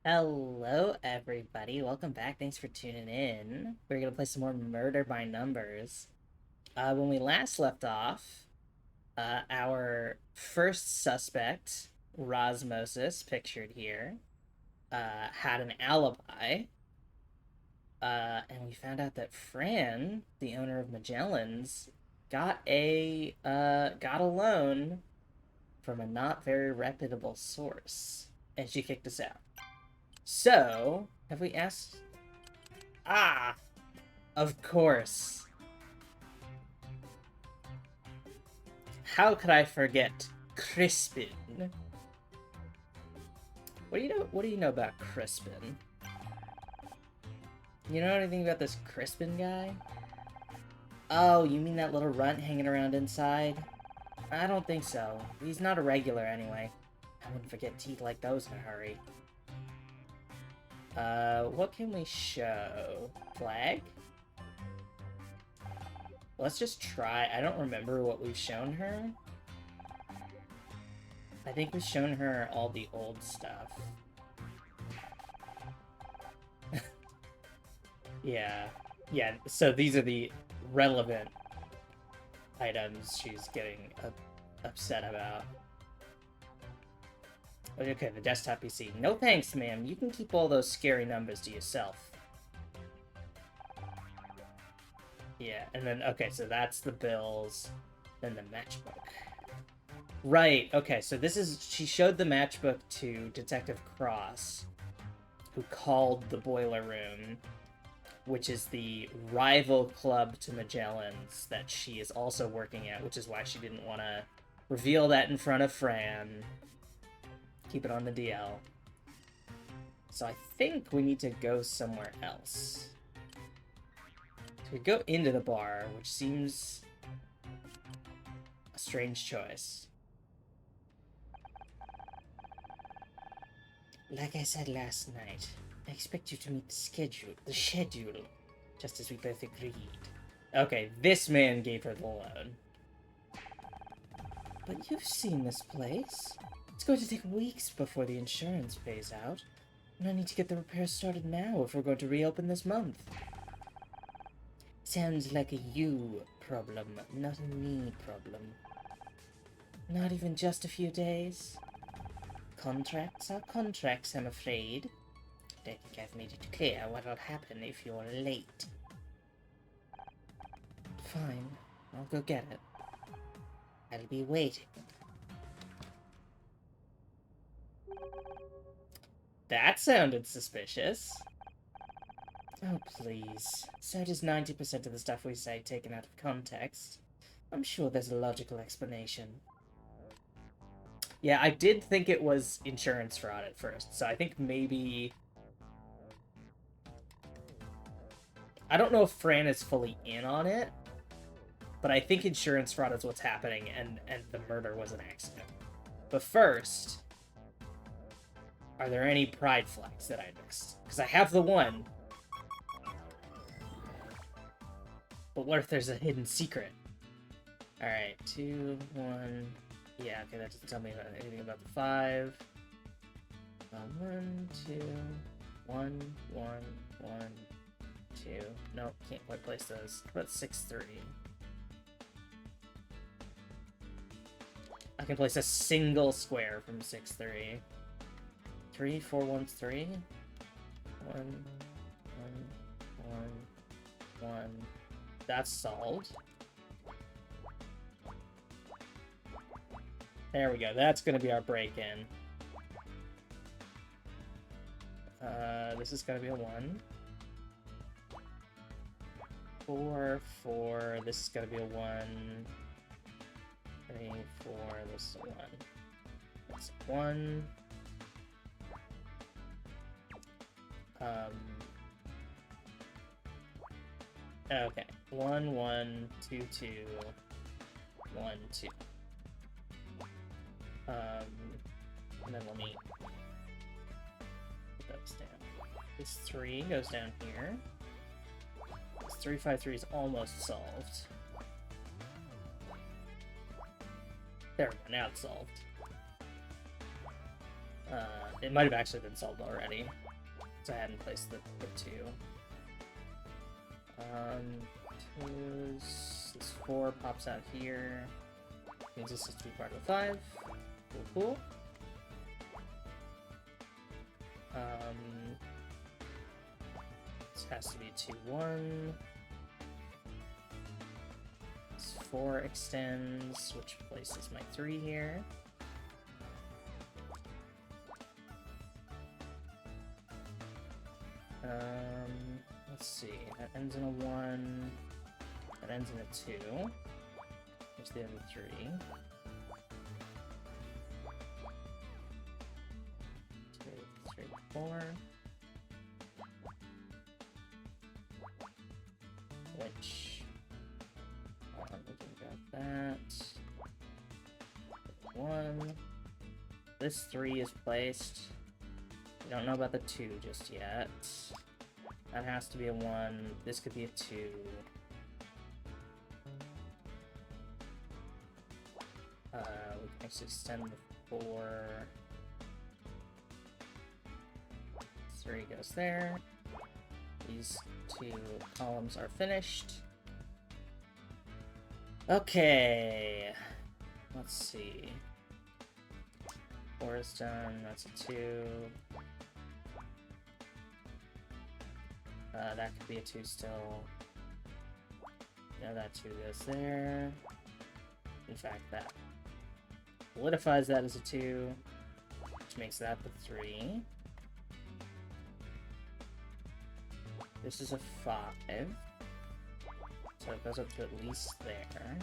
Hello, everybody. Welcome back. Thanks for tuning in. We're gonna play some more Murder by Numbers. When we last left off, our first suspect, Rosmosis, pictured here, had an alibi. And we found out that Fran, the owner of Magellan's, got a loan from a not very reputable source, and she kicked us out. So, have we asked? Ah, of course. How could I forget Crispin? What do you know about Crispin? You know anything about this Crispin guy? Oh, you mean that little runt hanging around inside? I don't think so. He's not a regular anyway. I wouldn't forget teeth like those in a hurry. What can we show? Flag? Let's just try. I don't remember what we've shown her. I think we've shown her all the old stuff. Yeah. Yeah, so these are the relevant items she's getting upset about. Okay, the desktop PC. No thanks, ma'am. You can keep all those scary numbers to yourself. Yeah, and then, okay, so that's the bills. Then the matchbook. Right, okay, so this is... She showed the matchbook to Detective Cross, who called the Boiler Room, which is the rival club to Magellan's that she is also working at, which is why she didn't want to reveal that in front of Fran. Keep it on the DL. So I think we need to go somewhere else. So we go into the bar, which seems a strange choice. Like I said last night, I expect you to meet the schedule, just as we both agreed. Okay, this man gave her the loan. But you've seen this place. It's going to take weeks before the insurance pays out, and I need to get the repairs started now if we're going to reopen this month. Sounds like a you problem, not a me problem. Not even just a few days? Contracts are contracts, I'm afraid. Don't think I've made it clear what will happen if you're late. Fine, I'll go get it. I'll be waiting. That sounded suspicious. Oh, please. So does 90% of the stuff we say taken out of context. I'm sure there's a logical explanation. Yeah, I did think it was insurance fraud at first, so I think maybe... I don't know if Fran is fully in on it, but I think insurance fraud is what's happening, and the murder was an accident. But first, are there any pride flags that I missed? Because I have the one. But what if there's a hidden secret? Alright, 2, 1... Yeah, okay, that doesn't tell me anything about the 5. 1, 2, 1, 1, 1, 2. Nope, can't quite place those. What about 6, 3? I can place a single square from 6, 3. 3, 4, 1, 3. 1, 1, 1, 1. That's solved. There we go. That's going to be our break-in. This is going to be a 1. 4, 4. This is going to be a 1. 3, 4. This is a 1. That's 1. Okay. 1, 1, 2, 2. 1, 2. And then let me put those down. This 3 goes down here. This 3, 5, 3 is almost solved. There we go, now it's solved. It might have actually been solved already, so I hadn't placed the 2. This 4 pops out here. Means this is to be part of the 5. Cool. This has to be 2-1. This 4 extends, which places my 3 here. Let's see. That ends in a 1. That ends in a 2. There's the other 3. 2, 3, 4. Which we can grab that. 1. This 3 is placed. We don't know about the 2 just yet. That has to be a 1. This could be a 2. We can actually extend the 4. 3 goes there. These 2 columns are finished. Okay. Let's see. 4 is done. That's a 2. That could be a 2 still. Yeah, that 2 goes there. In fact, that solidifies that as a 2, which makes that the 3. This is a 5. So it goes up to at least there.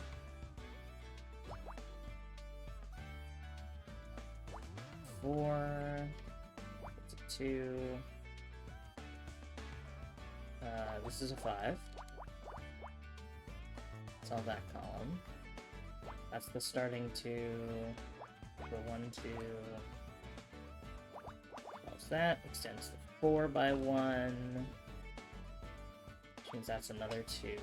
4. It's a 2. This is a 5. Solve that column. That's the starting 2. The 1, 2. Solves that. Extends the 4 by 1. Which means that's another 2.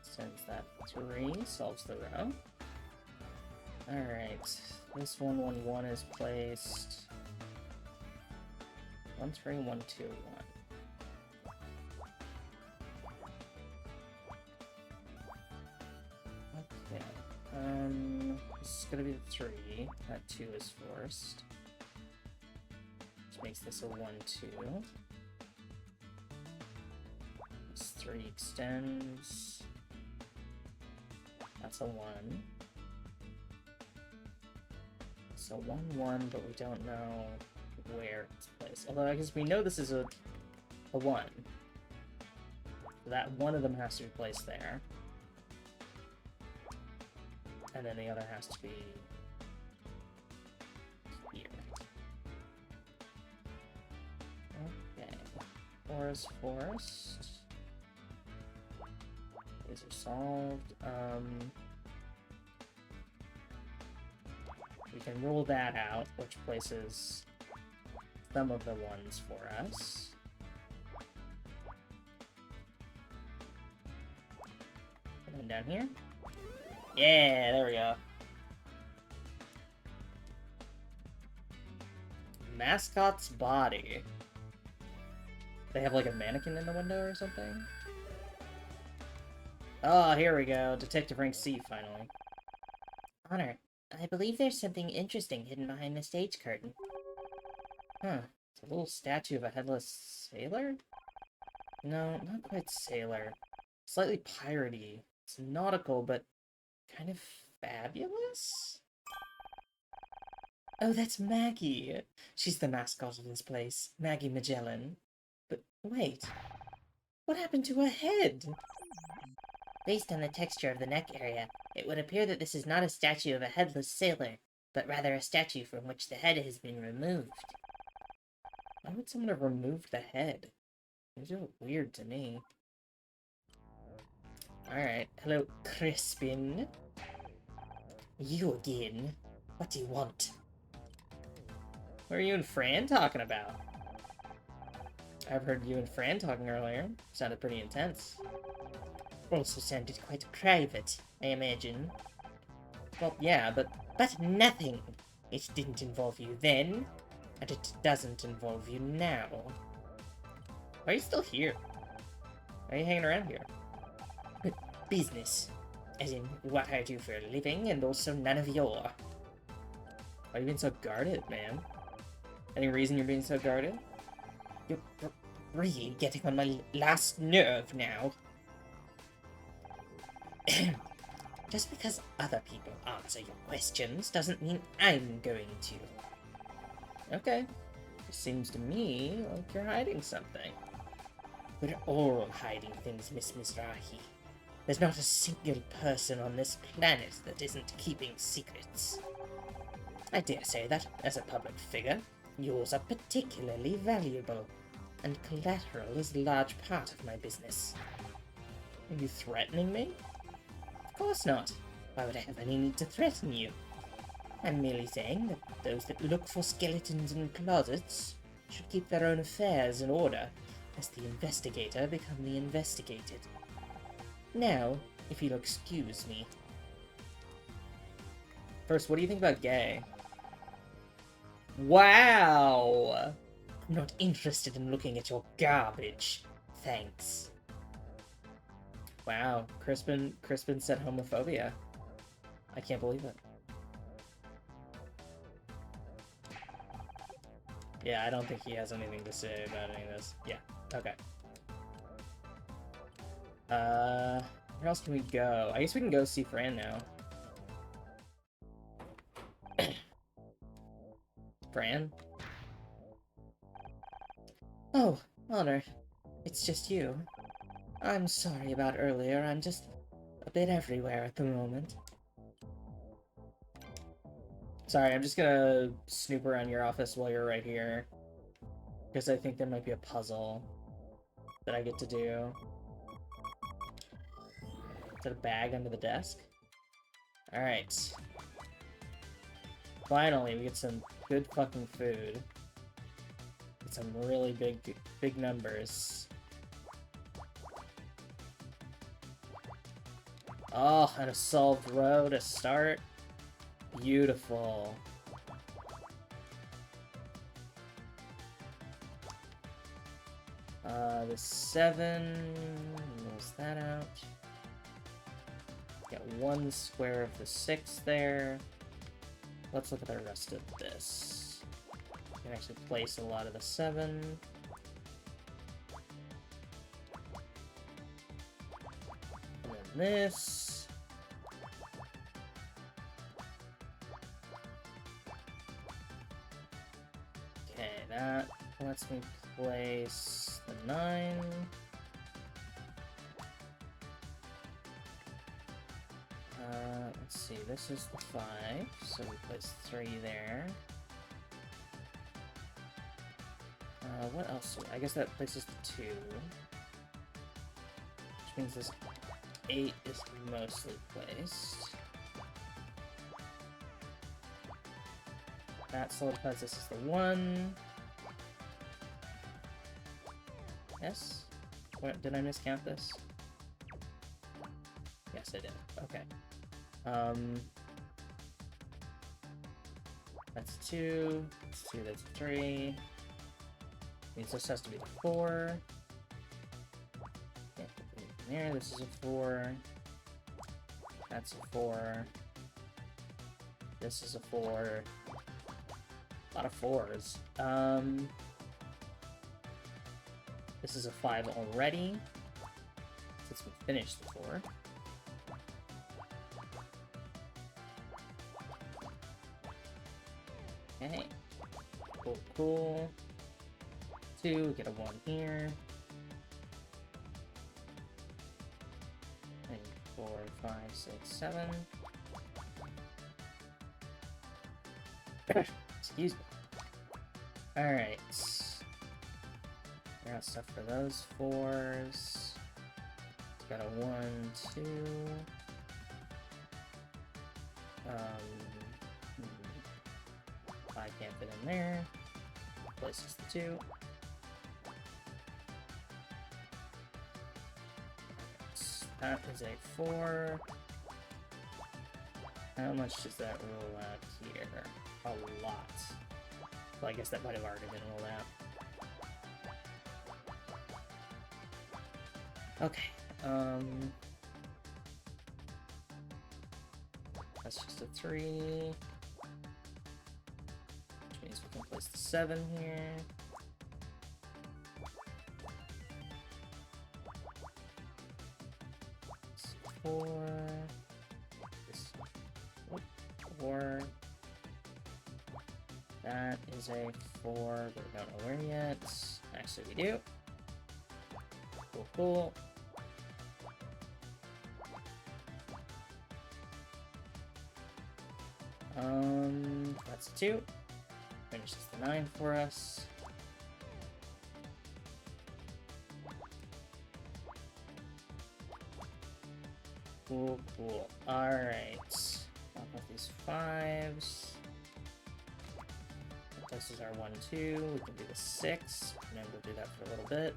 Extends that 3. Solves the row. Alright. This 1, 1, 1 is placed. 1, 3, 1, 2, 1. Okay. This is gonna be the 3. That 2 is forced. Which makes this a 1, 2. This 3 extends. That's a 1. So 1, 1, but we don't know where it's placed. Although I guess we know this is a 1. So that one of them has to be placed there. And then the other has to be here. Okay. 4 is forced. These are solved. We can rule that out, which places some of the 1s for us. And then down here. Yeah, there we go. Mascot's body. They have like a mannequin in the window or something? Oh, here we go. Detective rank C, finally. Honor, I believe there's something interesting hidden behind the stage curtain. Huh. It's a little statue of a headless sailor? No, not quite sailor. Slightly piratey. It's nautical, but kind of fabulous? Oh, that's Maggie. She's the mascot of this place, Maggie Magellan. But wait, what happened to her head? Based on the texture of the neck area, it would appear that this is not a statue of a headless sailor, but rather a statue from which the head has been removed. Why would someone have removed the head? These are weird to me. Alright, hello, Crispin. You again? What do you want? What are you and Fran talking about? I've heard you and Fran talking earlier. Sounded pretty intense. also sounded quite private, I imagine. Well, yeah, but But nothing! It didn't involve you then, and it doesn't involve you now. why are you still here? Why are you hanging around here? Business. As in, what I do for a living, and also none of your. Why are you being so guarded, man? Any reason you're being so guarded? You're really getting on my last nerve now. Just because other people answer your questions doesn't mean I'm going to. Okay. It seems to me like you're hiding something. We're all hiding things, Miss Mizrahi. There's not a single person on this planet that isn't keeping secrets. I dare say that, as a public figure, yours are particularly valuable, and collateral is a large part of my business. Are you threatening me? Of course not. Why would I have any need to threaten you? I'm merely saying that those that look for skeletons in closets should keep their own affairs in order, as the investigator become the investigated. Now, if you'll excuse me. First, what do you think about gay? Wow! I'm not interested in looking at your garbage. Thanks. Wow, Crispin said homophobia. I can't believe it. Yeah, I don't think he has anything to say about any of this. Yeah, okay. Where else can we go? I guess we can go see Fran now. Fran? Oh, Honor. It's just you. I'm sorry about earlier. I'm just a bit everywhere at the moment. Sorry, I'm just gonna snoop around your office while you're right here. Because I think there might be a puzzle that I get to do. Is that a bag under the desk? Alright. Finally, we get some good fucking food. Get some really big numbers. Oh, and a solved row to start. Beautiful. The 7... Rules that out. Got 1 square of the 6 there. Let's look at the rest of this. You can actually place a lot of the 7. And then this. Okay, that lets me place the 9. Let's see, this is the 5, so we place 3 there. What else? I guess that places the 2. Which means this 8 is mostly placed. That solidifies this is the 1. Yes? What, did I miscount this? Yes, I did. Okay. That's 2. That's 2, that's 3. Means this has to be the 4. Can't put anything there. This is a 4. That's a 4. This is a 4. A lot of 4s. This is a 5 already, since we finished the 4. Okay. Cool, cool. 2, get a 1 here. 3, 4, 5, 6, 7. Excuse me. Alright. I got stuff for those 4s. Got a 1, 2. I can't fit in there. Places the 2. That is a 4. How much does that roll out here? A lot. Well, I guess that might have already been rolled out. Okay, that's just a 3. Which means we can place the 7 here. It's 4. This 4. That is a 4, but we don't know where yet. Actually, we do. Cool, cool. That's a 2. Finishes the 9 for us. Cool, cool. Alright. Pop up these 5s. This is our 1, 2. We can do the 6. And then we'll do that for a little bit.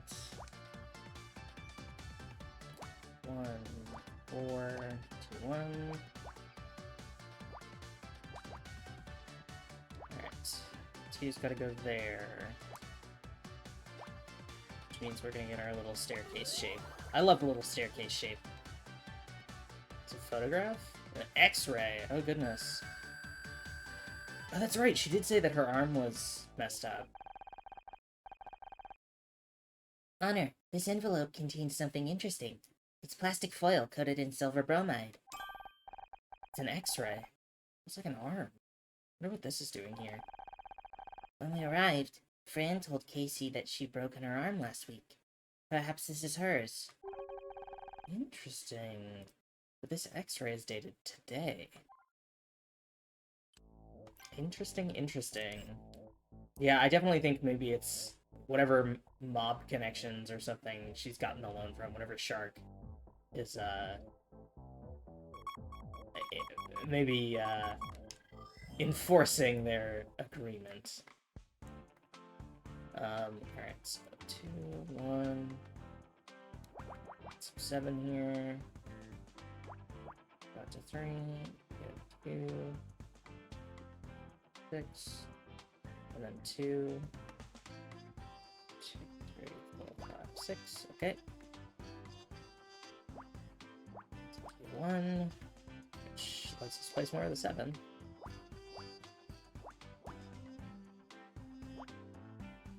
1, 4, 2, 1. Alright. 2's gotta go there. Which means we're gonna get our little staircase shape. I love the little staircase shape. It's a photograph? An X-ray! Oh goodness. Oh, that's right, she did say that her arm was messed up. Honor, this envelope contains something interesting. It's plastic foil coated in silver bromide. It's an X-ray. Looks like an arm. I wonder what this is doing here. When we arrived, Fran told Casey that she'd broken her arm last week. Perhaps this is hers. Interesting. But this X-ray is dated today. Interesting, interesting. Yeah, I definitely think maybe it's whatever mob connections or something she's gotten the loan from, whatever shark is, maybe, enforcing their agreement. Alright, so 2, 1, some 7 here, got to 3, get 2, 6, and then 2, 2, 3, 4, 5, 6, okay. 1, which lets us place more of the 7.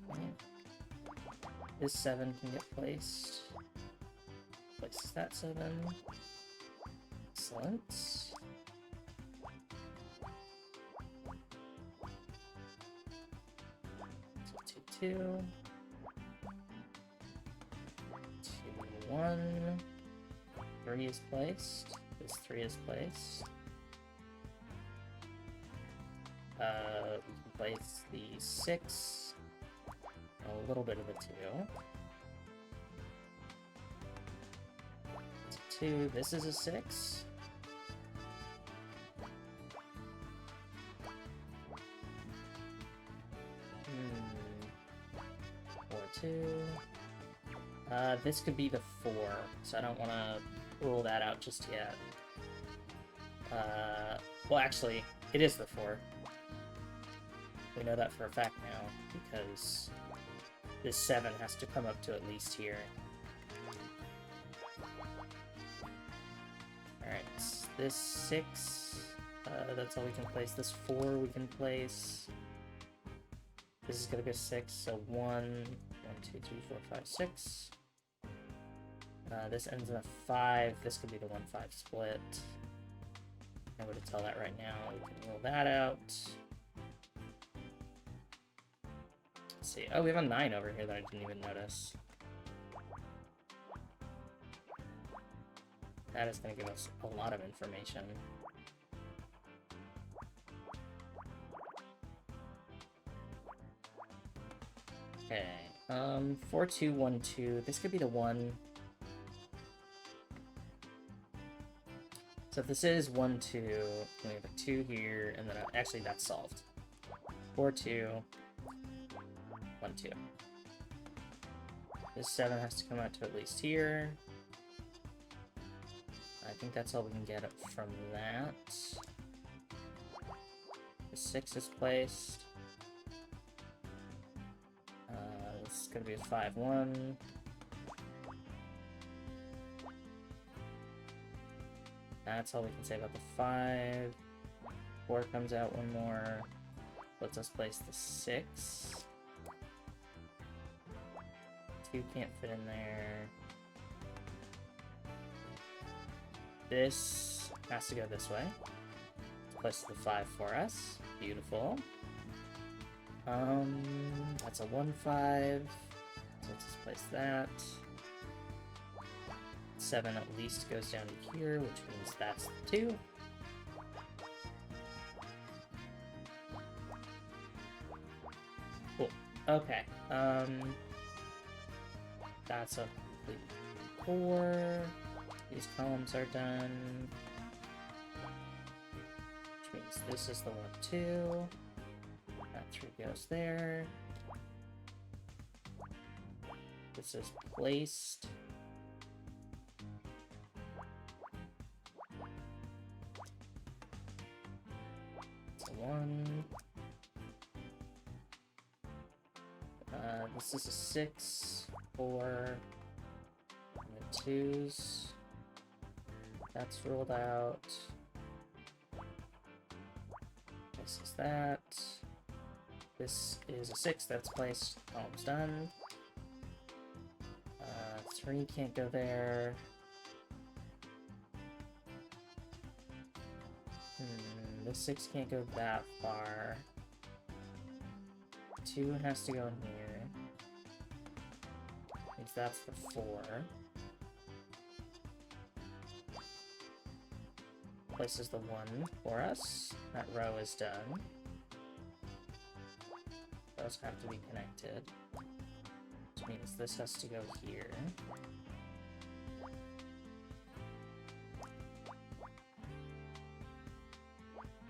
Okay. This 7 can get placed. Places that 7. Excellent. 2, 2, 1. 3 is placed. This 3 is placed. We can place the 6. A little bit of the 2. It's a 2. This is a 6. Or 2. This could be the 4, so I don't want to rule that out just yet. Well, actually, it is the 4. We know that for a fact now, because this 7 has to come up to at least here. Alright, this 6, that's all we can place. This 4 we can place. This is gonna go 6, so 1, 2, 3, 4, 5, 6. This ends in a 5. This could be the 1-5 split. I'm going to tell that right now. We can roll that out. Let's see. Oh, we have a 9 over here that I didn't even notice. That is going to give us a lot of information. Okay. 4, 2, 1, 2. This could be the 1. So if this is 1, 2, then we have a 2 here, and then actually that's solved. 4, 2, 1, 2. This 7 has to come out to at least here. I think that's all we can get from that. The 6 is placed. This is gonna be a 5-1. That's all we can say about the 5. 4 comes out one more. Lets us place the 6. 2 can't fit in there. This has to go this way. Let's place the 5 for us. Beautiful. That's a 1-5. So let's just place that. 7 at least goes down to here, which means that's the 2. Cool. Okay. That's a complete 4. These columns are done. Which means this is the 1-2. That 3 goes there. This is placed. It's a 1. This is a 6, 4, and the 2s. That's ruled out. This is that. This is a 6 that's placed. Column's done. 3 can't go there. This 6 can't go that far. 2 has to go in here. Means that's the 4. Places the 1 for us. That row is done. Those have to be connected. Which means this has to go here.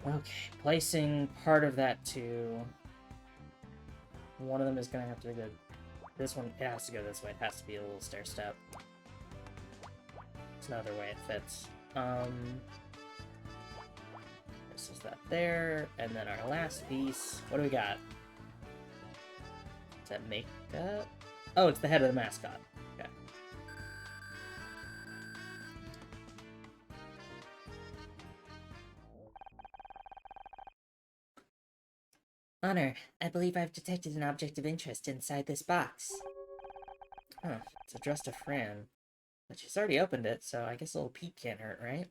Okay, placing part of that too. One of them is gonna have to go. This one, it has to go this way. It has to be a little stair step. There's no other way it fits. This is that there, and then our last piece. What do we got? Is that makeup? Oh, it's the head of the mascot. Okay. Honor, I believe I've detected an object of interest inside this box. Huh, it's addressed to Fran. But she's already opened it, so I guess a little peek can't hurt, right?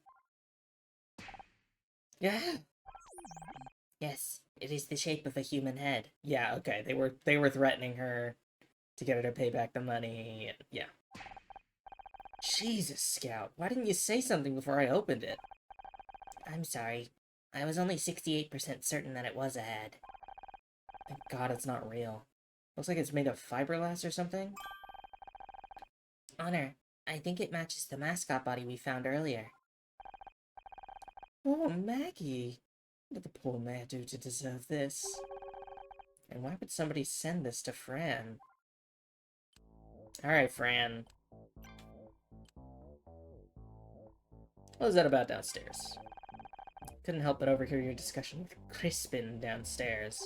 Yeah. Yes, it is the shape of a human head. Yeah, okay. They were threatening her to get her to pay back the money. Yeah. Jesus, Scout. Why didn't you say something before I opened it? I'm sorry. I was only 68% certain that it was a head. Thank God it's not real. Looks like it's made of fiberglass or something. Honor, I think it matches the mascot body we found earlier. Oh, Maggie. What did the poor man do to deserve this? And why would somebody send this to Fran? Alright, Fran. What was that about downstairs? Couldn't help but overhear your discussion with Crispin downstairs.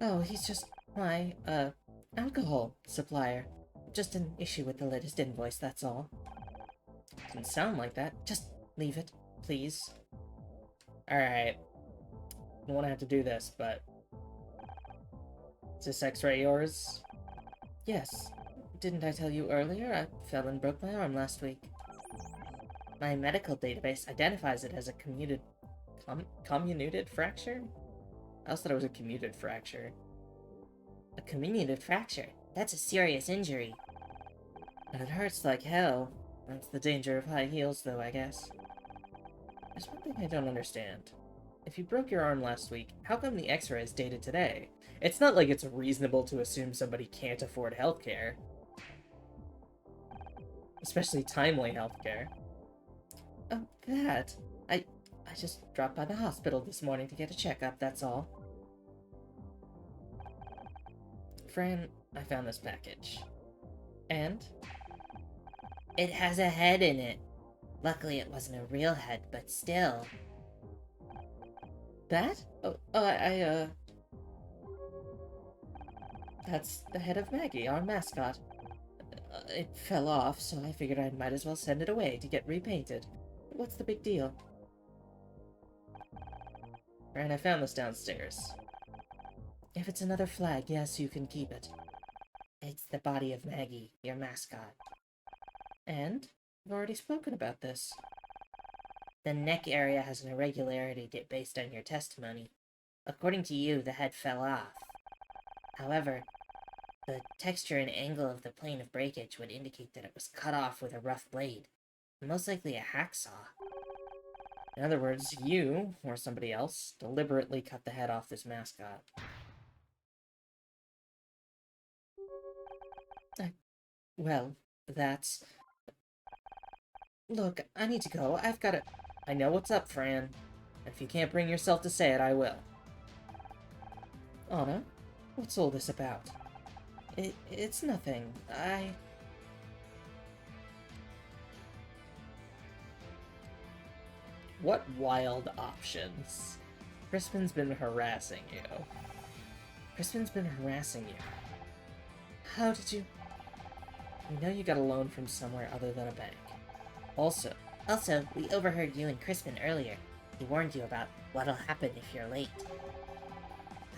Oh, he's just my, alcohol supplier. Just an issue with the latest invoice, that's all. Didn't sound like that. Just leave it, please. Alright. I don't want to have to do this, but... Is this x-ray yours? Yes. Didn't I tell you earlier? I fell and broke my arm last week. My medical database identifies it as a comminuted fracture? I also thought it was a commuted fracture. A comminuted fracture? That's a serious injury. And it hurts like hell. That's the danger of high heels, though, I guess. There's one thing I don't understand. If you broke your arm last week, how come the x-ray is dated today? It's not like it's reasonable to assume somebody can't afford healthcare. Especially timely healthcare. Oh, that. I just dropped by the hospital this morning to get a checkup, that's all. Fran, I found this package. And? It has a head in it. Luckily it wasn't a real head, but still. That? That's the head of Maggie, our mascot. It fell off, so I figured I might as well send it away to get repainted. What's the big deal? Alright, I found this downstairs. If it's another flag, yes, you can keep it. It's the body of Maggie, your mascot. And? I've already spoken about this. The neck area has an irregularity based on your testimony. According to you, the head fell off. However, the texture and angle of the plane of breakage would indicate that it was cut off with a rough blade. Most likely a hacksaw. In other words, you, or somebody else, deliberately cut the head off this mascot. Well, that's... Look, I need to go. I've got to... I know what's up, Fran. If you can't bring yourself to say it, I will. Anna, what's all this about? It's nothing. What wild options? Crispin's been harassing you. How did you... We know you got a loan from somewhere other than a bank. Also, we overheard you and Crispin earlier. He warned you about what'll happen if you're late.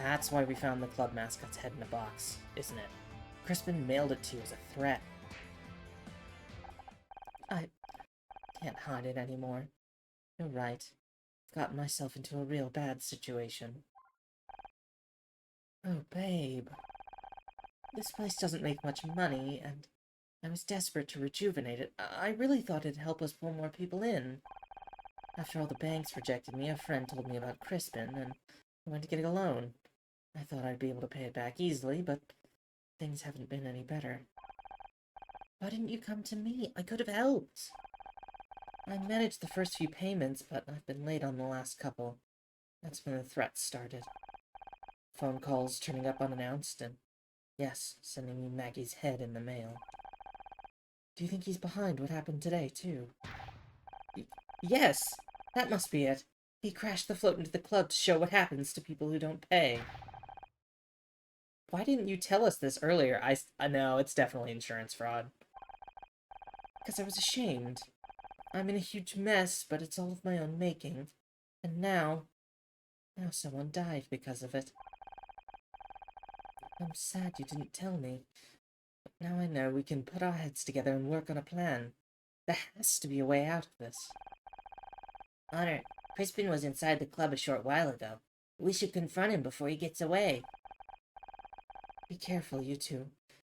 that's why we found the club mascot's head in a box, isn't it? Crispin mailed it to you as a threat. I can't hide it anymore. You're right. I've gotten myself into a real bad situation. Oh, babe. This place doesn't make much money, and I was desperate to rejuvenate it. I really thought it'd help us pull more people in. After all the banks rejected me, a friend told me about Crispin, and I went to get a loan. I thought I'd be able to pay it back easily, but things haven't been any better. Why didn't you come to me? I could have helped. I managed the first few payments, but I've been late on the last couple. That's when the threats started. Phone calls turning up unannounced, and yes, sending me Maggie's head in the mail. Do you think he's behind what happened today, too? Yes! That must be it. He crashed the float into the club to show what happens to people who don't pay. Why didn't you tell us this earlier? I know, it's definitely insurance fraud. Because I was ashamed. I'm in a huge mess, but it's all of my own making. And now someone died because of it. I'm sad you didn't tell me. But now I know we can put our heads together and work on a plan. There has to be a way out of this. Honor, Crispin was inside the club a short while ago. We should confront him before he gets away. Be careful, you two.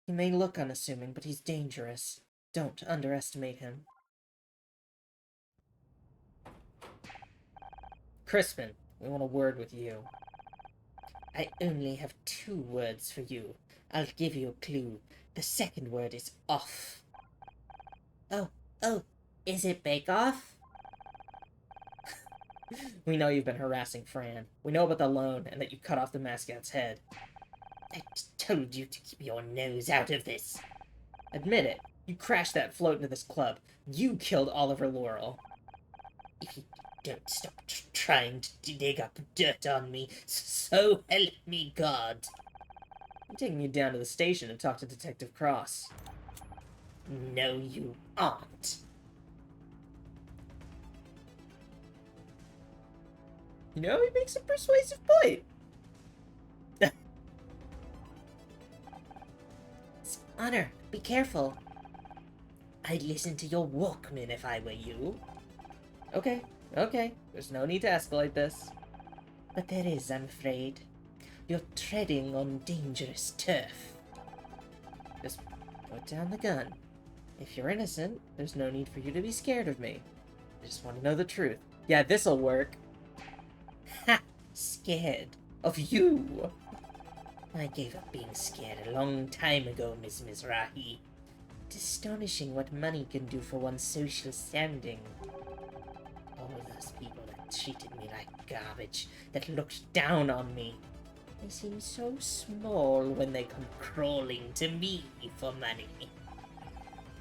He may look unassuming, but he's dangerous. Don't underestimate him. Crispin, we want a word with you. I only have 2 words for you. I'll give you a clue. The second word is off. Oh, is it Bake Off? We know you've been harassing Fran. We know about the loan and that you cut off the mascot's head. I told you to keep your nose out of this. Admit it. You crashed that float into this club. You killed Oliver Laurel. If you don't stop trying to dig up dirt on me, so help me God. I'm taking you down to the station to talk to Detective Cross. No, you aren't. You know, he makes a persuasive point. Honor, be careful. I'd listen to your Walkman if I were you. Okay. There's no need to escalate this. But there is, I'm afraid. You're treading on dangerous turf. Just put down the gun. If you're innocent, there's no need for you to be scared of me. I just want to know the truth. Yeah, this'll work. Ha! Scared? Of you? I gave up being scared a long time ago, Miss Mizrahi. It's astonishing what money can do for one's social standing. All those people that treated me like garbage, that looked down on me. They seem so small when they come crawling to me for money.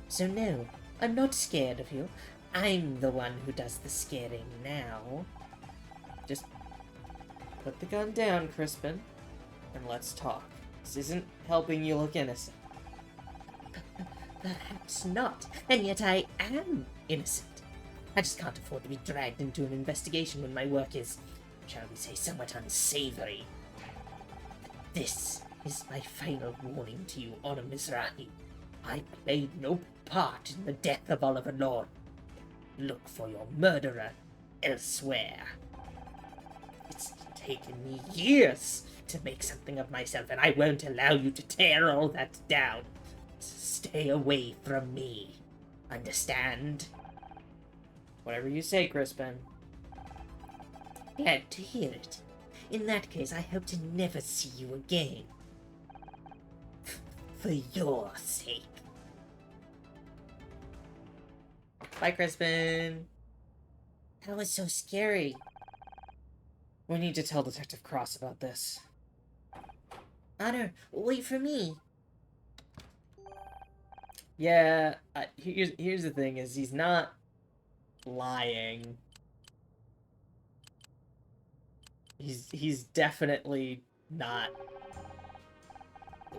So no, I'm not scared of you. I'm the one who does the scaring now. Just put the gun down, Crispin, and let's talk. This isn't helping you look innocent. Perhaps not, and yet I am innocent. I just can't afford to be dragged into an investigation when my work is, shall we say, somewhat unsavory. This is my final warning to you, Honor Mizrahi. I played no part in the death of Oliver Lorne. Look for your murderer elsewhere. It's taken me years to make something of myself, and I won't allow you to tear all that down. Stay away from me. Understand? Whatever you say, Crispin. Glad to hear it. In that case, I hope to never see you again. For your sake. Bye, Crispin. That was so scary. We need to tell Detective Cross about this. Honor, wait for me. Yeah, here's the thing, is he's not lying. He's definitely not.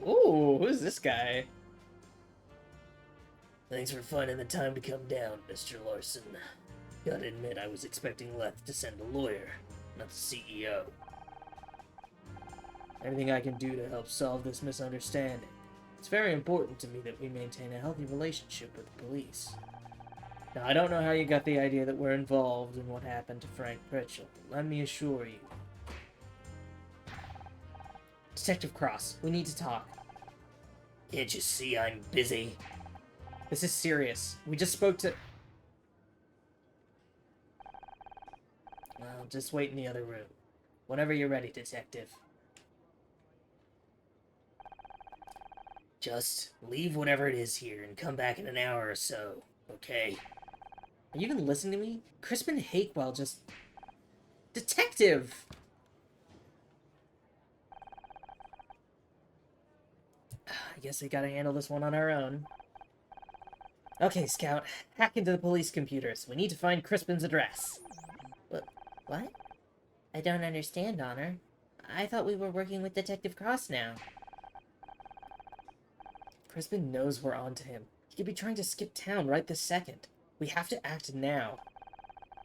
Ooh, who's this guy? Thanks for finding the time to come down, Mr. Larson. Gotta admit, I was expecting Leth to send a lawyer, not the CEO. Anything I can do to help solve this misunderstanding. It's very important to me that we maintain a healthy relationship with the police. Now, I don't know how you got the idea that we're involved in what happened to Frank Pritchell, but let me assure you. Detective Cross, we need to talk. Can't you see I'm busy? This is serious. We just spoke to... Well, just wait in the other room. Whenever you're ready, Detective. Just leave whatever it is here and come back in an hour or so, okay? Are you even listening to me? Crispin Hakewell just... Detective! I guess we gotta handle this one on our own. Okay, Scout. Hack into the police computers. We need to find Crispin's address. What? I don't understand, Honor. I thought we were working with Detective Cross now. Crispin knows we're onto him. He could be trying to skip town right this second. We have to act now.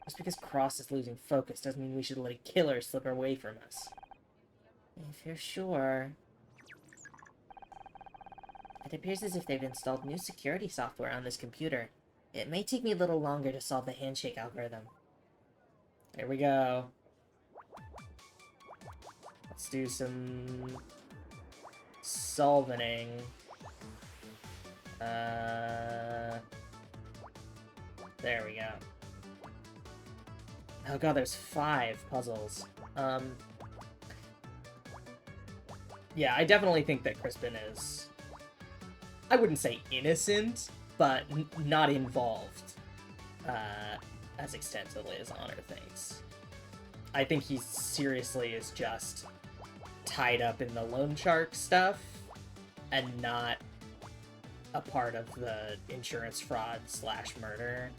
Just because Cross is losing focus doesn't mean we should let a killer slip away from us. If you're sure... It appears as if they've installed new security software on this computer. It may take me a little longer to solve the handshake algorithm. Here we go. Let's do some... solving. There we go. Oh god, there's 5 puzzles. Yeah, I definitely think that Crispin is... I wouldn't say innocent, but not involved as extensively as Honor thinks. I think he seriously is just tied up in the loan shark stuff and not a part of the insurance fraud / murder.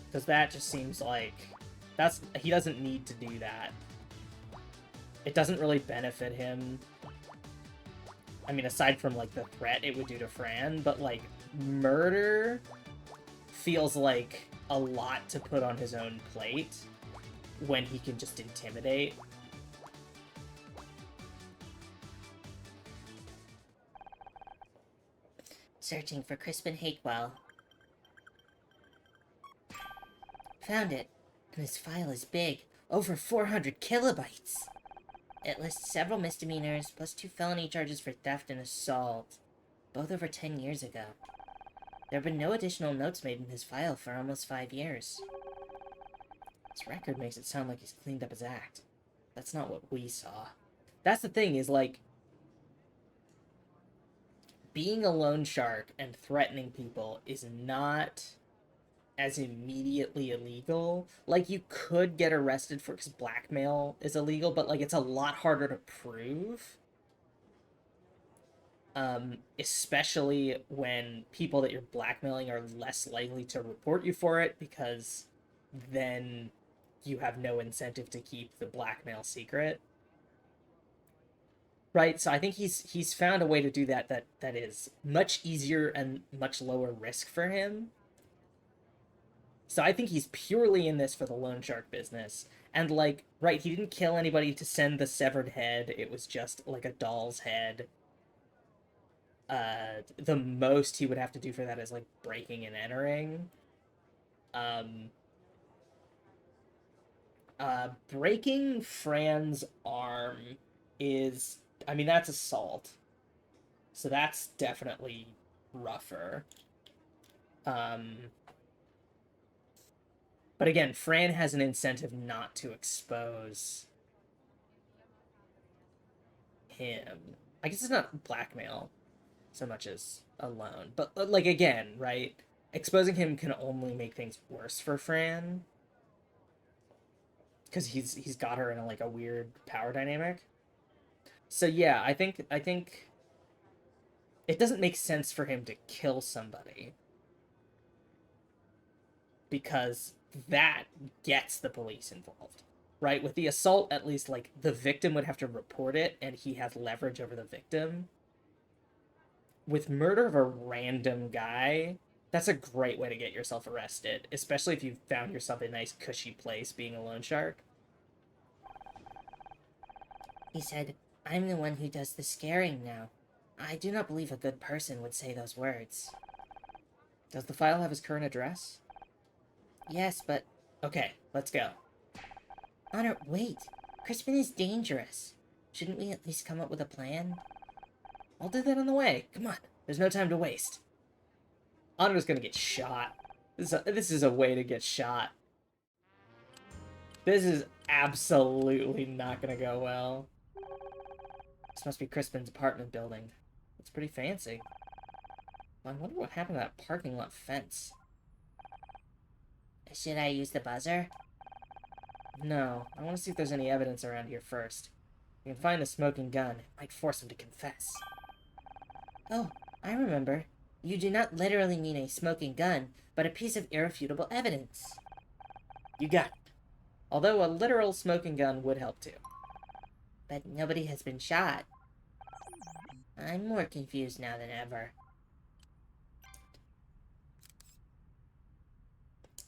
Because that just seems like... he doesn't need to do that. It doesn't really benefit him. I mean, aside from, like, the threat it would do to Fran, but, like, murder feels like a lot to put on his own plate when he can just intimidate. Searching for Crispin Hakewell. Found it. And this file is big. Over 400 kilobytes. It lists several misdemeanors, plus 2 felony charges for theft and assault. Both over 10 years ago. There have been no additional notes made in his file for almost 5 years. His record makes it sound like he's cleaned up his act. That's not what we saw. That's the thing, is like... being a loan shark and threatening people is not as immediately illegal. Like, you could get arrested for... because blackmail is illegal, but, like, it's a lot harder to prove. especially when people that you're blackmailing are less likely to report you for it, because then you have no incentive to keep the blackmail secret. Right, so I think he's found a way to do that is much easier and much lower risk for him. So I think he's purely in this for the loan shark business. And like, right, he didn't kill anybody to send the severed head. It was just like a doll's head. The most he would have to do for that is like breaking and entering. Um, Breaking Fran's arm is, I mean, that's assault. So that's definitely rougher. But again, Fran has an incentive not to expose him. I guess it's not blackmail so much as a loan. But like again, right? Exposing him can only make things worse for Fran. Because he's got her in like a weird power dynamic. So yeah, I think it doesn't make sense for him to kill somebody, because that gets the police involved. Right? With the assault, at least like the victim would have to report it and he has leverage over the victim. With murder of a random guy, that's a great way to get yourself arrested, especially if you've found yourself a nice cushy place being a loan shark. He said, "I'm the one who does the scaring now. I do not believe a good person would say those words." Does the file have his current address? Yes, but... Okay, let's go. Honor, wait. Crispin is dangerous. Shouldn't we at least come up with a plan? I'll do that on the way. Come on, there's no time to waste. Honor's gonna get shot. This is a way to get shot. This is absolutely not gonna go well. This must be Crispin's apartment building. It's pretty fancy. I wonder what happened to that parking lot fence. Should I use the buzzer? No, I want to see if there's any evidence around here first. If you can find the smoking gun, it might force him to confess. Oh, I remember. You do not literally mean a smoking gun, but a piece of irrefutable evidence. You got it. Although a literal smoking gun would help too. But nobody has been shot. I'm more confused now than ever.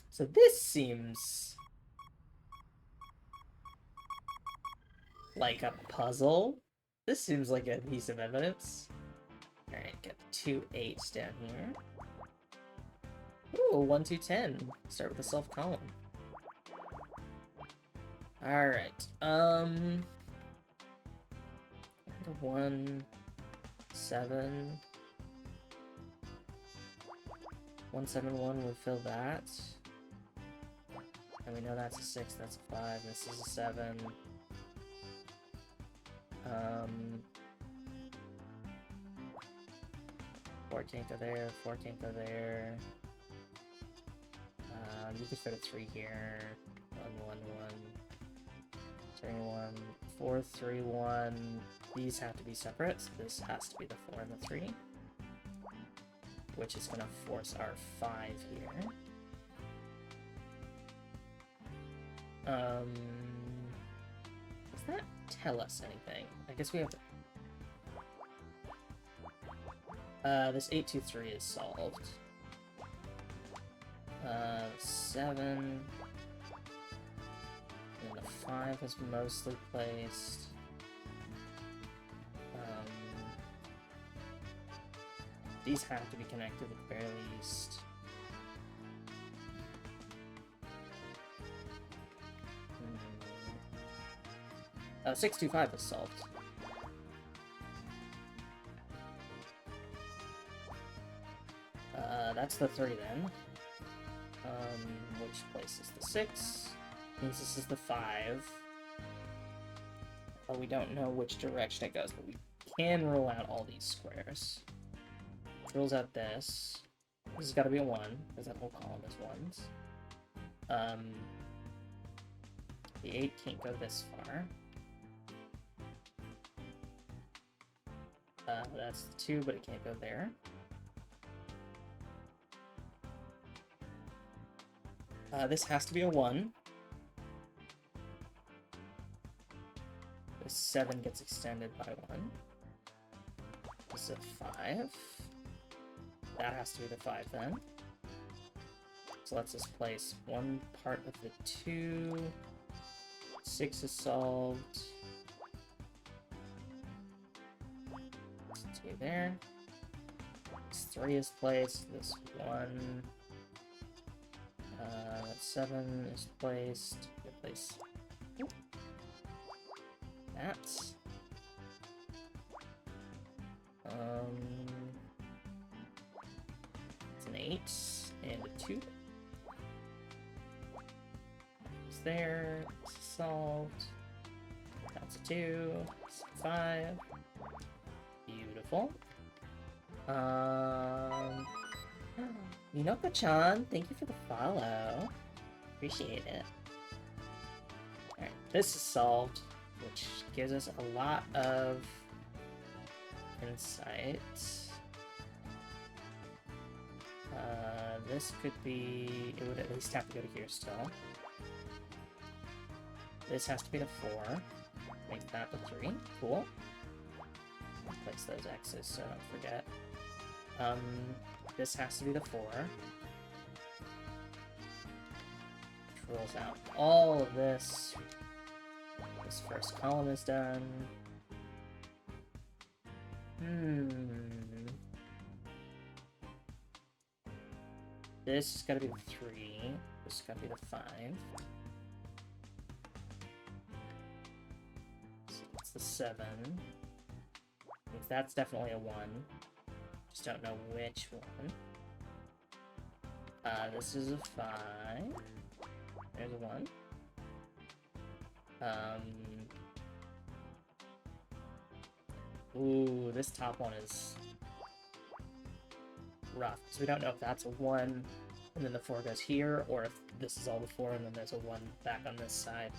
So this seems like a puzzle. This seems like a piece of evidence. Alright, got 2 8s down here. Ooh, 1 2 10. Start with a self column. Alright, 1 7 1 7 1 would fill that. And we know that's a 6, that's a 5, this is a 7. 4 can't go there, 4 can't go there. You could fit a 3 here. 1 1 1. 3 1. 4 3 1. These have to be separate, so this has to be the 4 and the 3. Which is gonna force our 5 here. Does that tell us anything? I guess we have to... this 823 is solved. 7... And the 5 is mostly placed. These have to be connected at the very least. 625 is solved. That's the 3 then. Which place is the 6? Means this is the 5. But we don't know which direction it goes, but we can rule out all these squares. Rules out this. This has got to be a 1, because that whole column is 1s. The 8 can't go this far. That's the 2, but it can't go there. This has to be a 1. The 7 gets extended by 1. This is a 5. That has to be the 5 then. So let's just place one part of the 2. 6 is solved. 2 there. This 3 is placed. This 1. 7 is placed. Replace that. It's an 8 and a 2. It's there. It's solved. That's a 2. It's a 5. Beautiful. Minoko-chan, thank you for the follow. Appreciate it. Alright, this is solved, which gives us a lot of insight. This could be... it would at least have to go to here still. This has to be the 4. Make that the 3. Cool. Place those X's so I don't forget. This has to be the 4. Which rolls out all of this. This first column is done. This has got to be the 3. This has got to be the 5. So that's the 7. That's definitely a 1. Just don't know which one. This is a 5. There's a 1. Ooh, this top one is rough. So we don't know if that's a 1, and then the 4 goes here, or if this is all the 4, and then there's a 1 back on this side.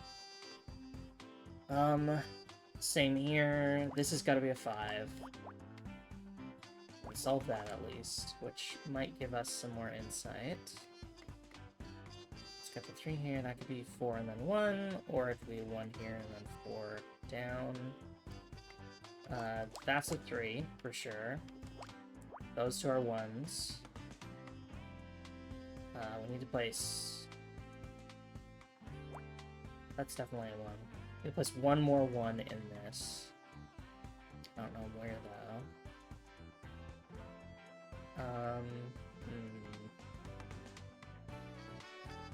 Same here. This has got to be a 5. Solve that at least, which might give us some more insight. Let's get the 3 here. That could be 4 and then 1, or it could be 1 here and then 4 down. That's a 3 for sure. Those 2 are 1s. We need to place... that's definitely a 1. We need to place one more 1 in this. I don't know where though.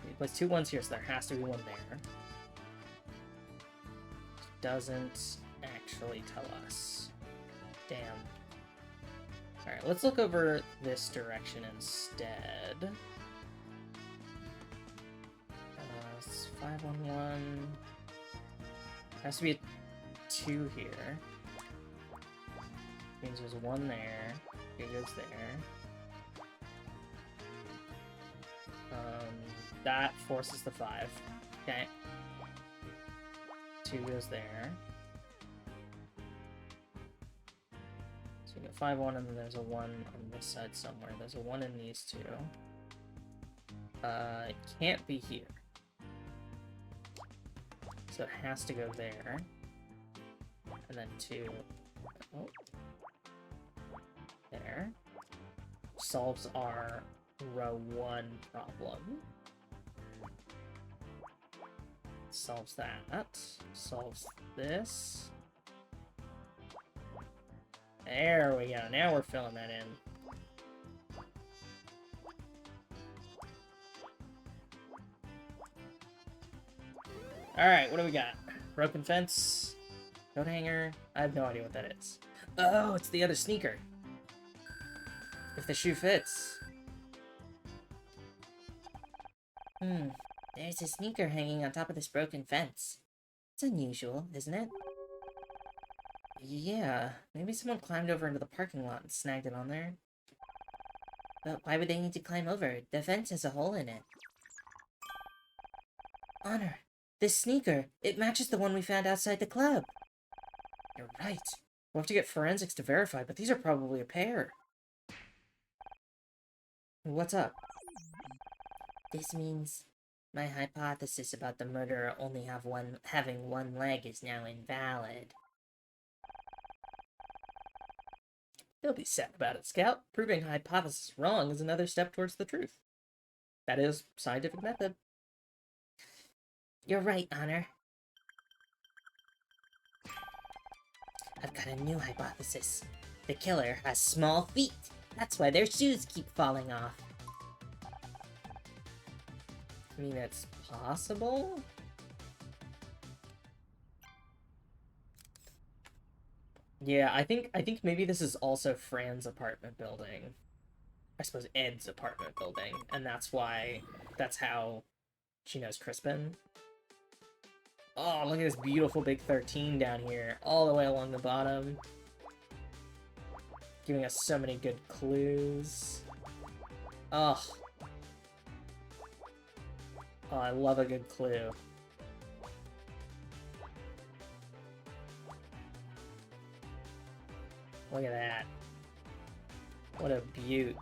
We place 2 1s here, so there has to be 1 there. Doesn't actually tell us. Damn. Alright, let's look over this direction instead. It's 5 1 1. Has to be a 2 here. Means there's a 1 there. It goes there. That forces the 5. Okay. 2 goes there. So you get 5 1, and then there's a 1 on this side somewhere. There's a 1 in these 2. It can't be here. So it has to go there. And then 2. Oh. There. Solves our row 1 problem. Solves that. Solves this. There we go. Now we're filling that in. Alright, what do we got? Broken fence? Coat hanger? I have no idea what that is. Oh, it's the other sneaker. If the shoe fits. There's a sneaker hanging on top of this broken fence. It's unusual, isn't it? Yeah, maybe someone climbed over into the parking lot and snagged it on there. But why would they need to climb over? The fence has a hole in it. Honor, this sneaker, it matches the one we found outside the club. You're right. We'll have to get forensics to verify, but these are probably a pair. What's up? This means my hypothesis about the murderer only having one leg is now invalid. Don't be sad about it, Scout. Proving a hypothesis wrong is another step towards the truth. That is scientific method. You're right, Honor. I've got a new hypothesis. The killer has small feet. That's why their shoes keep falling off. I mean, it's possible? Yeah, I think maybe this is also Fran's apartment building. I suppose Ed's apartment building, and that's how she knows Crispin. Oh, look at this beautiful big 13 down here, all the way along the bottom. Giving us so many good clues. Oh. Oh, I love a good clue. Look at that. What a beaut.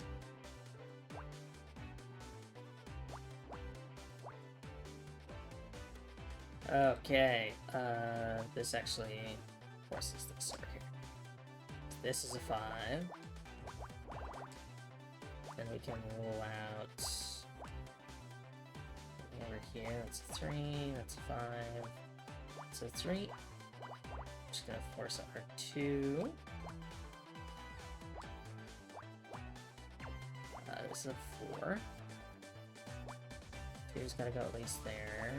Okay, this actually forces this over here. This is a 5. Then we can rule out over here. That's a 3, that's a 5, that's a 3. Just gonna force out her 2. This is a 4. 2's gotta go at least there.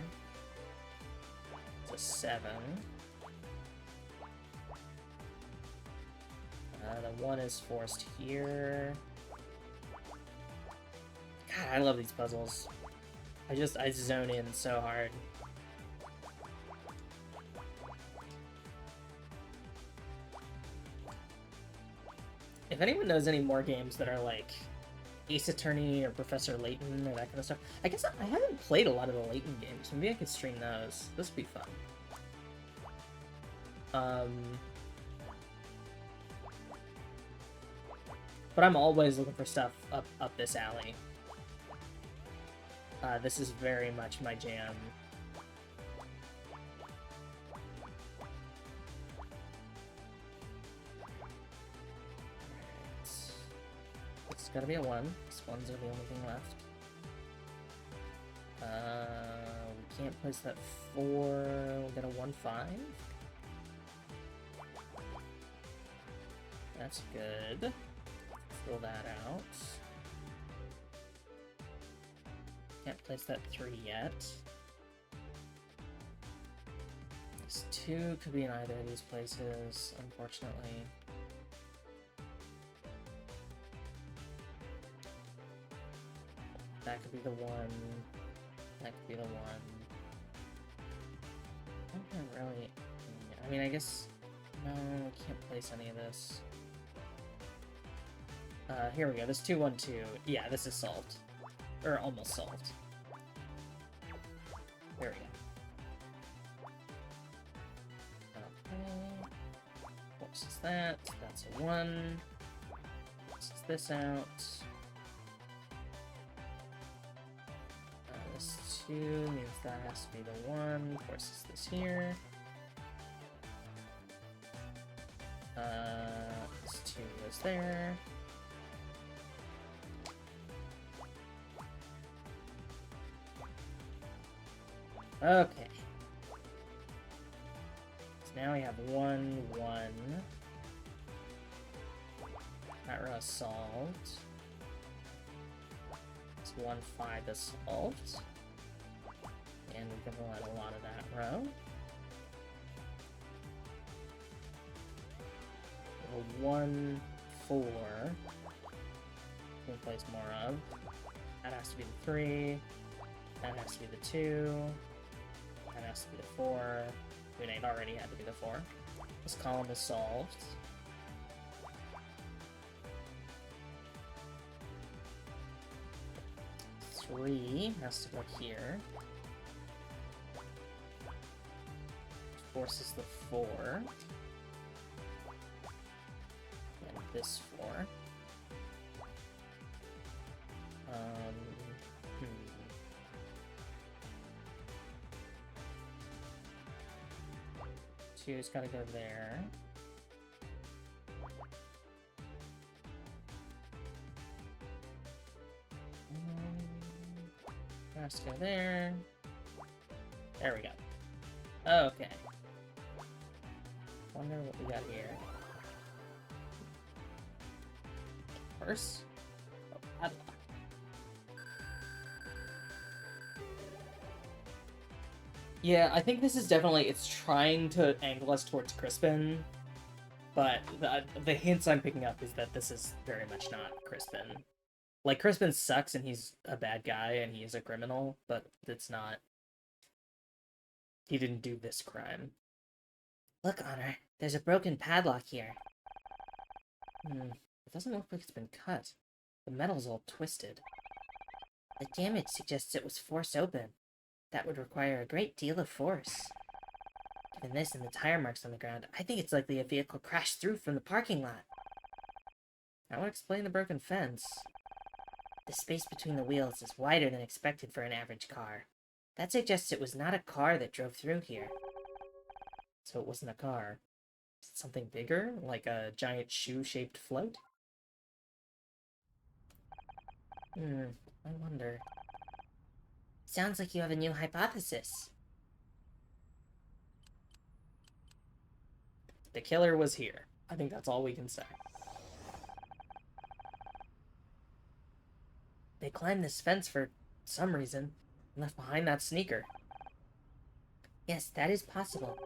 It's a 7. The 1 is forced here. God, I love these puzzles. I zone in so hard. If anyone knows any more games that are like Ace Attorney or Professor Layton or that kind of stuff, I guess I haven't played a lot of the Layton games. Maybe I could stream those. This would be fun. But I'm always looking for stuff up this alley. This is very much my jam. It's gotta be a 1. This 1's are the only thing left. We can't place that 4. We'll get a 1, 5. That's good. Fill that out. Can't place that 3 yet. This 2 could be in either of these places, unfortunately. That could be the 1. That could be the 1. I don't really... I mean, I guess... No, can't place any of this. Here we go. This 2, 1, 2. Yeah, this is solved. Or almost solved. There we go. Okay. Forces that. That's a 1. Forces this out. This 2 means that has to be the 1. Forces this here. This 2 goes there. Okay. So now we have 1, 1. That row is solved. This 1, 5 is solved. And we can roll out a lot of that row. A 1, 4. We can place more of. That has to be the 3. That has to be the 2. That has to be the 4. I mean, it already had to be the 4. This column is solved. Three has to go here. Forces the 4. this for? Hmm. Two's gotta go there. Has to go there. There we go. Okay. Wonder what we got here. First, oh, padlock. Yeah, I think this is definitely, it's trying to angle us towards Crispin, but the hints I'm picking up is that this is very much not Crispin. Like, Crispin sucks and he's a bad guy and he is a criminal, but it's not. He didn't do this crime. Look, Honor, there's a broken padlock here. It doesn't look like it's been cut. The metal's all twisted. The damage suggests it was forced open. That would require a great deal of force. Given this and the tire marks on the ground, I think it's likely a vehicle crashed through from the parking lot. That would explain the broken fence. The space between the wheels is wider than expected for an average car. That suggests it was not a car that drove through here. So it wasn't a car. Is it something bigger? Like a giant shoe-shaped float? I wonder. Sounds like you have a new hypothesis. The killer was here. I think that's all we can say. They climbed this fence for some reason and left behind that sneaker. Yes, that is possible.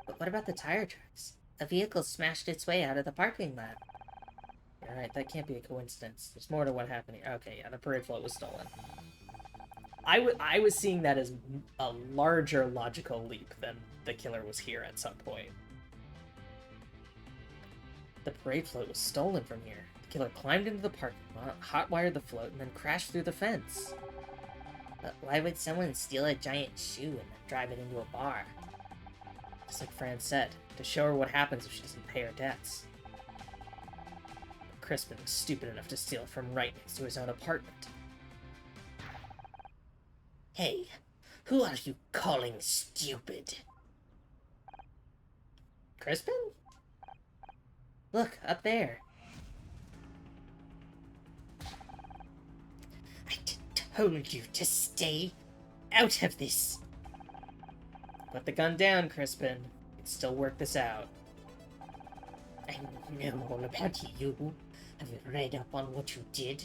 But what about the tire tracks? A vehicle smashed its way out of the parking lot. Alright, that can't be a coincidence. There's more to what happened here. Okay, yeah, the parade float was stolen. I was seeing that as a larger logical leap than the killer was here at some point. The parade float was stolen from here. The killer climbed into the parking lot, hot-wired the float, and then crashed through the fence. But why would someone steal a giant shoe and then drive it into a bar? Just like Fran said, to show her what happens if she doesn't pay her debts. Crispin was stupid enough to steal it from right next to his own apartment. Hey, who are you calling stupid? Crispin? Look, up there. I told you to stay out of this. Put the gun down, Crispin. We can still work this out. I know all about you. I've read up on what you did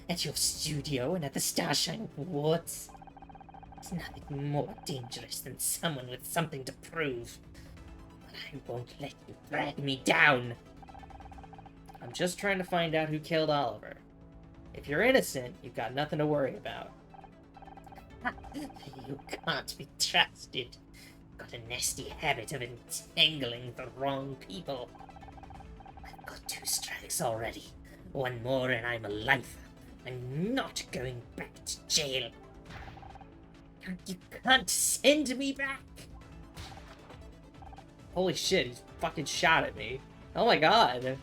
at your studio and at the Starshine Awards. There's nothing more dangerous than someone with something to prove. But I won't let you drag me down. I'm just trying to find out who killed Oliver. If you're innocent, you've got nothing to worry about. You can't be trusted. Got a nasty habit of entangling the wrong people. I've got 2 strikes already. 1 more and I'm a lifer. I'm not going back to jail. You can't send me back. Holy shit, he's fucking shot at me. Oh my god.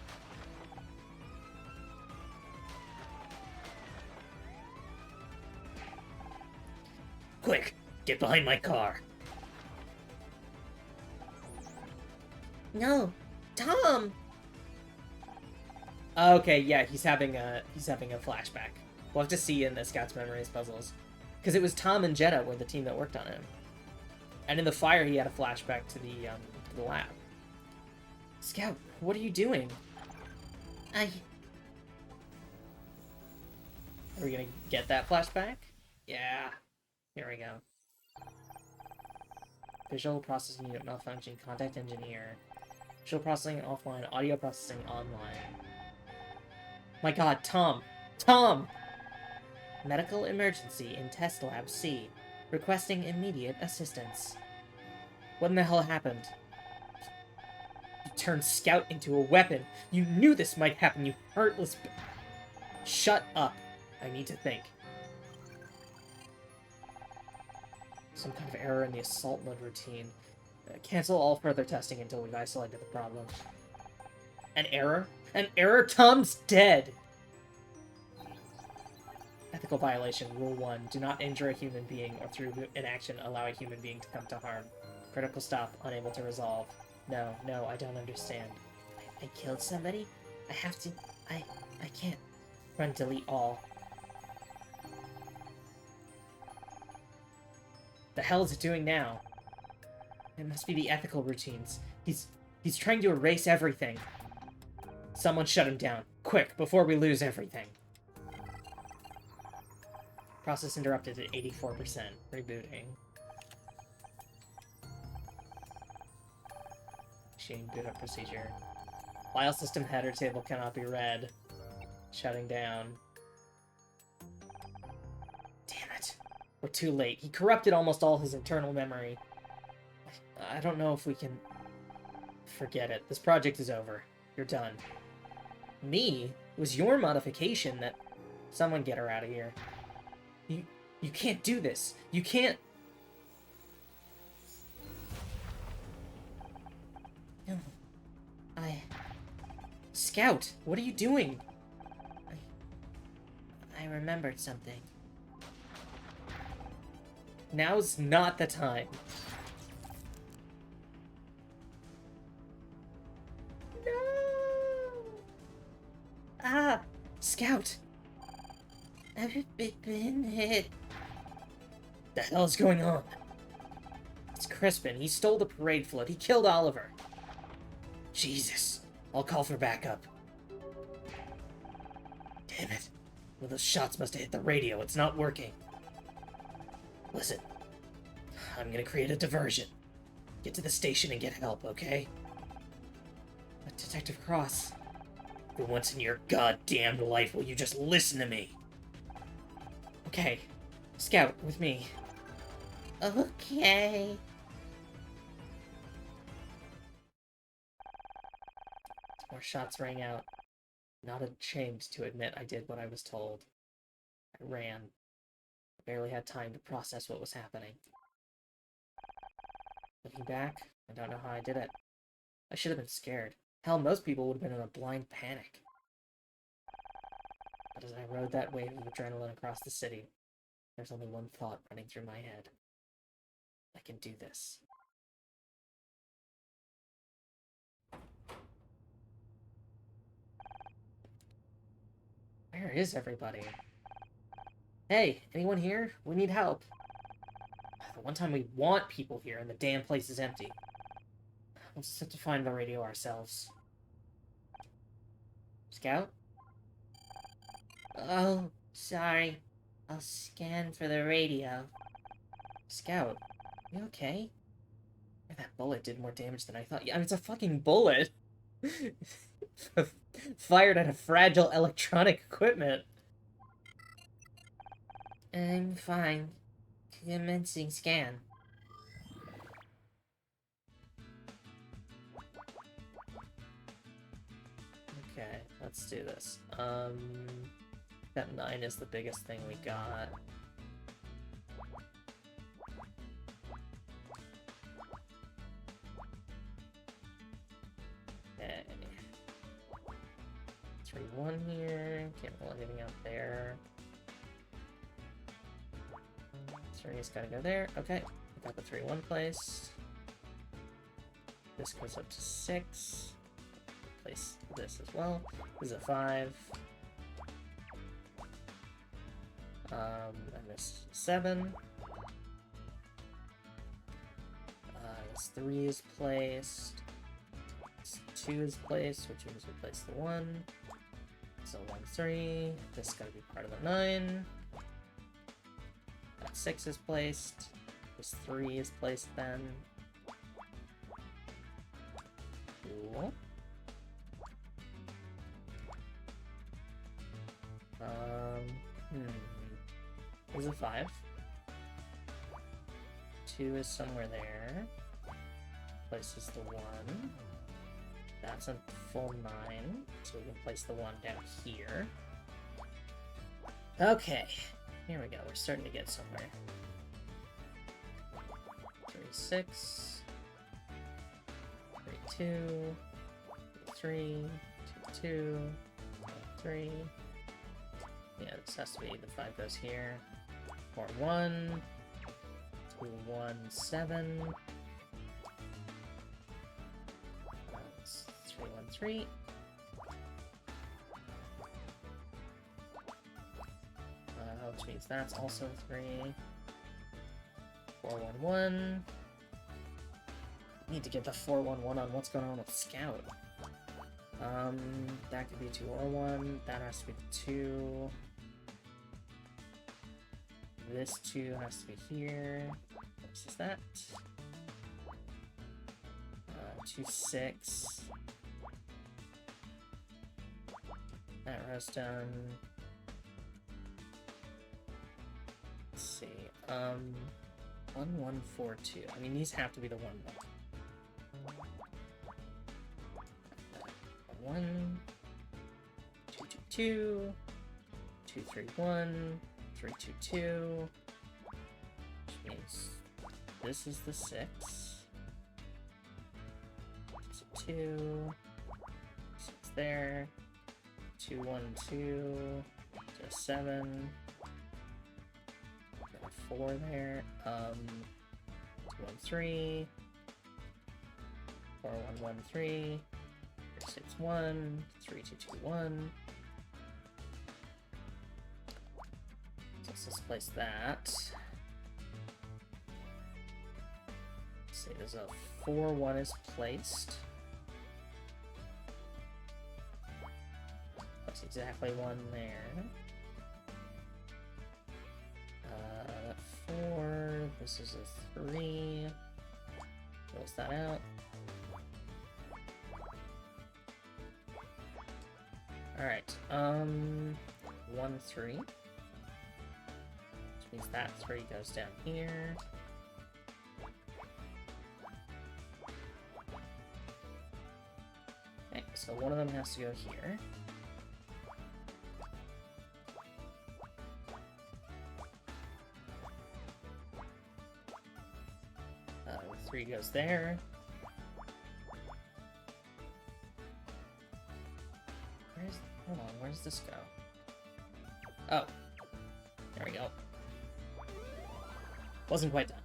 Quick, get behind my car. No, Tom. Okay, yeah, he's having a flashback. We'll have to see in the Scout's Memories puzzles. Because it was Tom and Jetta were the team that worked on him. And in the fire, he had a flashback to the lab. Scout, what are you doing? Are we gonna get that flashback? Yeah. Here we go. Visual processing unit malfunction, contact engineer. Visual processing offline, audio processing online. My god, Tom! Tom! Medical emergency in test lab C. Requesting immediate assistance. What in the hell happened? You turned Scout into a weapon. You knew this might happen, you heartless Shut up. I need to think. Some kind of error in the assault mode routine. Cancel all further testing until we've isolated the problem. An error? An error? Tom's dead! Ethical violation. Rule 1. Do not injure a human being or through inaction allow a human being to come to harm. Critical stop. Unable to resolve. No, I don't understand. I killed somebody? I have to... I can't. Run, delete all. The hell is it doing now? It must be the ethical routines. He's trying to erase everything. Someone shut him down. Quick, before we lose everything. Process interrupted at 84%. Rebooting. Machine boot up procedure. File system header table cannot be read. Shutting down. Damn it. We're too late. He corrupted almost all his internal memory. I don't know if we can... Forget it. This project is over. You're done. Me? It was your modification that... Someone get her out of here. You can't do this. You can't... No. Scout, what are you doing? I remembered something. Now's not the time. No! Ah! Scout! I've been hit. The hell's going on? It's Crispin. He stole the parade float. He killed Oliver. Jesus. I'll call for backup. Damn it. One of those shots must have hit the radio. It's not working. Listen. I'm gonna create a diversion. Get to the station and get help, okay? But Detective Cross... For once in your goddamn life, will you just listen to me? Okay. Scout, with me. Okay. More shots rang out. Not ashamed to admit I did what I was told. I ran. I barely had time to process what was happening. Looking back, I don't know how I did it. I should have been scared. Hell, most people would have been in a blind panic. But as I rode that wave of adrenaline across the city, there's only one thought running through my head. I can do this. Where is everybody? Hey, anyone here? We need help. The one time we want people here and the damn place is empty. We'll just have to find the radio ourselves. Scout? Oh, sorry. I'll scan for the radio. Scout, you okay? That bullet did more damage than I thought. Yeah, I mean, it's a fucking bullet! Fired at a fragile electronic equipment. I'm fine. Commencing scan. Okay, let's do this. That 9 is the biggest thing we got. Okay. 3-1 here. Can't roll anything out there. 3's gotta go there. Okay, we got the 3-1 placed. This goes up to 6. Place this as well. This is a 5. And this 7. This 3 is placed. This 2 is placed, which means we place the 1. So 1, 3. This is gotta be part of the 9. That 6 is placed. This 3 is placed then. Cool. There's a 5. 2 is somewhere there. Places the 1. That's a full 9, so we can place the 1 down here. Okay, here we go. We're starting to get somewhere. 3, 6. 3, 2. 3, 2, 2, 3. Yeah, this has to be the 5 goes here. 4, 1, 2, 1, 7. 3, 1, 3. Which means that's also 3. 4, 1, 1. Need to get the 4, 1, 1 on what's going on with Scout. That could be 2 or 1. That has to be the 2. This 2 has to be here. What is that? 2, 6. That row's done. Let's see. 1, 1, 4, 2. I mean, these have to be the 1, 1. 1, 2, 2, 2, 2, 3, 1, 3, 2, 2, which means this is the 6, 2, 6 there, 2, 1, 2, 7, 4 there, 2, 1, 3, 4, 1, 1, 3, 6, 1, 3, 2, 2, 1. So let's just place that. Let's see, there's a 4, 1 is placed. That's exactly 1 there. 4, this is a 3. Close that out. Alright, 1, 3. Which means that 3 goes down here. Okay, so one of them has to go here. Three goes there. Hold on, where does this go? Oh. There we go. Wasn't quite done.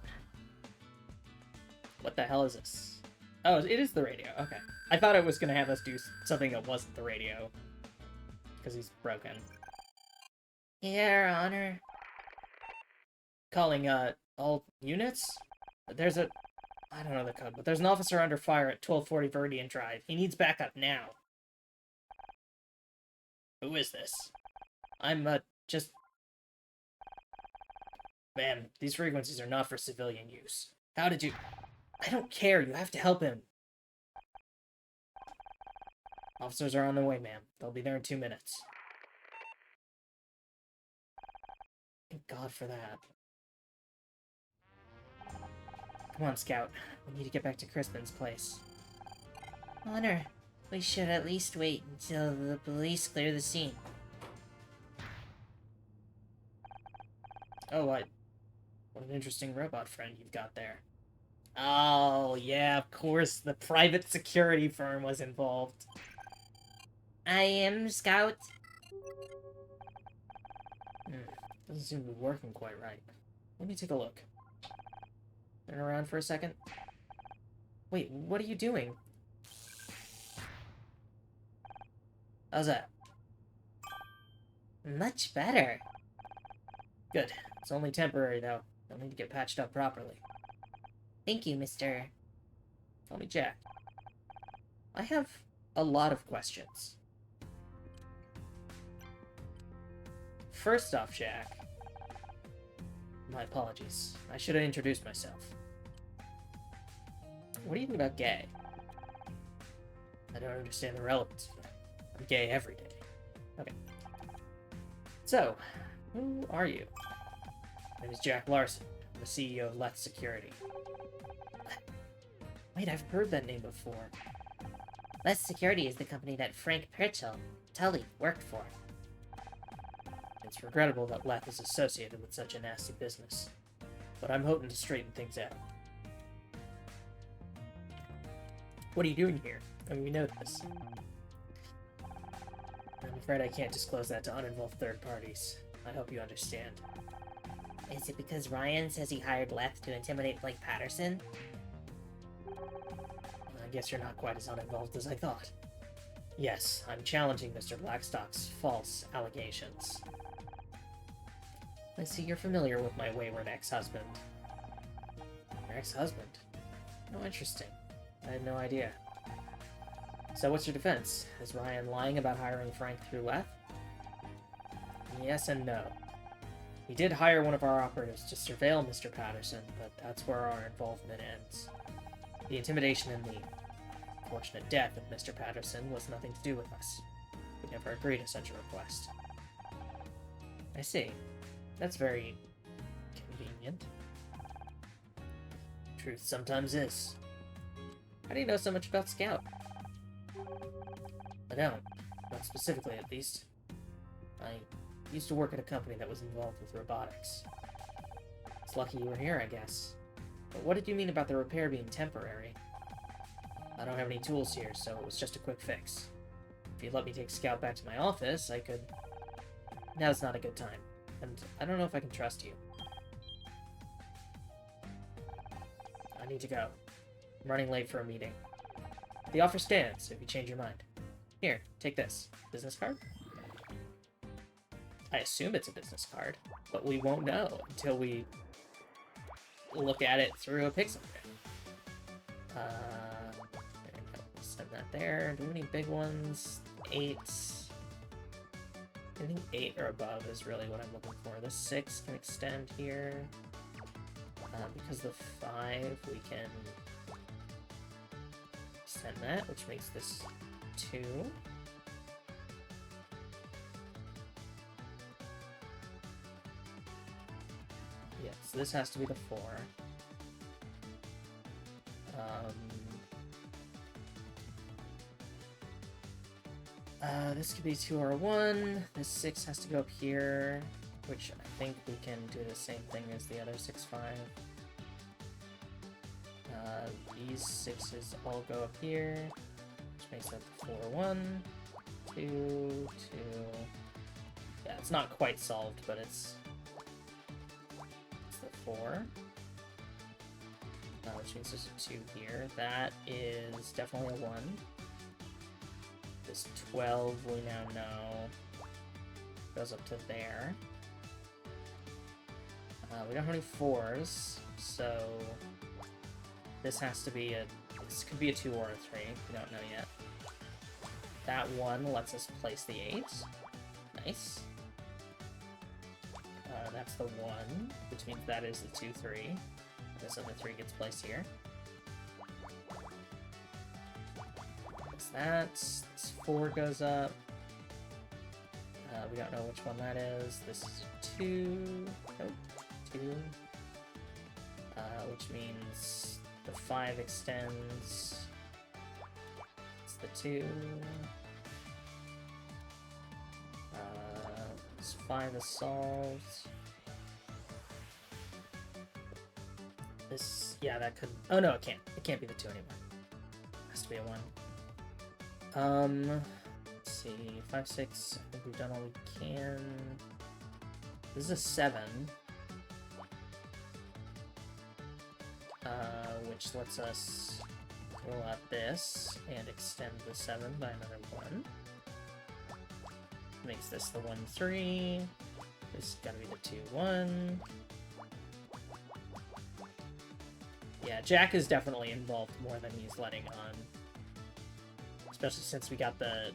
What the hell is this? Oh, it is the radio. Okay. I thought it was gonna have us do something that wasn't the radio. Because he's broken. Your Honor. Calling, all units? There's a... I don't know the code, but there's an officer under fire at 1240 Viridian Drive. He needs backup now. Who is this? I'm, just... Man, these frequencies are not for civilian use. How did you... I don't care, you have to help him. Officers are on their way, ma'am. They'll be there in 2 minutes. Thank God for that. Come on, Scout. We need to get back to Crispin's place. Honor, we should at least wait until the police clear the scene. Oh, what an interesting robot friend you've got there. Oh, yeah, of course, the private security firm was involved. I am Scout. Doesn't seem to be working quite right. Let me take a look. Turn around for a second. Wait, what are you doing? How's that? Much better. Good. It's only temporary, though. They'll need to get patched up properly. Thank you, Mr. Call me Jack. I have a lot of questions. First off, Jack, my apologies. I should have introduced myself. What do you think about gay? I don't understand the relevance of that. I'm gay every day. Okay. So, who are you? My name is Jack Larson. I'm the CEO of Let's Security. Wait, I've heard that name before. Let's Security is the company that Frank Tully worked for. It's regrettable that Leth is associated with such a nasty business, but I'm hoping to straighten things out. What are you doing here? I mean, we know this. I'm afraid I can't disclose that to uninvolved third parties. I hope you understand. Is it because Ryan says he hired Leth to intimidate Blake Patterson? I guess you're not quite as uninvolved as I thought. Yes, I'm challenging Mr. Blackstock's false allegations. I see you're familiar with my wayward ex-husband. Your ex-husband? Oh, interesting. I had no idea. So what's your defense? Is Ryan lying about hiring Frank through Leth? Yes and no. He did hire one of our operatives to surveil Mr. Patterson, but that's where our involvement ends. The intimidation and the unfortunate death of Mr. Patterson was nothing to do with us. We never agreed to such a request. I see. That's very convenient. Truth sometimes is. How do you know so much about Scout? I don't. Not specifically, at least. I used to work at a company that was involved with robotics. It's lucky you were here, I guess. But what did you mean about the repair being temporary? I don't have any tools here, so it was just a quick fix. If you'd let me take Scout back to my office, I could... Now's not a good time, and I don't know if I can trust you. I need to go. I'm running late for a meeting. The offer stands, if you change your mind. Here, take this. Business card? I assume it's a business card, but we won't know until we look at it through a pixel grid. There we go. Send that there. Do we need big ones? 8. I think 8 or above is really what I'm looking for. The 6 can extend here. Because the 5, we can extend that, which makes this 2. Yeah, so this has to be the 4. This could be 2 or 1. This 6 has to go up here, which I think we can do the same thing as the other 6-5. These 6s all go up here, which makes that the 4, 1, 2, 2. Yeah, it's not quite solved, but it's the 4. Which means there's a 2 here. That is definitely a 1. This 12, we now know, goes up to there. We don't have any 4s, so this has to be a... This could be a 2 or a 3. We don't know yet. That 1 lets us place the 8. Nice. That's the 1, which means that is the 2, 3. This other 3 gets placed here. That's that. This 4 goes up. We don't know which one that is. This is 2. Nope. 2. Which means the 5 extends. It's the 2. This 5 is solved. This, yeah, that could... Oh, no, it can't. It can't be the 2 anymore. It has to be a 1. Let's see. 5, 6. I think we've done all we can. This is a 7. Which lets us roll out this and extend the 7 by another 1. Makes this the 1, 3. This has got to be the 2, 1. Yeah, Jack is definitely involved more than he's letting on. Especially since we got the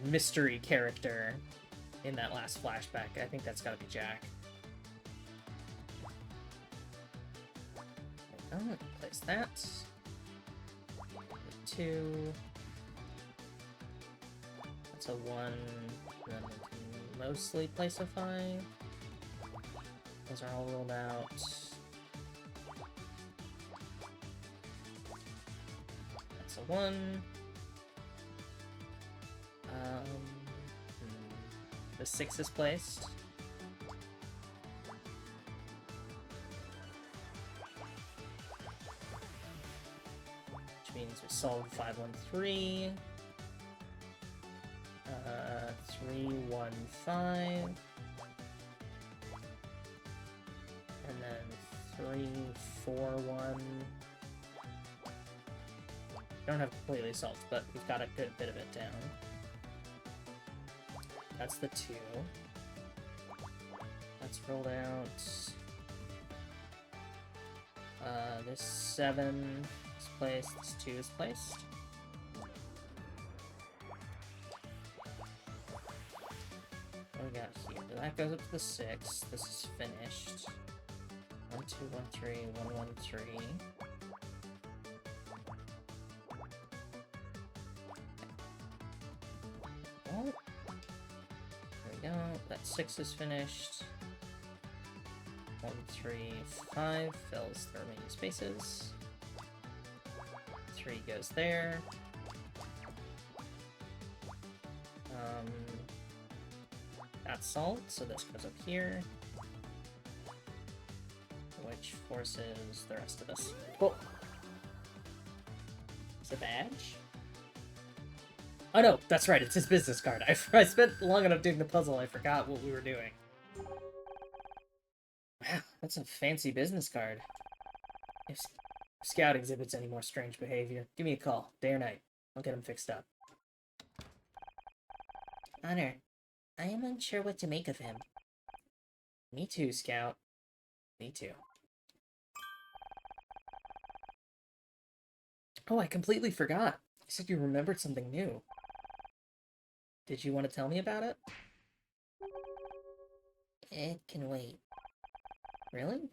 mystery character in that last flashback. I think that's gotta be Jack. There we go. Place that. 2. That's a 1. And then we can mostly place a 5. Those are all rolled out. That's a 1. The 6 is placed. Which means we solve 5, 1, 3. 315. And then 341. Don't have completely solved, but we've got a good bit of it down. That's the 2. That's rolled out. This 7 is placed, this 2 is placed. What do we got here? That goes up to the 6. This is finished. 1, 2, 1, 3, 1, 1, 3. Oh. There we go. That 6 is finished. 1, 3, 5 fills the remaining spaces. 3 goes there. That's salt, so this goes up here. Which forces the rest of this. Oh! It's a badge? Oh no, that's right, it's his business card. I spent long enough doing the puzzle, I forgot what we were doing. Wow, that's a fancy business card. If Scout exhibits any more strange behavior, give me a call, day or night. I'll get him fixed up. Honor, I am unsure what to make of him. Me too, Scout. Me too. Oh, I completely forgot. You said you remembered something new. Did you want to tell me about it? It can wait. Really?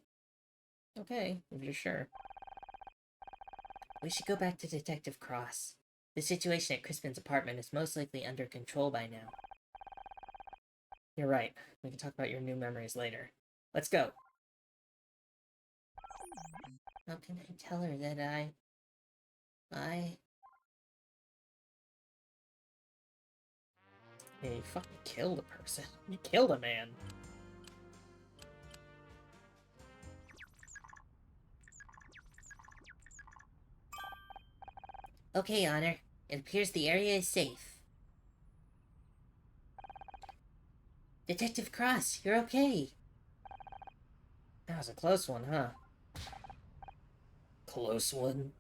Okay, if you're sure. We should go back to Detective Cross. The situation at Crispin's apartment is most likely under control by now. You're right. We can talk about your new memories later. Let's go. How can I tell her that Yeah, you fucking killed a person. You killed a man. Okay, Honor. It appears the area is safe. Detective Cross, you're okay. That was a close one, huh? Close one?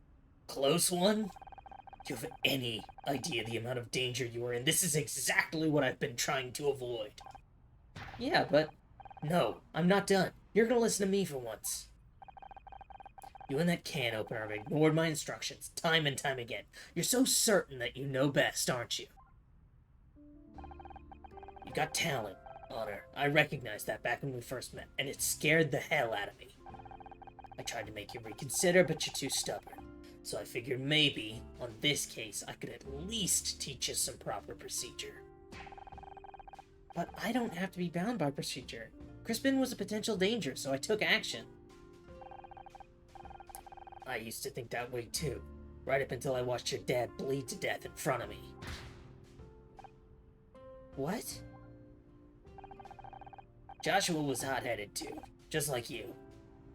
Close one? Do you have any idea the amount of danger you are in? This is exactly what I've been trying to avoid. Yeah, but... No, I'm not done. You're gonna listen to me for once. You and that can opener have ignored my instructions time and time again. You're so certain that you know best, aren't you? You got talent, Honor. I recognized that back when we first met, and it scared the hell out of me. I tried to make you reconsider, but you're too stubborn. So I figured maybe, on this case, I could at least teach you some proper procedure. But I don't have to be bound by procedure. Crispin was a potential danger, so I took action. I used to think that way too, right up until I watched your dad bleed to death in front of me. What? Joshua was hot-headed too, just like you.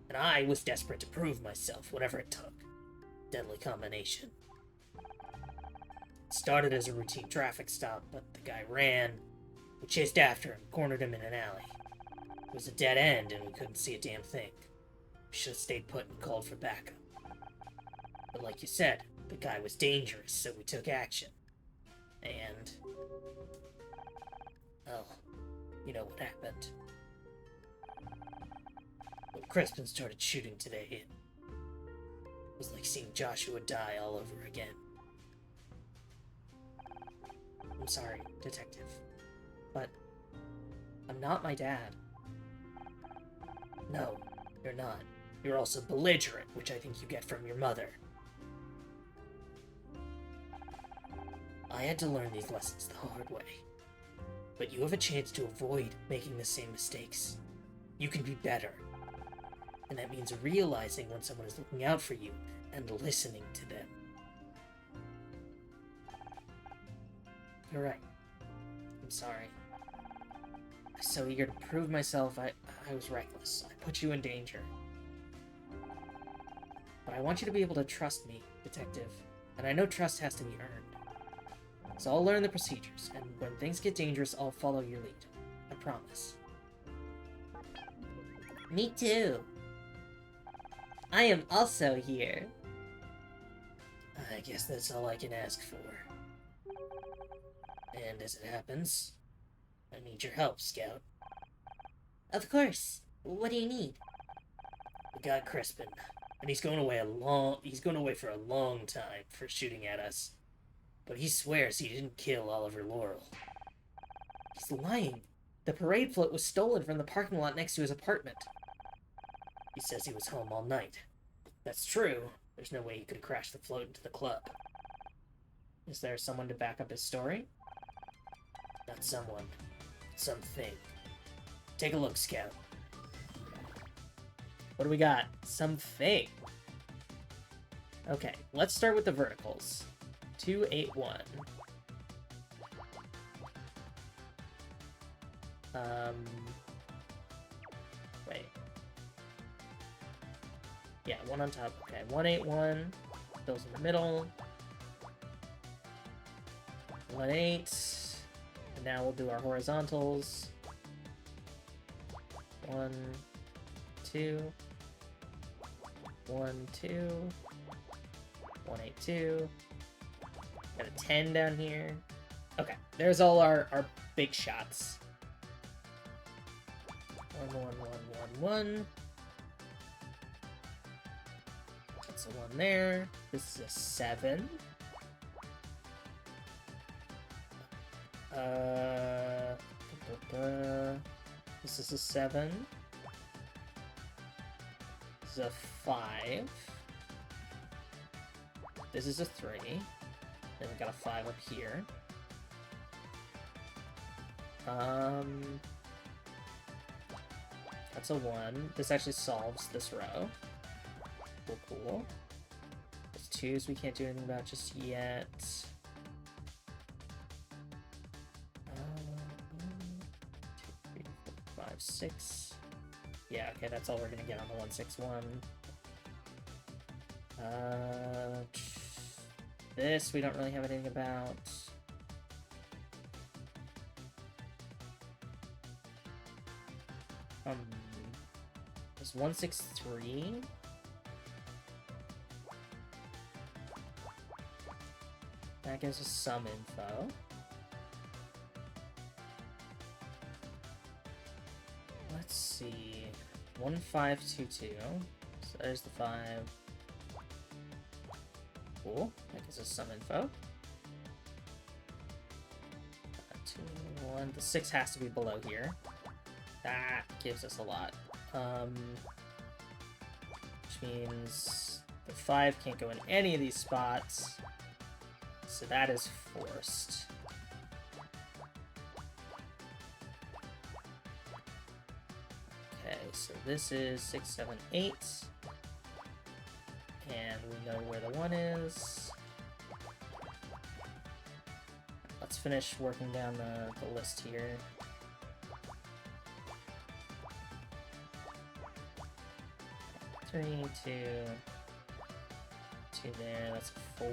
And I was desperate to prove myself, whatever it took. Deadly combination. It started as a routine traffic stop, but the guy ran. We chased after him, cornered him in an alley. It was a dead end, and we couldn't see a damn thing. We should have stayed put and called for backup. But like you said, the guy was dangerous, so we took action. And... well, you know what happened. When Crispin started shooting today, it was like seeing Joshua die all over again. I'm sorry, Detective, but I'm not my dad. No, you're not. You're also belligerent, which I think you get from your mother. I had to learn these lessons the hard way. But you have a chance to avoid making the same mistakes. You can be better. And that means realizing when someone is looking out for you and listening to them. You're right. I'm sorry. I was so eager to prove myself, I was reckless. I put you in danger. But I want you to be able to trust me, Detective. And I know trust has to be earned. So I'll learn the procedures, and when things get dangerous, I'll follow your lead. I promise. Me too. I am also here. I guess that's all I can ask for. And as it happens, I need your help, Scout. Of course. What do you need? We got Crispin, and he's going away for a long time for shooting at us. But he swears he didn't kill Oliver Laurel. He's lying. The parade float was stolen from the parking lot next to his apartment. He says he was home all night. That's true. There's no way he could have crashed the float into the club. Is there someone to back up his story? Not someone. Something. Take a look, Scout. What do we got? Something. Okay, let's start with the verticals. 281. Wait. Yeah, one on top. Okay, 181. Goes in the middle. 18. And now we'll do our horizontals. 1, 2. 1, 2. 182. Got a 10 down here. Okay, there's all our big shots. 1, 1, 1, 1, 1. That's a 1 there. This is a 7. This is a 7. This is a 5. This is a 3. Then we got a 5 up here. That's a 1. This actually solves this row. Cool, cool. There's 2s we can't do anything about just yet. 2, 3, 4, 5, 6. Yeah, okay, that's all we're gonna get on the 161. This we don't really have anything about. There's 163. That gives us some info. Let's see. 1522. So there's the 5. Cool. That gives us some info. 2, 1. The 6 has to be below here. That gives us a lot. Which means the 5 can't go in any of these spots. So that is forced. Okay, so this is 6, 7, 8. And we know where the 1 is. Let's finish working down the list here. Three, 2, 2 there, that's 4.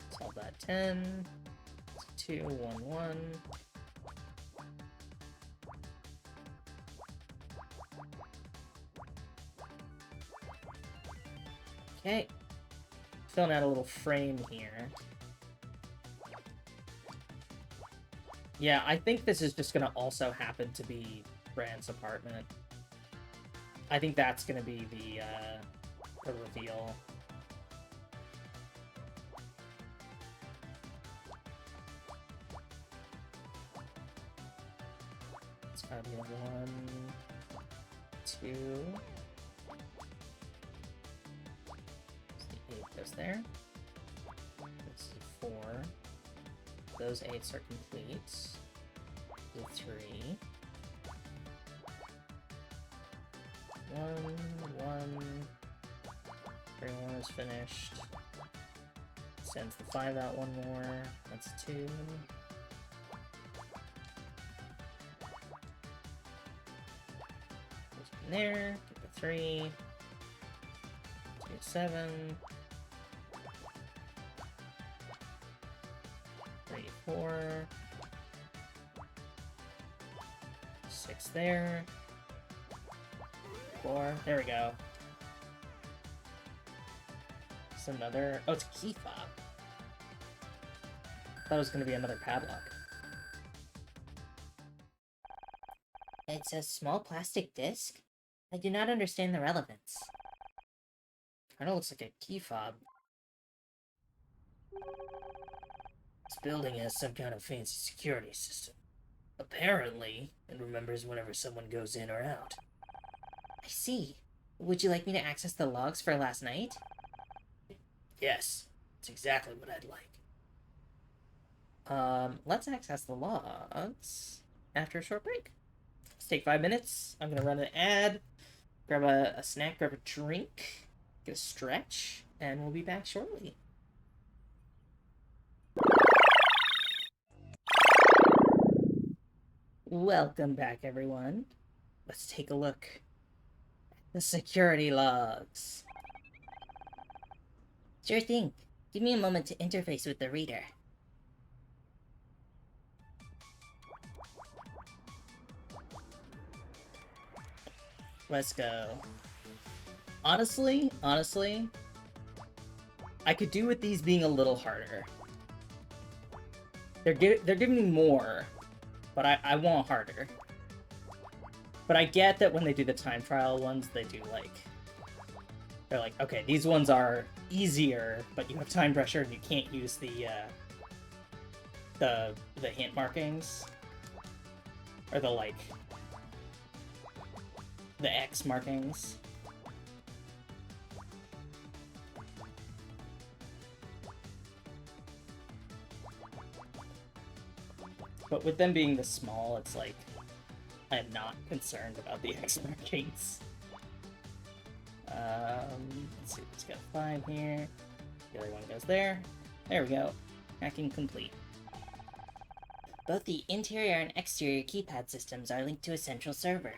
Solve that 10. 2, 1, 1. Okay. Filling out a little frame here. Yeah, I think this is just gonna also happen to be Brand's apartment. I think that's gonna be the reveal. It's gotta be a 1, 2. The 8 goes there. This is 4. Those 8s are complete. The 3. 1, 1. Everyone is finished. Sends the 5 out one more. That's 2. Goes in there. Get the 3. 2, 7. 6 there. 4. There we go. It's another... Oh, it's a key fob. Thought it was going to be another padlock. It's a small plastic disc? I do not understand the relevance. Kind of looks like a key fob. This building has some kind of fancy security system. Apparently, it remembers whenever someone goes in or out. I see. Would you like me to access the logs for last night? Yes, that's exactly what I'd like. Let's access the logs after a short break. Let's take 5 minutes. I'm gonna run an ad, grab a snack, grab a drink, get a stretch, and we'll be back shortly. Welcome back, everyone. Let's take a look at the security logs. Sure thing. Give me a moment to interface with the reader. Let's go. Honestly, I could do with these being a little harder. They're giving me more, but I want harder. But I get that when they do the time trial ones, they do like... They're like, okay, these ones are easier, but you have time pressure and you can't use the hint markings. Or the, like... the X markings. But with them being this small, it's like, I'm not concerned about the X markings. Let's see, let's get 5 here. The other one goes there. There we go. Hacking complete. Both the interior and exterior keypad systems are linked to a central server.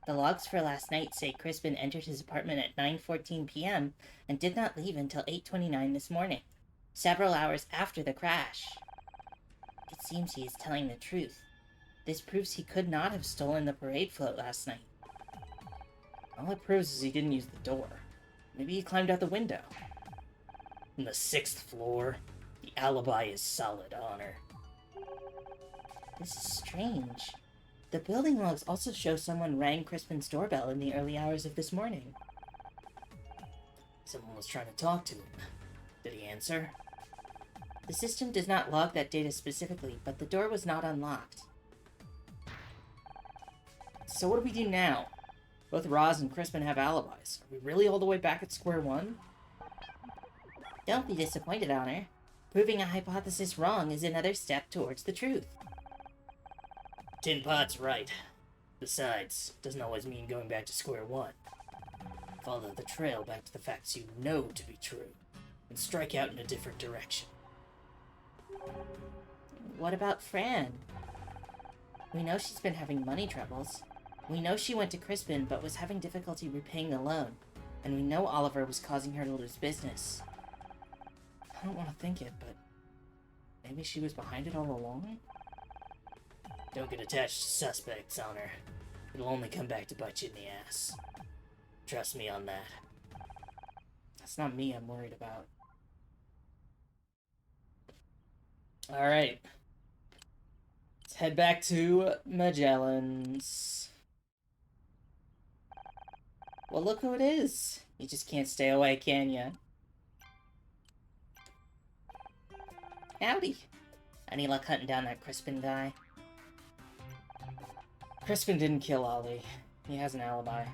The logs for last night say Crispin entered his apartment at 9:14 p.m. and did not leave until 8:29 this morning, several hours after the crash. It seems he is telling the truth. This proves he could not have stolen the parade float last night. All it proves is he didn't use the door. Maybe he climbed out the window. From the 6th floor, the alibi is solid, Honor. This is strange. The building logs also show someone rang Crispin's doorbell in the early hours of this morning. Someone was trying to talk to him. Did he answer? The system does not log that data specifically, but the door was not unlocked. So what do we do now? Both Roz and Crispin have alibis. Are we really all the way back at square one? Don't be disappointed, Honor. Proving a hypothesis wrong is another step towards the truth. Tin Pot's right. Besides, doesn't always mean going back to square one. Follow the trail back to the facts you know to be true, and strike out in a different direction. What about Fran? We know she's been having money troubles. We know she went to Crispin but was having difficulty repaying the loan. And we know Oliver was causing her to lose business. I don't want to think it, but maybe she was behind it all along? Don't get attached to suspects, Honor. It'll only come back to bite you in the ass. Trust me on that. That's not me I'm worried about. Alright. Let's head back to Magellan's. Well, look who it is. You just can't stay away, can ya? Howdy. Any luck hunting down that Crispin guy? Crispin didn't kill Ollie. He has an alibi. You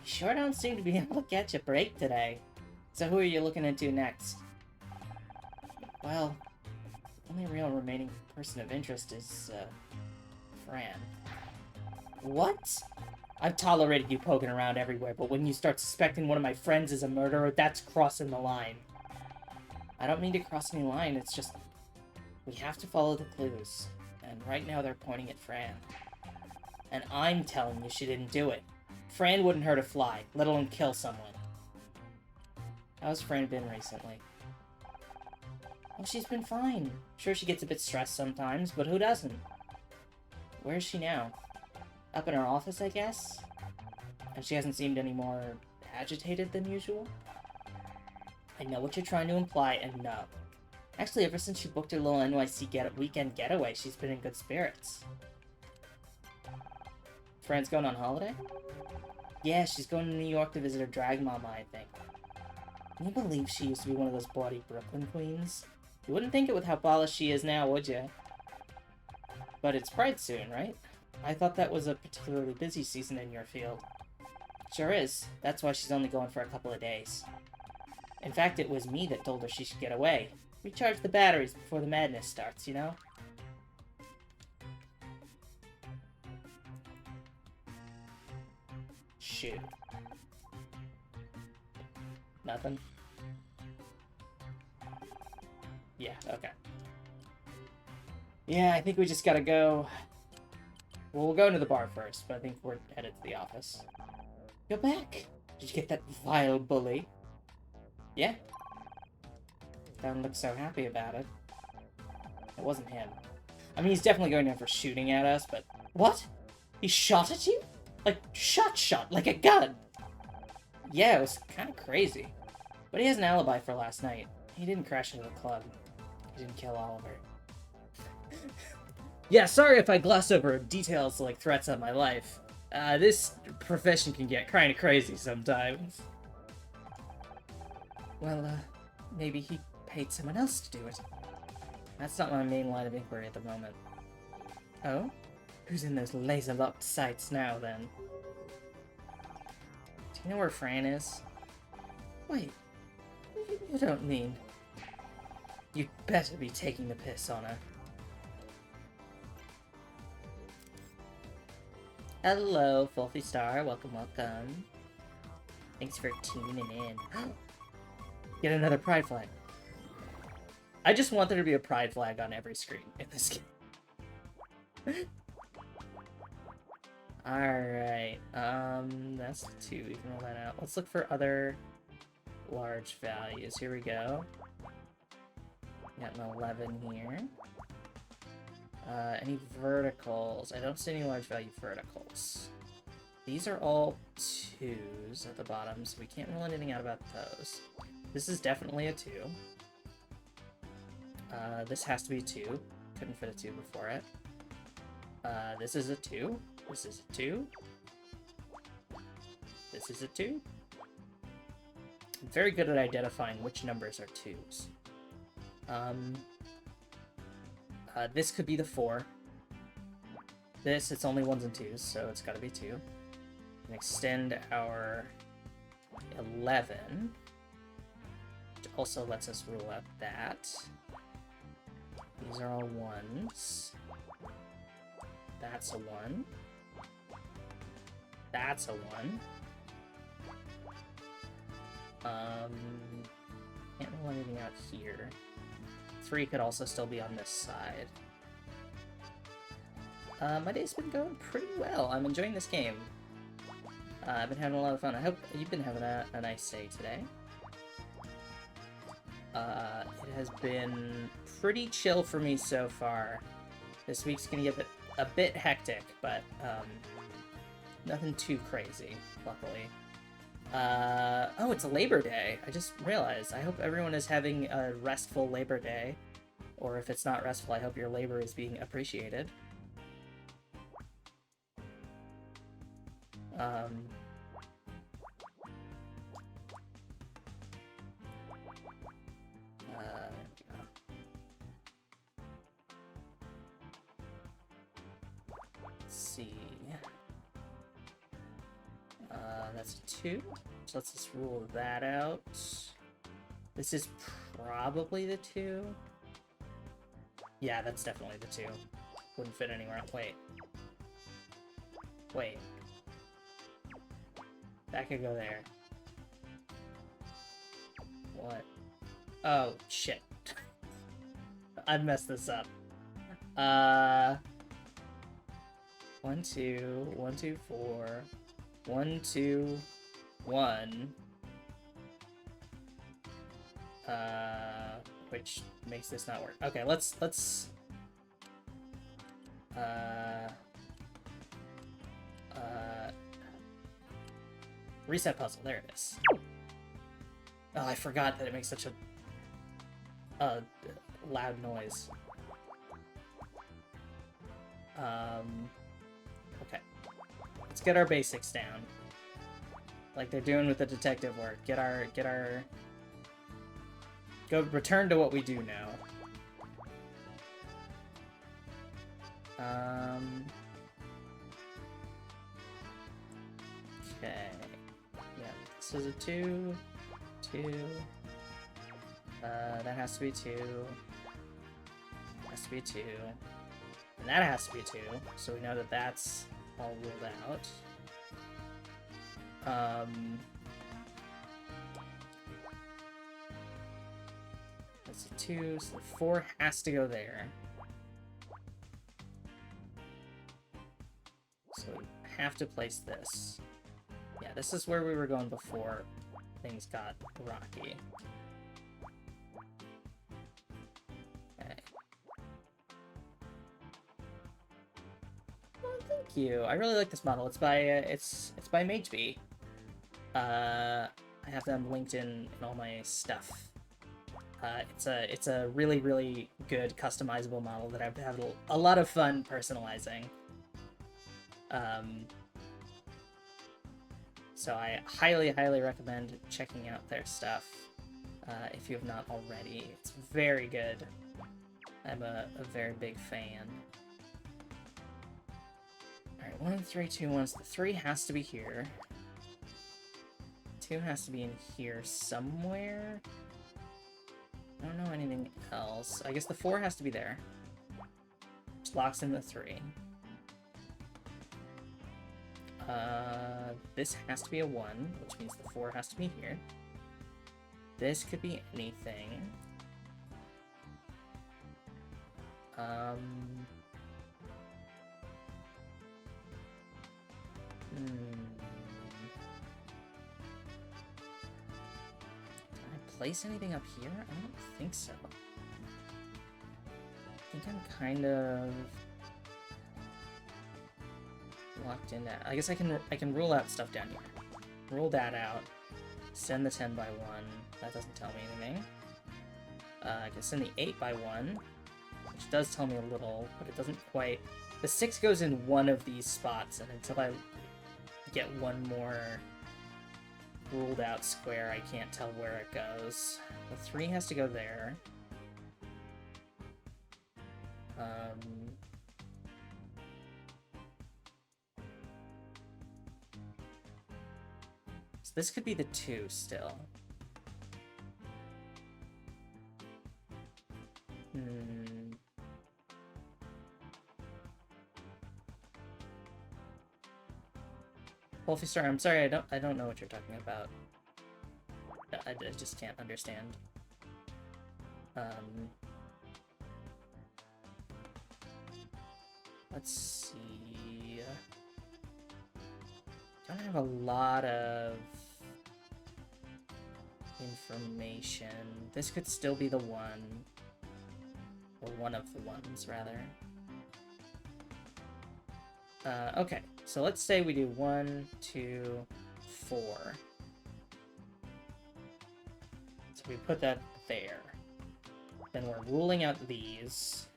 sure don't seem to be able to catch a break today. So who are you looking into next? Well, the only real remaining person of interest is, Fran. What? I've tolerated you poking around everywhere, but when you start suspecting one of my friends is a murderer, that's crossing the line. I don't mean to cross any line, it's just... we have to follow the clues. And right now they're pointing at Fran. And I'm telling you she didn't do it. Fran wouldn't hurt a fly, let alone kill someone. How's Fran been recently? Oh, she's been fine. Sure, she gets a bit stressed sometimes, but who doesn't? Where is she now? Up in her office, I guess? And she hasn't seemed any more agitated than usual? I know what you're trying to imply, and no. Actually, ever since she booked her little NYC weekend getaway, she's been in good spirits. Friend's going on holiday? Yeah, she's going to New York to visit her drag mama, I think. Can you believe she used to be one of those bawdy Brooklyn queens? You wouldn't think it with how polished she is now, would you? But it's Pride soon, right? I thought that was a particularly busy season in your field. Sure is. That's why she's only going for a couple of days. In fact, it was me that told her she should get away. Recharge the batteries before the madness starts, you know? Shoot. Nothing? Yeah, okay. Yeah, I think we just gotta go... Well, we'll go into the bar first, but I think we're headed to the office. You're back! Did you get that vile bully? Yeah. Don't look so happy about it. It wasn't him. I mean, he's definitely going down for shooting at us, but... What? He shot at you? Like, shot, like a gun! Yeah, it was kind of crazy. But he has an alibi for last night. He didn't crash into the club. He didn't kill Oliver. Yeah, sorry if I gloss over details like threats on my life. This profession can get kind of crazy sometimes. Well, maybe he paid someone else to do it. That's not my main line of inquiry at the moment. Oh? Who's in those laser-locked sights now, then? Do you know where Fran is? Wait. You don't mean... You'd better be taking the piss on her. Hello, Filthy Star. Welcome, welcome. Thanks for tuning in. Get another pride flag. I just want there to be a pride flag on every screen in this game. Alright, that's 2. We can roll that out. Let's look for other large values. Here we go. Got an 11 here. Any verticals? I don't see any large value verticals. These are all 2s at the bottom, so we can't rule anything out about those. This is definitely a 2. This has to be a 2. Couldn't fit a 2 before it. This is a 2. This is a 2. This is a 2. I'm very good at identifying which numbers are 2s. This could be the 4. This, it's only 1s and 2s, so it's gotta be 2. And extend our 11. Which also lets us rule out that. These are all 1s. That's a 1. That's a 1. Can't rule anything out here. 3 could also still be on this side. My day's been going pretty well. I'm enjoying this game. I've been having a lot of fun. I hope you've been having a nice day today. It has been pretty chill for me so far. This week's gonna get a bit hectic, but nothing too crazy, luckily. Oh, it's a Labor Day. I just realized. I hope everyone is having a restful Labor Day. Or if it's not restful, I hope your labor is being appreciated. Let's see. That's a 2. So let's just rule that out. This is probably the 2. Yeah, that's definitely the 2. Wouldn't fit anywhere else. Wait. Wait. That could go there. What? Oh, shit. I messed this up. 1, 2, 1, 2, 4. 1, 2, 1. which makes this not work. Okay, let's reset puzzle. There it is. Oh, I forgot that it makes such a loud noise. Okay. Let's get our basics down. Like they're doing with the detective work. Return to what we do now. Okay. Yeah, this is a 2. 2. That has to be 2. Has to be 2. And that has to be 2, so we know that that's all ruled out. That's a 2, so the 4 has to go there. So we have to place this. Yeah, this is where we were going before things got rocky. Okay. Well, thank you. I really like this model. It's by it's by MageB. I have them linked in all my stuff. It's a really, really good customizable model that I've had a lot of fun personalizing. So I highly, highly recommend checking out their stuff if you have not already. It's very good. I'm a very big fan. Alright, 1, 3, 2, 1. So the 3 has to be here. 2 has to be in here somewhere. I don't know anything else. I guess the 4 has to be there. Which locks in the 3. This has to be a 1, which means the 4 has to be here. This could be anything. Can I place anything up here? I don't think so. I think I'm kind of locked in that. I guess I can rule out stuff down here. Rule that out. Send the 10 by 1. That doesn't tell me anything. I can send the 8 by 1, which does tell me a little, but it doesn't quite. The 6 goes in one of these spots, and until I get one more ruled out square, I can't tell where it goes. The 3 has to go there. So this could be the 2 still. Wolfie Star, I'm sorry, I don't know what you're talking about. I just can't understand. Let's see. Don't have a lot of information. This could still be the 1. Or one of the ones, rather. Okay, so let's say we do 1, 2, 4. So we put that there. Then we're ruling out these.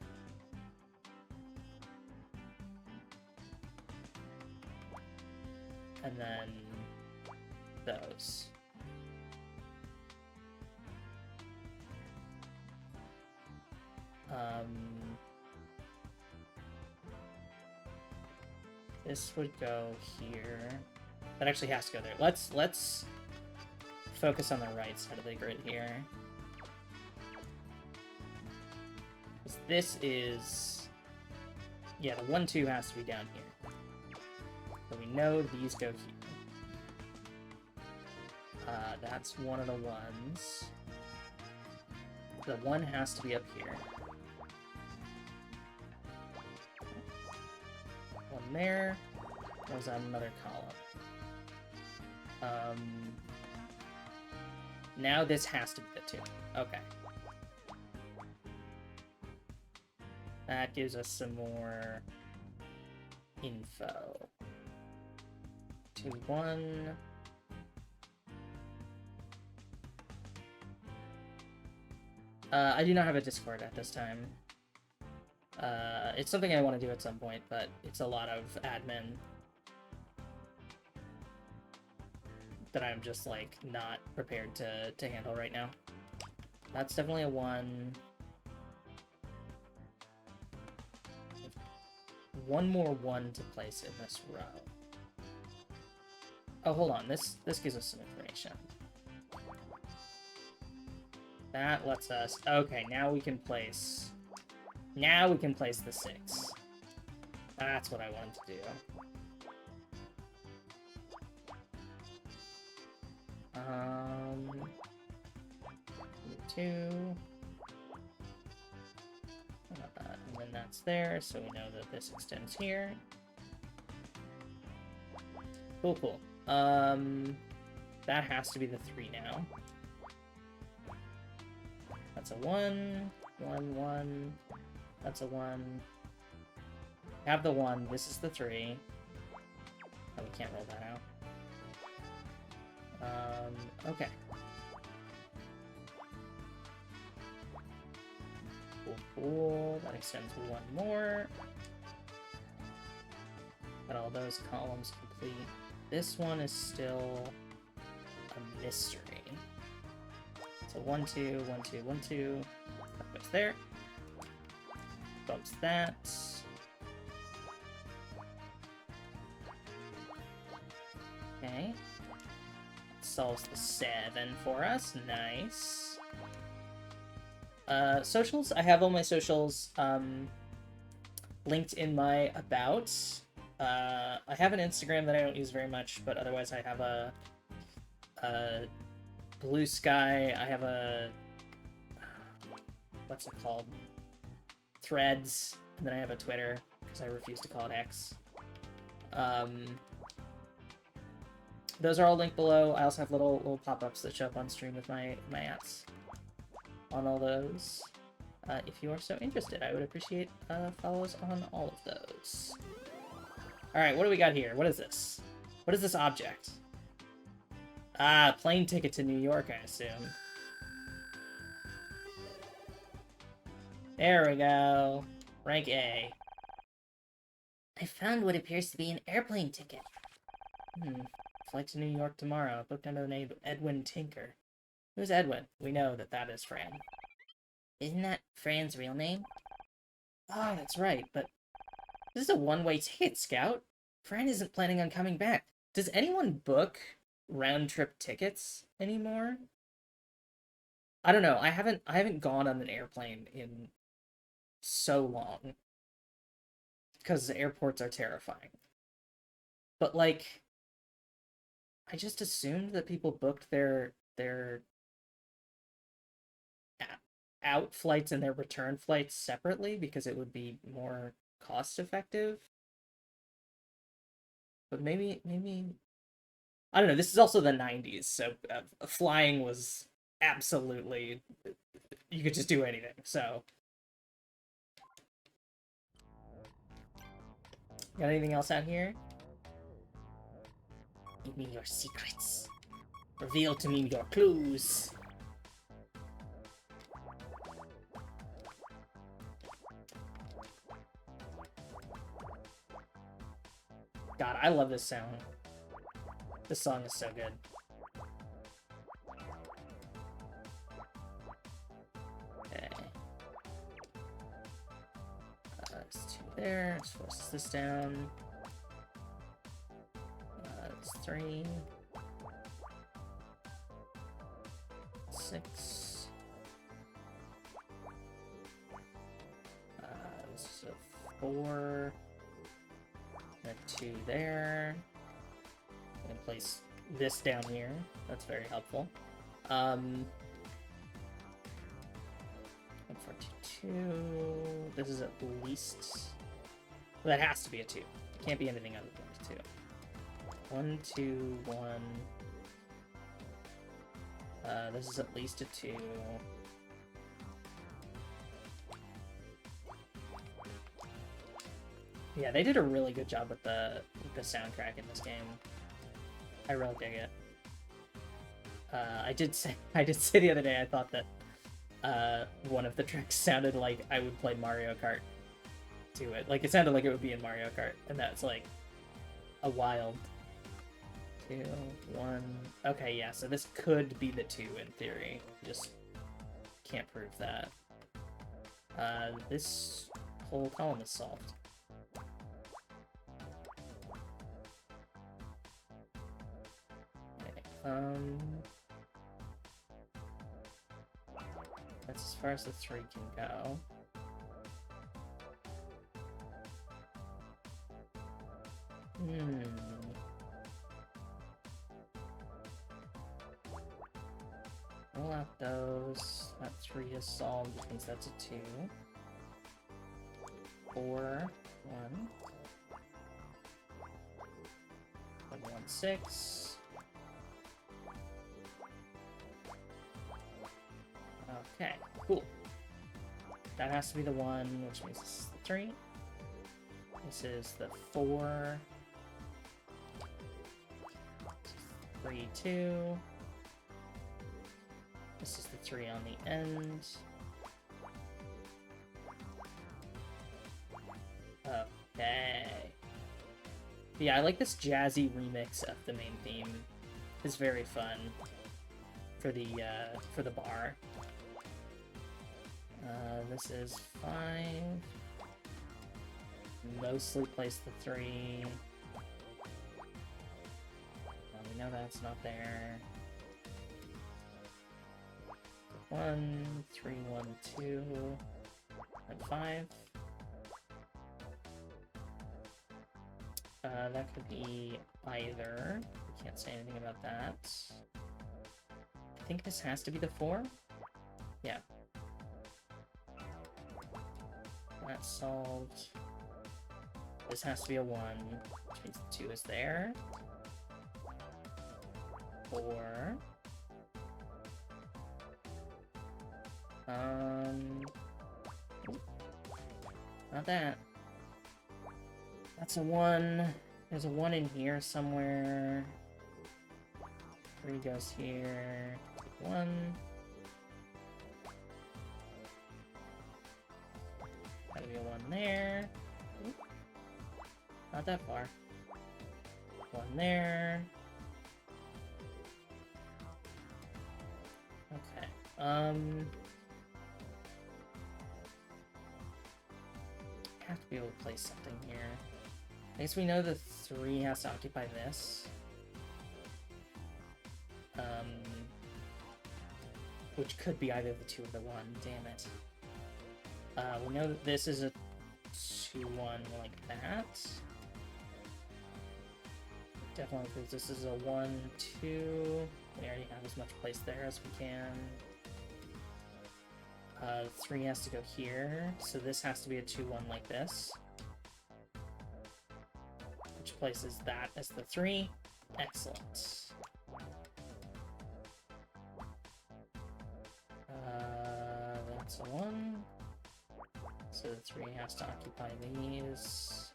And then those. This would go here. That actually has to go there. Let's focus on the right side of the grid here. This is... Yeah, the 1, 2 has to be down here. So we know these go here. That's one of the ones. The 1 has to be up here. 1 there. There's another column. Now this has to be the 2. Okay. That gives us some more info. 2, 1. I do not have a Discord at this time. It's something I want to do at some point, but it's a lot of admin that I'm just, like, not prepared to handle right now. That's definitely a 1. One more 1 to place in this row. Oh, hold on. This gives us some information. That lets us... Okay, now we can place... Now we can place the 6. That's what I wanted to do. 2. And then that's there, so we know that this extends here. Cool, cool. That has to be the 3 now. That's a 1, 1, 1. That's a 1. Have the 1. This is the 3. Oh, we can't roll that out. Okay. Cool, cool. That extends 1 more. Got all those columns complete. This one is still a mystery. So 1, 2, 1, 2, 1, 2. That goes there. Bumps that. Okay. Solves the 7 for us. Nice. Socials. I have all my socials linked in my about. I have an Instagram that I don't use very much, but otherwise I have a Blue Sky. I have a... What's it called? Threads. And then I have a Twitter, because I refuse to call it X. Those are all linked below. I also have little pop-ups that show up on stream with my apps on all those. If you are so interested, I would appreciate follows on all of those. Alright, what do we got here? What is this? What is this object? Ah, plane ticket to New York, I assume. There we go. Rank A. I found what appears to be an airplane ticket. Flight to New York tomorrow. Booked under the name Edwin Tinker. Who's Edwin? We know that that is Fran. Isn't that Fran's real name? Oh, that's right, but this is a one-way ticket, Scout. Fran isn't planning on coming back. Does anyone book round-trip tickets anymore? I don't know. I haven't gone on an airplane in so long. Because airports are terrifying. But, like, I just assumed that people booked their out flights and their return flights separately because it would be more cost effective. But maybe I don't know. This is also the 90s, so flying was absolutely, you could just do anything. So got anything else out here? Give me your secrets. Reveal to me your clues. God, I love this sound. This song is so good. Okay. It's 2 there. Let's force this down. It's 3. 6. This is a 4. And 2 there. I'm gonna place this down here. That's very helpful. 142. This is at least. Well, that has to be a 2. It can't be anything other than a 2. 1, 2, 1. This is at least a 2. Yeah, they did a really good job with the soundtrack in this game. I really dig it. I did say the other day I thought that one of the tracks sounded like I would play Mario Kart to it. Like, it sounded like it would be in Mario Kart, and that's like a wild 2, 1. Okay, yeah, so this could be the 2 in theory. Just can't prove that. This whole column is solved. Okay, that's as far as the 3 can go. Roll out those. That 3 is solved, which means that's a 2. 4, 1. 1, 6. Okay, cool. That has to be the 1, which means this is the 3. This is the 4. 3, 2. This is the 3 on the end. Okay. Yeah, I like this jazzy remix of the main theme. It's very fun for the bar. This is 5. Mostly place the 3. We know that's not there. 1, 3, 1, 2, and 5. That could be either. We can't say anything about that. I think this has to be the 4. Yeah. That's solved. This has to be a 1, which means the 2 is there. 4. Not that. That's a 1. There's a 1 in here somewhere. 3 goes here. 1. Gotta be a 1 there. Not that far. 1 there. Okay. Have to be able to place something here. I guess we know the 3 has to occupy this. Which could be either the 2 or the 1, damn it. We know that this is a 2-1 like that. Definitely proves this is a 1-2. We already have as much place there as we can. 3 has to go here, so this has to be a 2-1 like this. Which places that as the 3. Excellent. That's a 1. So the 3 has to occupy these.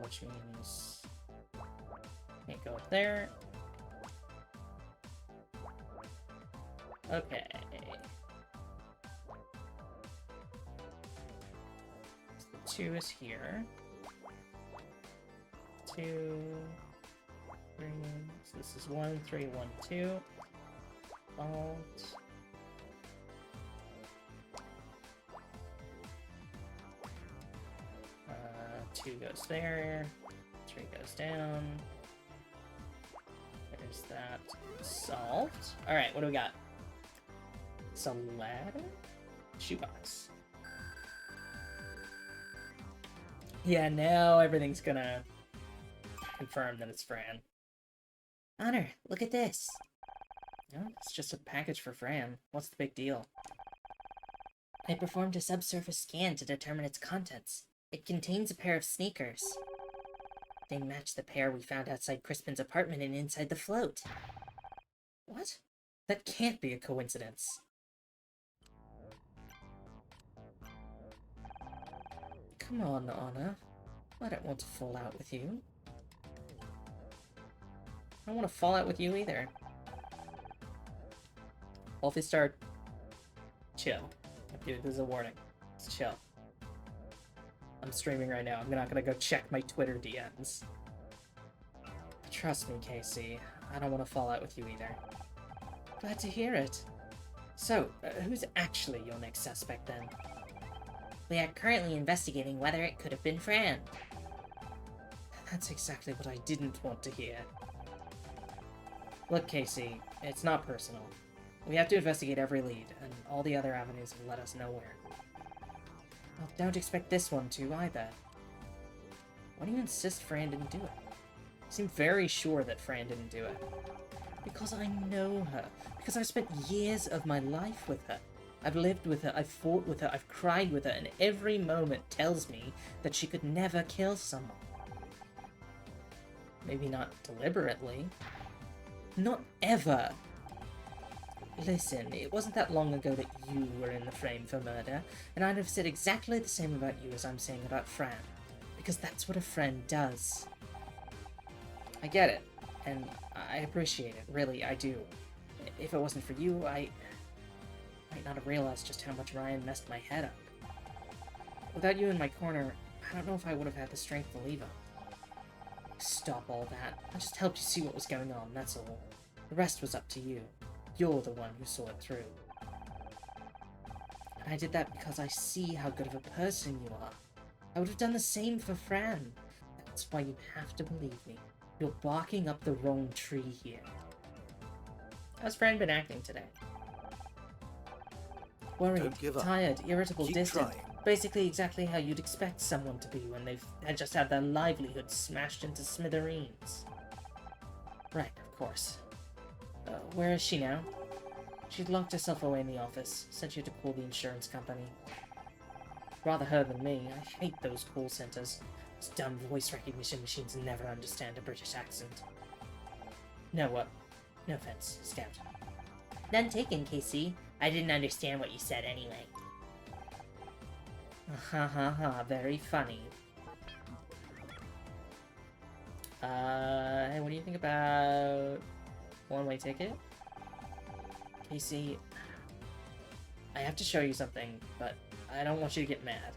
Which means can't go up there. Okay. So the 2 is here. 2, 3. So this is 1, 3, 1, 2. Alt. 2 goes there. 3 goes down. There's that. Solved. Alright, what do we got? It's a ladder? Shoebox. Yeah, now everything's gonna confirm that it's Fran. Honor, look at this. No, it's just a package for Fran. What's the big deal? I performed a subsurface scan to determine its contents. It contains a pair of sneakers. They match the pair we found outside Crispin's apartment and inside the float. What? That can't be a coincidence. Come on, Anna. I don't want to fall out with you. I don't want to fall out with you either. Wolfie Star, chill. Dude, this is a warning. Just chill. I'm streaming right now. I'm not gonna go check my Twitter DMs. Trust me, Casey. I don't want to fall out with you either. Glad to hear it. So, who's actually your next suspect then? We are currently investigating whether it could have been Fran. That's exactly what I didn't want to hear. Look, Casey, it's not personal. We have to investigate every lead, and all the other avenues have led us nowhere. Well, don't expect this one to, either. Why do you insist Fran didn't do it? You seem very sure that Fran didn't do it. Because I know her. Because I've spent years of my life with her. I've lived with her, I've fought with her, I've cried with her, and every moment tells me that she could never kill someone. Maybe not deliberately. Not ever. Listen, it wasn't that long ago that you were in the frame for murder, and I'd have said exactly the same about you as I'm saying about Fran. Because that's what a friend does. I get it, and I appreciate it, really, I do. If it wasn't for you, I might not have realized just how much Ryan messed my head up. Without you in my corner, I don't know if I would have had the strength to leave him. Stop all that. I just helped you see what was going on, that's all. The rest was up to you. You're the one who saw it through. And I did that because I see how good of a person you are. I would have done the same for Fran. That's why you have to believe me. You're barking up the wrong tree here. How's Fran been acting today? Worried, tired, irritable, distant. Basically exactly how you'd expect someone to be when they've just had their livelihood smashed into smithereens. Right, of course. Where is she now? She'd locked herself away in the office, sent you to call the insurance company. Rather her than me. I hate those call centers. Those dumb voice recognition machines never understand a British accent. No offense, Scout. None taken, KC. I didn't understand what you said anyway. Ha ha ha, very funny. Hey, what do you think about one-way ticket? Casey, I have to show you something, but I don't want you to get mad.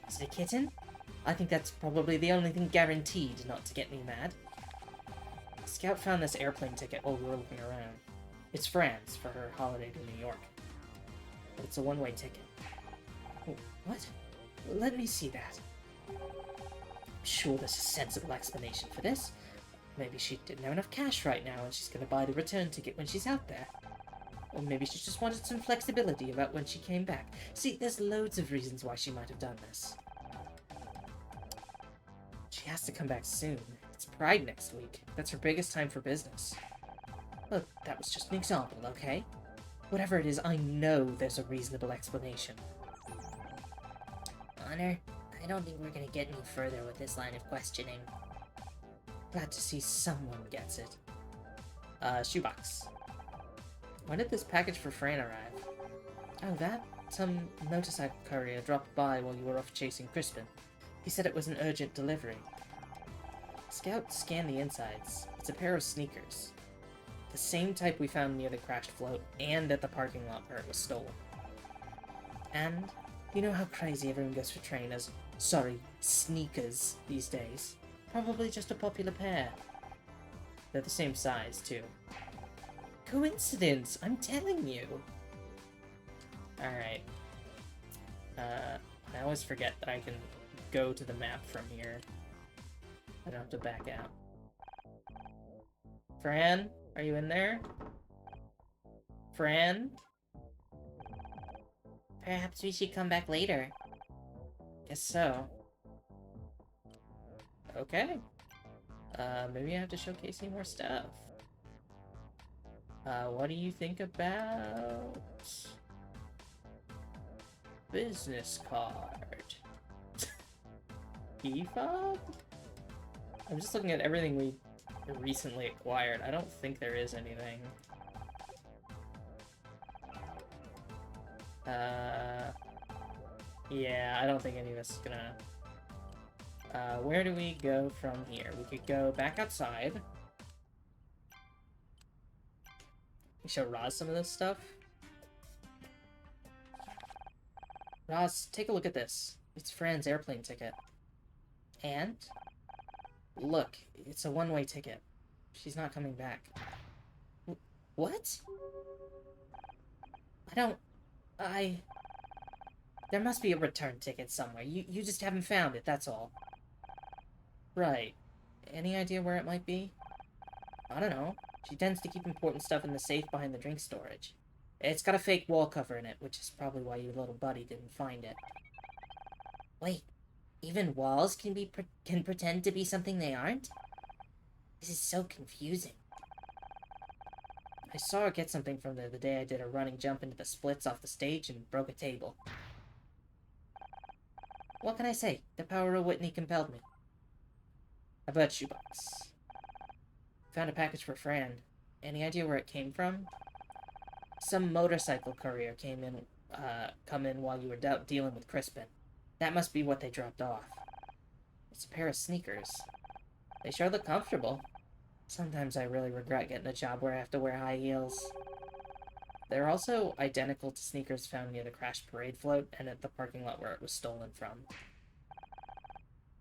Is it a kitten? I think that's probably the only thing guaranteed not to get me mad. Scout found this airplane ticket while we were looking around. It's Fran's for her holiday to New York. But it's a one-way ticket. Oh, what? Let me see that. I'm sure there's a sensible explanation for this. Maybe she didn't have enough cash right now and she's gonna buy the return ticket when she's out there. Or maybe she just wanted some flexibility about when she came back. See, there's loads of reasons why she might have done this. She has to come back soon. It's Pride next week. That's her biggest time for business. Look, that was just an example, okay? Whatever it is, I know there's a reasonable explanation. Honor, I don't think we're gonna get any further with this line of questioning. Glad to see someone gets it. Shoebox. When did this package for Fran arrive? Oh, that? Some motorcycle courier dropped by while you were off chasing Crispin. He said it was an urgent delivery. Scout scanned the insides. It's a pair of sneakers. The same type we found near the crashed float and at the parking lot where it was stolen. And you know how crazy everyone goes for trainers, sneakers these days. Probably just a popular pair. They're the same size, too. Coincidence, I'm telling you. Alright. I always forget that I can go to the map from here. I don't have to back out. Fran, are you in there? Fran? Perhaps we should come back later. Guess so. Okay. Maybe I have to showcase some more stuff. What do you think about business card? E-fob? I'm just looking at everything we recently acquired. I don't think there is anything. Yeah, I don't think any of us is gonna... where do we go from here? We could go back outside. We show Roz some of this stuff. Roz, take a look at this. It's Fran's airplane ticket. And? Look, it's a one-way ticket. She's not coming back. What? There must be a return ticket somewhere. You just haven't found it, that's all. Right. Any idea where it might be? I don't know. She tends to keep important stuff in the safe behind the drink storage. It's got a fake wall cover in it, which is probably why your little buddy didn't find it. Wait, even walls can pretend to be something they aren't? This is so confusing. I saw her get something from there the day I did a running jump into the splits off the stage and broke a table. What can I say? The power of Whitney compelled me. How about shoebox? Found a package for Fran. Any idea where it came from? Some motorcycle courier come in while you were dealing with Crispin. That must be what they dropped off. It's a pair of sneakers. They sure look comfortable. Sometimes I really regret getting a job where I have to wear high heels. They're also identical to sneakers found near the crashed parade float and at the parking lot where it was stolen from.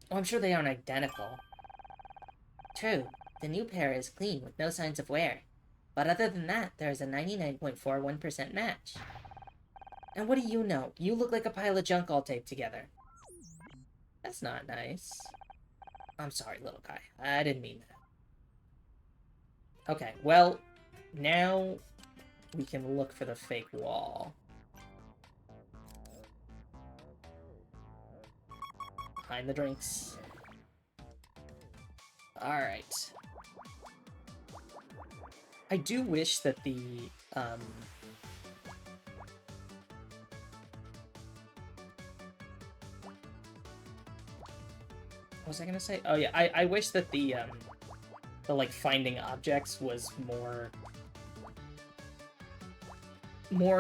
Oh, I'm sure they aren't identical. True. The new pair is clean with no signs of wear. But other than that, there is a 99.41% match. And what do you know? You look like a pile of junk all taped together. That's not nice. I'm sorry, little guy. I didn't mean that. Okay, well, now we can look for the fake wall. Behind the drinks. Alright. I do wish that the, what was I gonna say? Oh yeah, I wish that the like, finding objects was more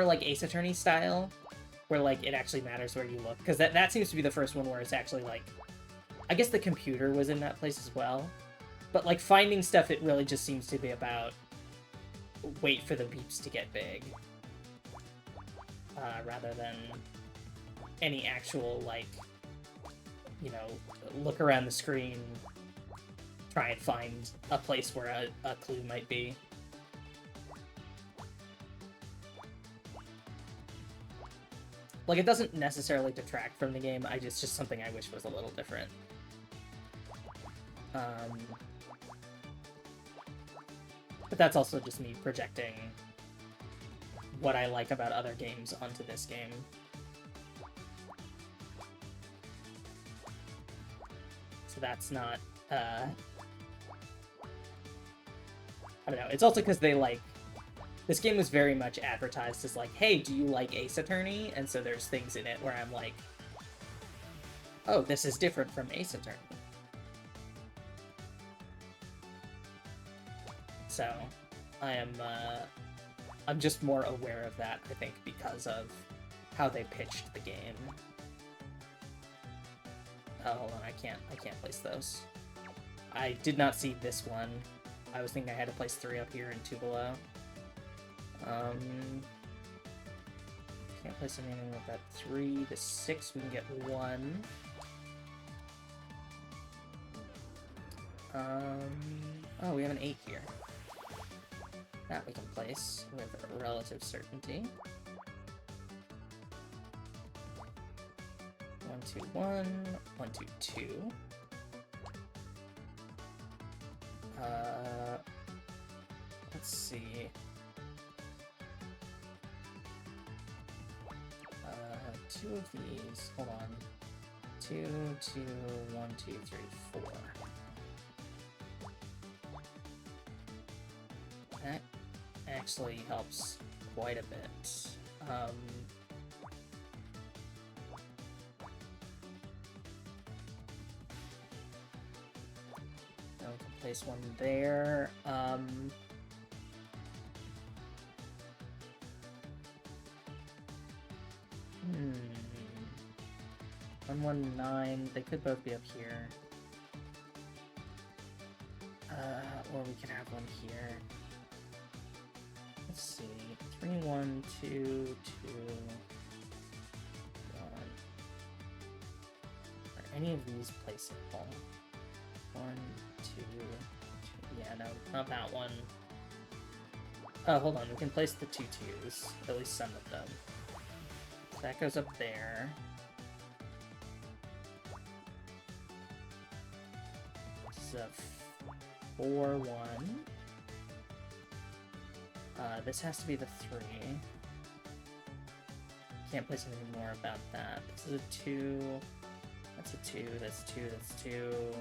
like Ace Attorney style, where, like, it actually matters where you look. Because that seems to be the first one where it's actually, like, I guess the computer was in that place as well. But, like, finding stuff, it really just seems to be about wait for the beeps to get big. Rather than any actual, like, you know, look around the screen, try and find a place where a clue might be. Like, it doesn't necessarily detract from the game, it's just something I wish was a little different. But that's also just me projecting what I like about other games onto this game. So that's not, I don't know, it's also because they, like, this game was very much advertised as, like, hey, do you like Ace Attorney? And so there's things in it where I'm like, oh, this is different from Ace Attorney. So, I'm just more aware of that, I think, because of how they pitched the game. Oh, hold on, I can't place those. I did not see this one. I was thinking I had to place 3 up here and 2 below. Can't place anything with that 3. The 6, we can get 1. Oh, we have an 8 here. That we can place with relative certainty. 1, 2, 1, 1, 2, 2. Let's see. 2 of these. Hold on. 2, 2, 1, 2, 3, 4. That actually helps quite a bit. Now we can place one there. 119. They could both be up here. Or we could have one here. Let's see. 3, 1, 2, 2, 1. Are any of these placeable? 1, 2, 2. Yeah, no, not that one. Oh, hold on. We can place the 2 2s. At least some of them. So that goes up there. This is a 4, 1. This has to be the 3. Can't place anything more about that. This is a 2. That's a 2. That's 2. That's 2.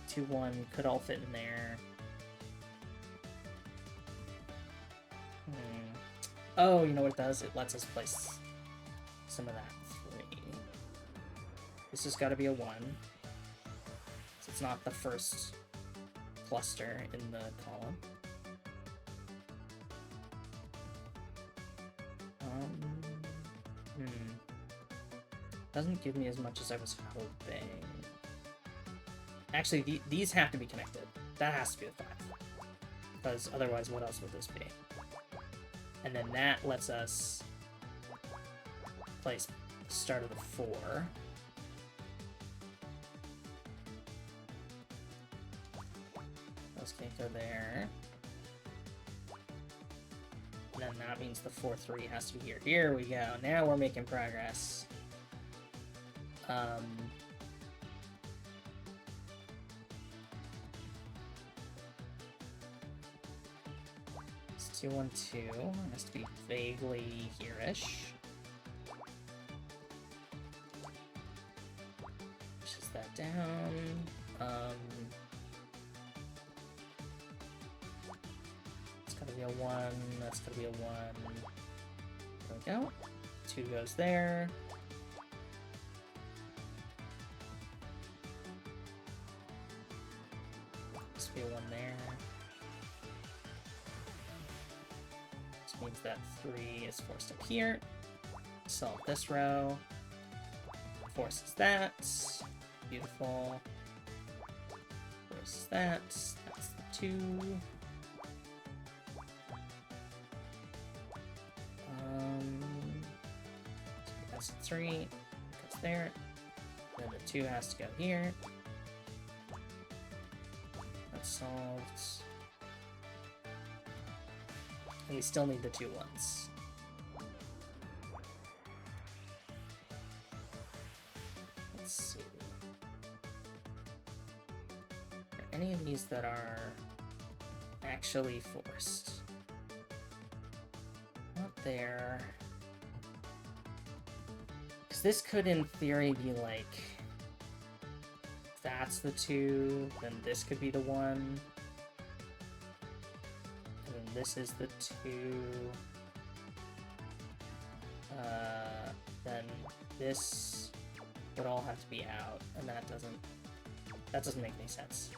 2, 1 could all fit in there. Oh, you know what it does? It lets us place some of that 3. This has got to be a 1. So it's not the first cluster in the column. Doesn't give me as much as I was hoping. Actually, these have to be connected. That has to be the 5. Because otherwise, what else would this be? And then that lets us place the start of the 4. Those can't go there. And then that means the 4, 3 has to be here. Here we go. Now we're making progress. It's 2, 1, 2. It has to be vaguely here-ish. Pushes that down. It's gotta be a 1. That's gotta be a 1. There we go. 2 goes there. Be a 1 there. This means that 3 is forced up here. Solve this row. Forces that. Beautiful. Forces that. That's the 2. That's the 3. It goes there. Then the 2 has to go here. Solved. And we still need the 2 1s. Let's see. Are any of these that are actually forced? Not there. Because this could, in theory, be like... That's the 2, then this could be the 1. And then this is the 2. Then this would all have to be out, and that doesn't make any sense.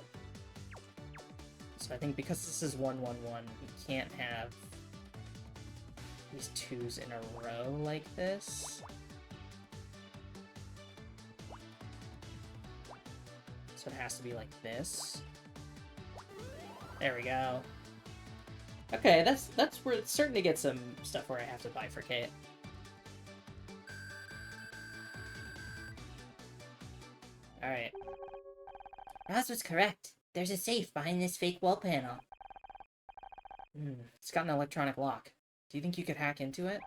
So I think because this is 1, 1, 1, we can't have these 2s in a row like this. So it has to be like this. There we go. Okay, that's where it's starting to get some stuff where I have to bifurcate. Alright. Roz was correct. There's a safe behind this fake wall panel. It's got an electronic lock. Do you think you could hack into it?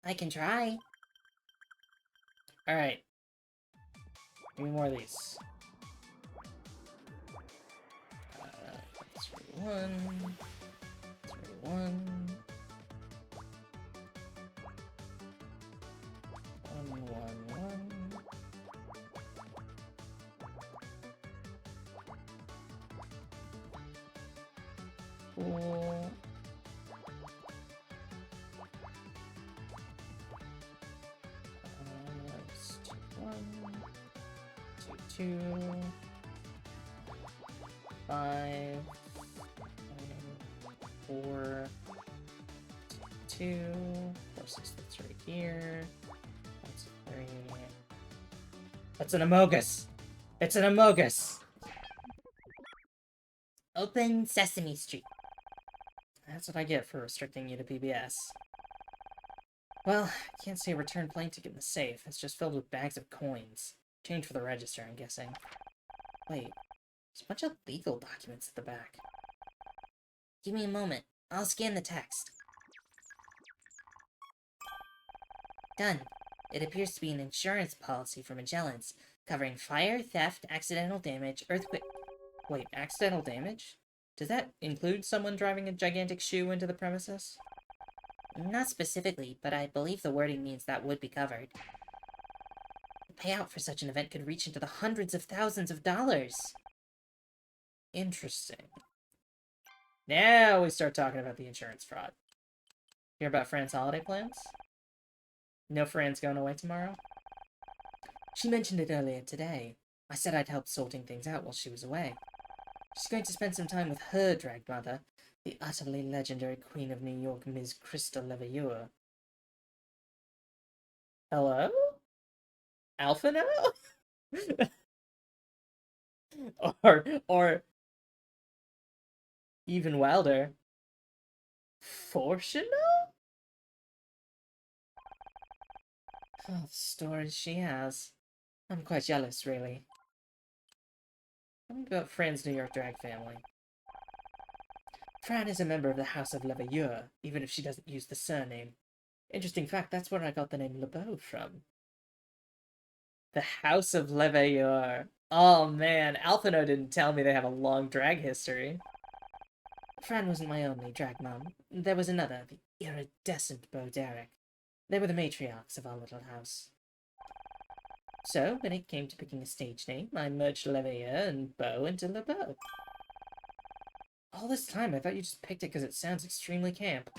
I can try. Alright. Give me more of these. 3, 1. 3, 1. 1, 1, 1. Cool. That's 2, 1. 2, 2. 5. 4. 2. Forces that's right here. That's 3. It's an Amogus! It's an Amogus! Open Sesame Street. That's what I get for restricting you to PBS. Well, I can't see a return plane ticket in the safe. It's just filled with bags of coins. Change for the register, I'm guessing. Wait, there's a bunch of legal documents at the back. Give me a moment. I'll scan the text. Done. It appears to be an insurance policy for Magellan's, covering fire, theft, accidental damage, earthquake... Wait, accidental damage? Does that include someone driving a gigantic shoe into the premises? Not specifically, but I believe the wording means that would be covered. The payout for such an event could reach into the hundreds of thousands of dollars. Interesting. Now we start talking about the insurance fraud. Hear about Fran's holiday plans? No Fran's going away tomorrow? She mentioned it earlier today. I said I'd help sorting things out while she was away. She's going to spend some time with her drag mother, the utterly legendary Queen of New York, Ms. Krista Leveilleur. Hello? Alpha now? or even wilder, Fortuna? Oh, the stories she has. I'm quite jealous, really. I'm about Fran's New York drag family. Fran is a member of the House of Leveilleur, even if she doesn't use the surname. Interesting fact, that's where I got the name LeBeau from. The House of Leveilleur. Oh man, Alphino didn't tell me they have a long drag history. Fran wasn't my only drag mom. There was another, the iridescent Beau Derek. They were the matriarchs of our little house. So, when it came to picking a stage name, I merged Leveilleur and Beau into LeBeau. All this time, I thought you just picked it because it sounds extremely camp.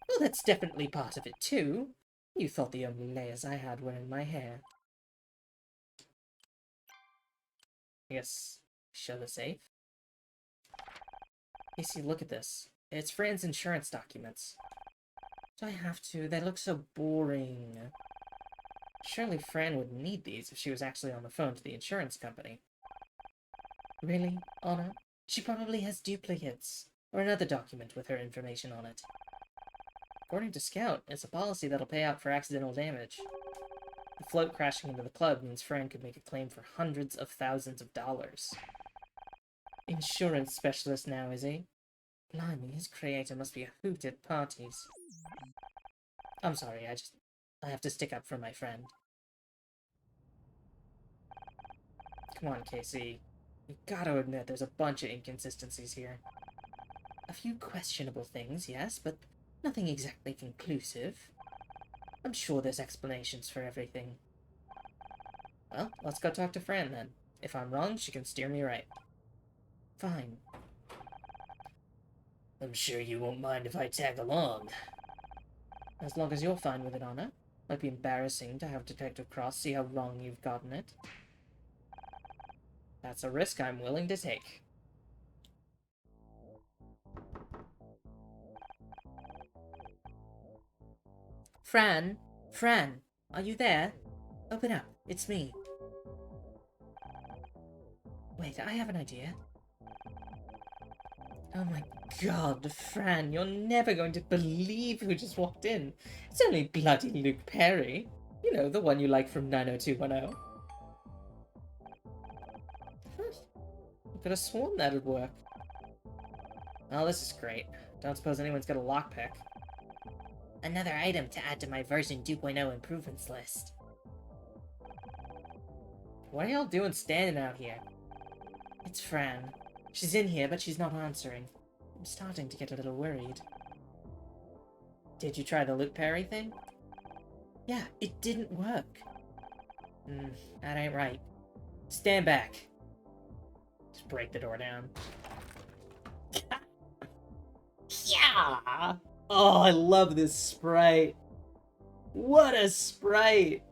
Well, that's definitely part of it, too. You thought the only layers I had were in my hair. I guess, show the safe? Casey, look at this. It's Fran's insurance documents. Do I have to? They look so boring. Surely Fran would need these if she was actually on the phone to the insurance company. Really, Anna? She probably has duplicates, or another document with her information on it. According to Scout, it's a policy that'll pay out for accidental damage. The float crashing into the club means Fran could make a claim for hundreds of thousands of dollars. Insurance specialist now, is he? Blimey, his creator must be a hoot at parties. I'm sorry, I have to stick up for my friend. Come on, Casey. You gotta admit there's a bunch of inconsistencies here. A few questionable things, yes, but nothing exactly conclusive. I'm sure there's explanations for everything. Well, let's go talk to Fran then. If I'm wrong, she can steer me right. Fine. I'm sure you won't mind if I tag along. As long as you're fine with it, Anna. Might be embarrassing to have Detective Cross see how wrong you've gotten it. That's a risk I'm willing to take. Fran? Fran, are you there? Open up, it's me. Wait, I have an idea. Oh my god, Fran, you're never going to believe who just walked in. It's only bloody Luke Perry. You know, the one you like from 90210. I could have sworn that'd work. Oh, this is great. Don't suppose anyone's got a lockpick. Another item to add to my version 2.0 improvements list. What are y'all doing standing out here? It's Fran. She's in here, but she's not answering. I'm starting to get a little worried. Did you try the Luke Perry thing? Yeah, it didn't work. That ain't right. Stand back. Just break the door down. Yeah! Oh, I love this sprite. What a sprite!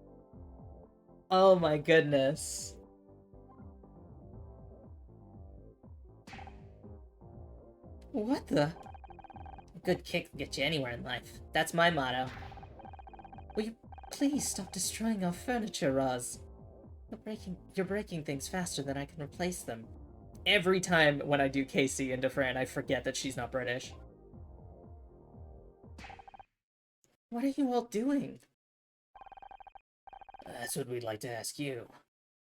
Oh my goodness. What the? A good kick can get you anywhere in life. That's my motto. Will you please stop destroying our furniture, Roz? You're breaking things faster than I can replace them. Every time when I do Casey into Fran, I forget that she's not British. What are you all doing? That's what we'd like to ask you.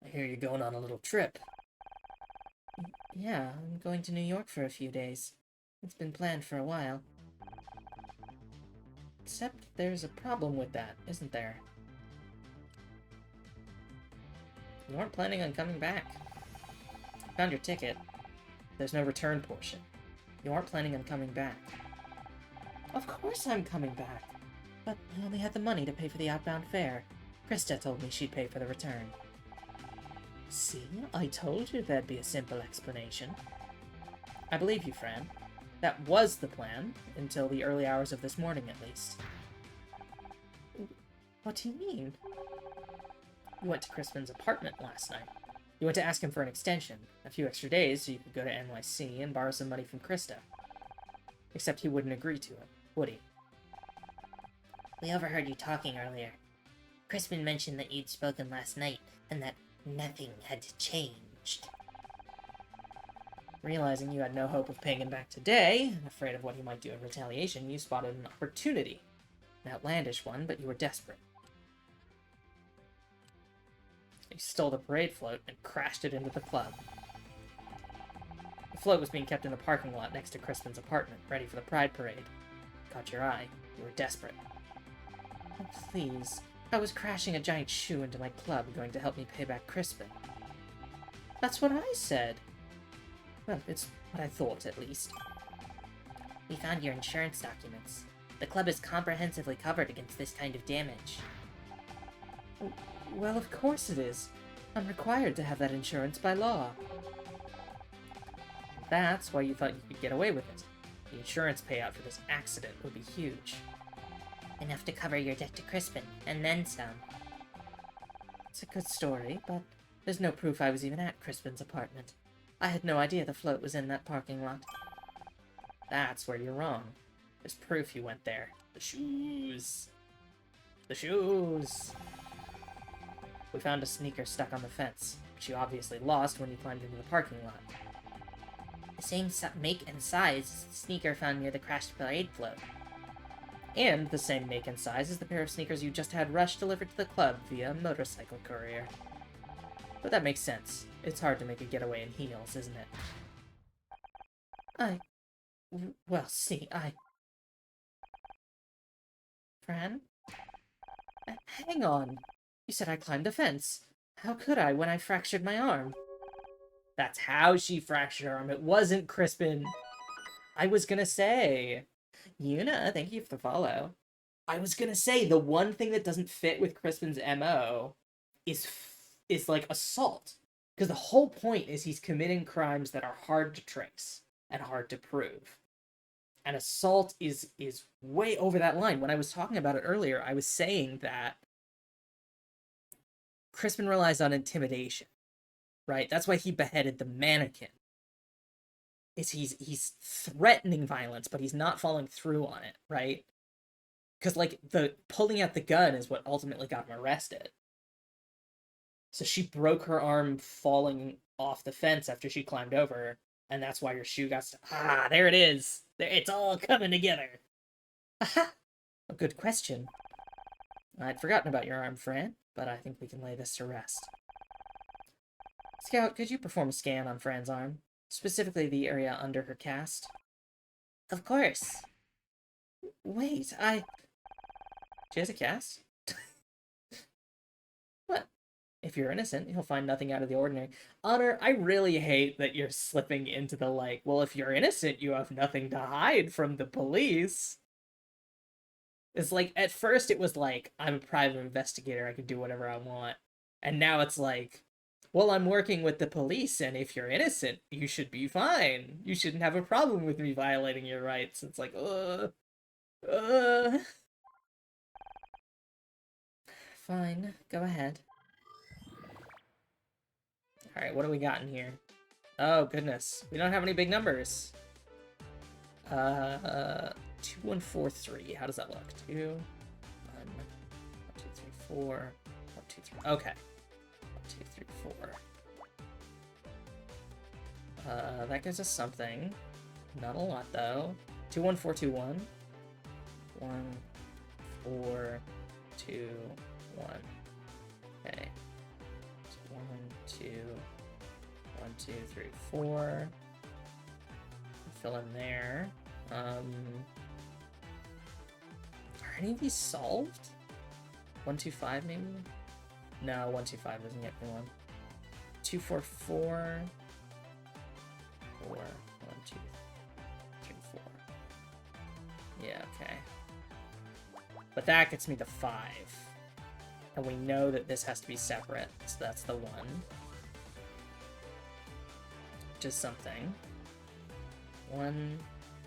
I hear you're going on a little trip. Yeah, I'm going to New York for a few days. It's been planned for a while. Except there's a problem with that, isn't there? You aren't planning on coming back. Found your ticket. There's no return portion. You aren't planning on coming back. Of course I'm coming back. But I only had the money to pay for the outbound fare. Krista told me she'd pay for the return. See? I told you there'd be a simple explanation. I believe you, Fran. That was the plan, until the early hours of this morning at least. What do you mean? You went to Crispin's apartment last night. You went to ask him for an extension, a few extra days so you could go to NYC and borrow some money from Krista. Except he wouldn't agree to it, would he? We overheard you talking earlier. Crispin mentioned that you'd spoken last night, and that nothing had changed. Realizing you had no hope of paying him back today, and afraid of what he might do in retaliation, you spotted an opportunity. An outlandish one, but you were desperate. You stole the parade float and crashed it into the club. The float was being kept in the parking lot next to Crispin's apartment, ready for the Pride Parade. Caught your eye. You were desperate. Oh, please. I was crashing a giant shoe into my club going to help me pay back Crispin. That's what I said. Well, it's what I thought, at least. We found your insurance documents. The club is comprehensively covered against this kind of damage. Well, of course it is. I'm required to have that insurance by law. That's why you thought you could get away with it. The insurance payout for this accident would be huge. Enough to cover your debt to Crispin, and then some. It's a good story, but there's no proof I was even at Crispin's apartment. I had no idea the float was in that parking lot. That's where you're wrong. There's proof you went there. The shoes. The shoes. We found a sneaker stuck on the fence, which you obviously lost when you climbed into the parking lot. The same make and size as the sneaker found near the crashed parade float. And the same make and size as the pair of sneakers you just had Rush delivered to the club via motorcycle courier. But that makes sense. It's hard to make a getaway in heels, isn't it? Fran? Hang on. You said I climbed a fence. How could I when I fractured my arm? That's how she fractured her arm. It wasn't Crispin. I was gonna say. Yuna, thank you for the follow. I was gonna say, the one thing that doesn't fit with Crispin's MO is like assault. Because the whole point is he's committing crimes that are hard to trace and hard to prove. And assault is way over that line. When I was talking about it earlier, I was saying that Crispin relies on intimidation, right? That's why he beheaded the mannequin. He's threatening violence, but he's not following through on it, right? Because, like, the pulling out the gun is what ultimately got him arrested. So she broke her arm falling off the fence after she climbed over, and that's why her shoe got stuck. Ah, there it is! It's all coming together! Aha! A good question. I'd forgotten about your arm, Fran, but I think we can lay this to rest. Scout, could you perform a scan on Fran's arm? Specifically the area under her cast? Of course. Wait, She has a cast? What? If you're innocent, you'll find nothing out of the ordinary. Honor, I really hate that you're slipping into the, like, well, if you're innocent, you have nothing to hide from the police. It's like, at first it was like, I'm a private investigator, I can do whatever I want. And now it's like, well, I'm working with the police, and if you're innocent, you should be fine. You shouldn't have a problem with me violating your rights. It's like, Fine, go ahead. Alright, what do we got in here? Oh, goodness. We don't have any big numbers. 2143. How does that look? 2, 1, 2, 3, 4, 1, 2, 3. Okay. 1, 2, 3. 4. That gives us something. Not a lot, though. 2, 1, 4, 2, 1. 1, 4, 2, 1. Okay. So 1, 2, 1, 2, 3, 4. Fill in there. Are any of these solved? 1, 2, 5, maybe? No, 1, 2, 5 doesn't get me one. 2, 4, 4. 4. 1, 2, 3, 4. Yeah, okay. But that gets me the 5. And we know that this has to be separate, so that's the 1. Just something. 1,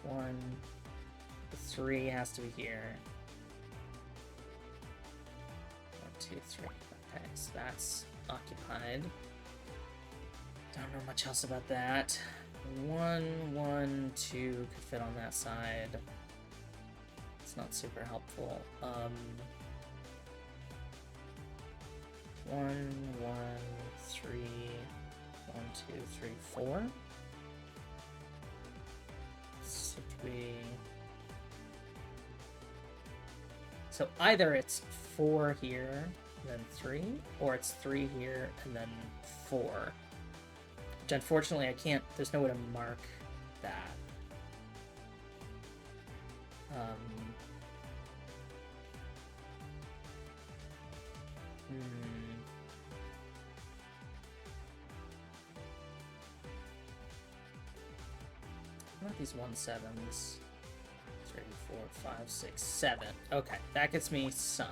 1. The 3 has to be here. 1, 2, 3. Okay, so that's occupied. Don't know much else about that. 1, 1, 2 could fit on that side. It's not super helpful. 1, 1, 3, 1, 2, 3, 4. So 3. So either it's 4 here, and then 3, or it's 3 here, and then 4. Which unfortunately I can't, there's no way to mark that. What are these 1-7s? 3, 4, 5, 6, 7. Okay, that gets me some.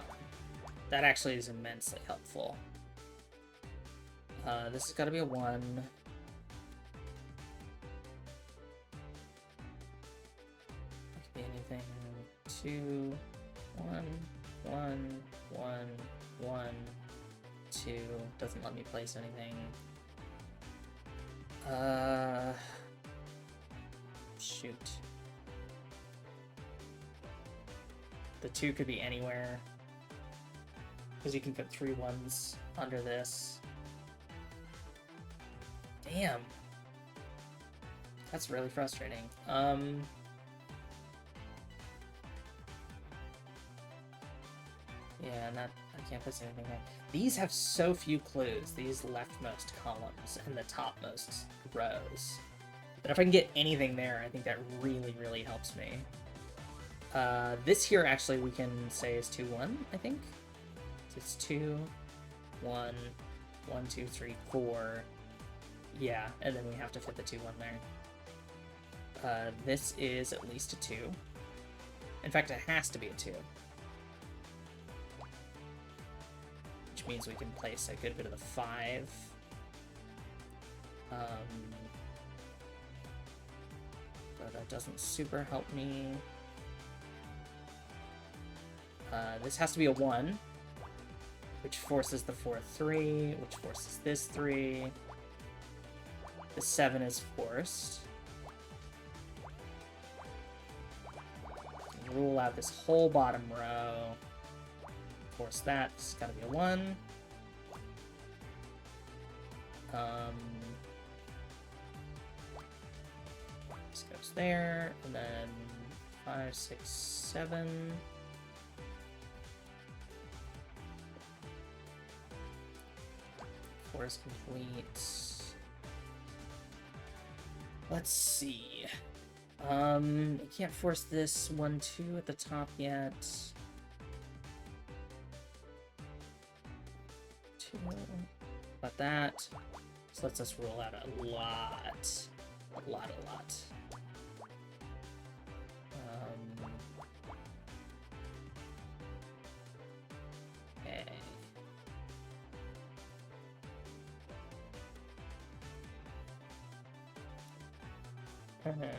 That actually is immensely helpful. This has got to be a 1. It could be anything. 2, 1, 1, 1, 1, 2. Doesn't let me place anything. Shoot. The 2 could be anywhere. Because you can put 3 1s under this. Damn. That's really frustrating. Yeah, and that I can't place anything there. These have so few clues, these leftmost columns and the topmost rows. But if I can get anything there, I think that really, really helps me. This here, actually, we can say is 2, 1, I think. So it's 2, 1, 1, 2, 3, 4. Yeah, and then we have to fit the 2, 1 there. This is at least a 2. In fact, it has to be a 2. Which means we can place a good bit of the 5. But that doesn't super help me. This has to be a 1, which forces the 4 3, which forces this 3. The 7 is forced. Rule out this whole bottom row. Force that. It's gotta be a 1. This goes there, and then 5, 6, 7. Is complete. Let's see. We can't force this 1, 2 at the top yet. 2. But that. So lets us roll out a lot. A lot. Okay.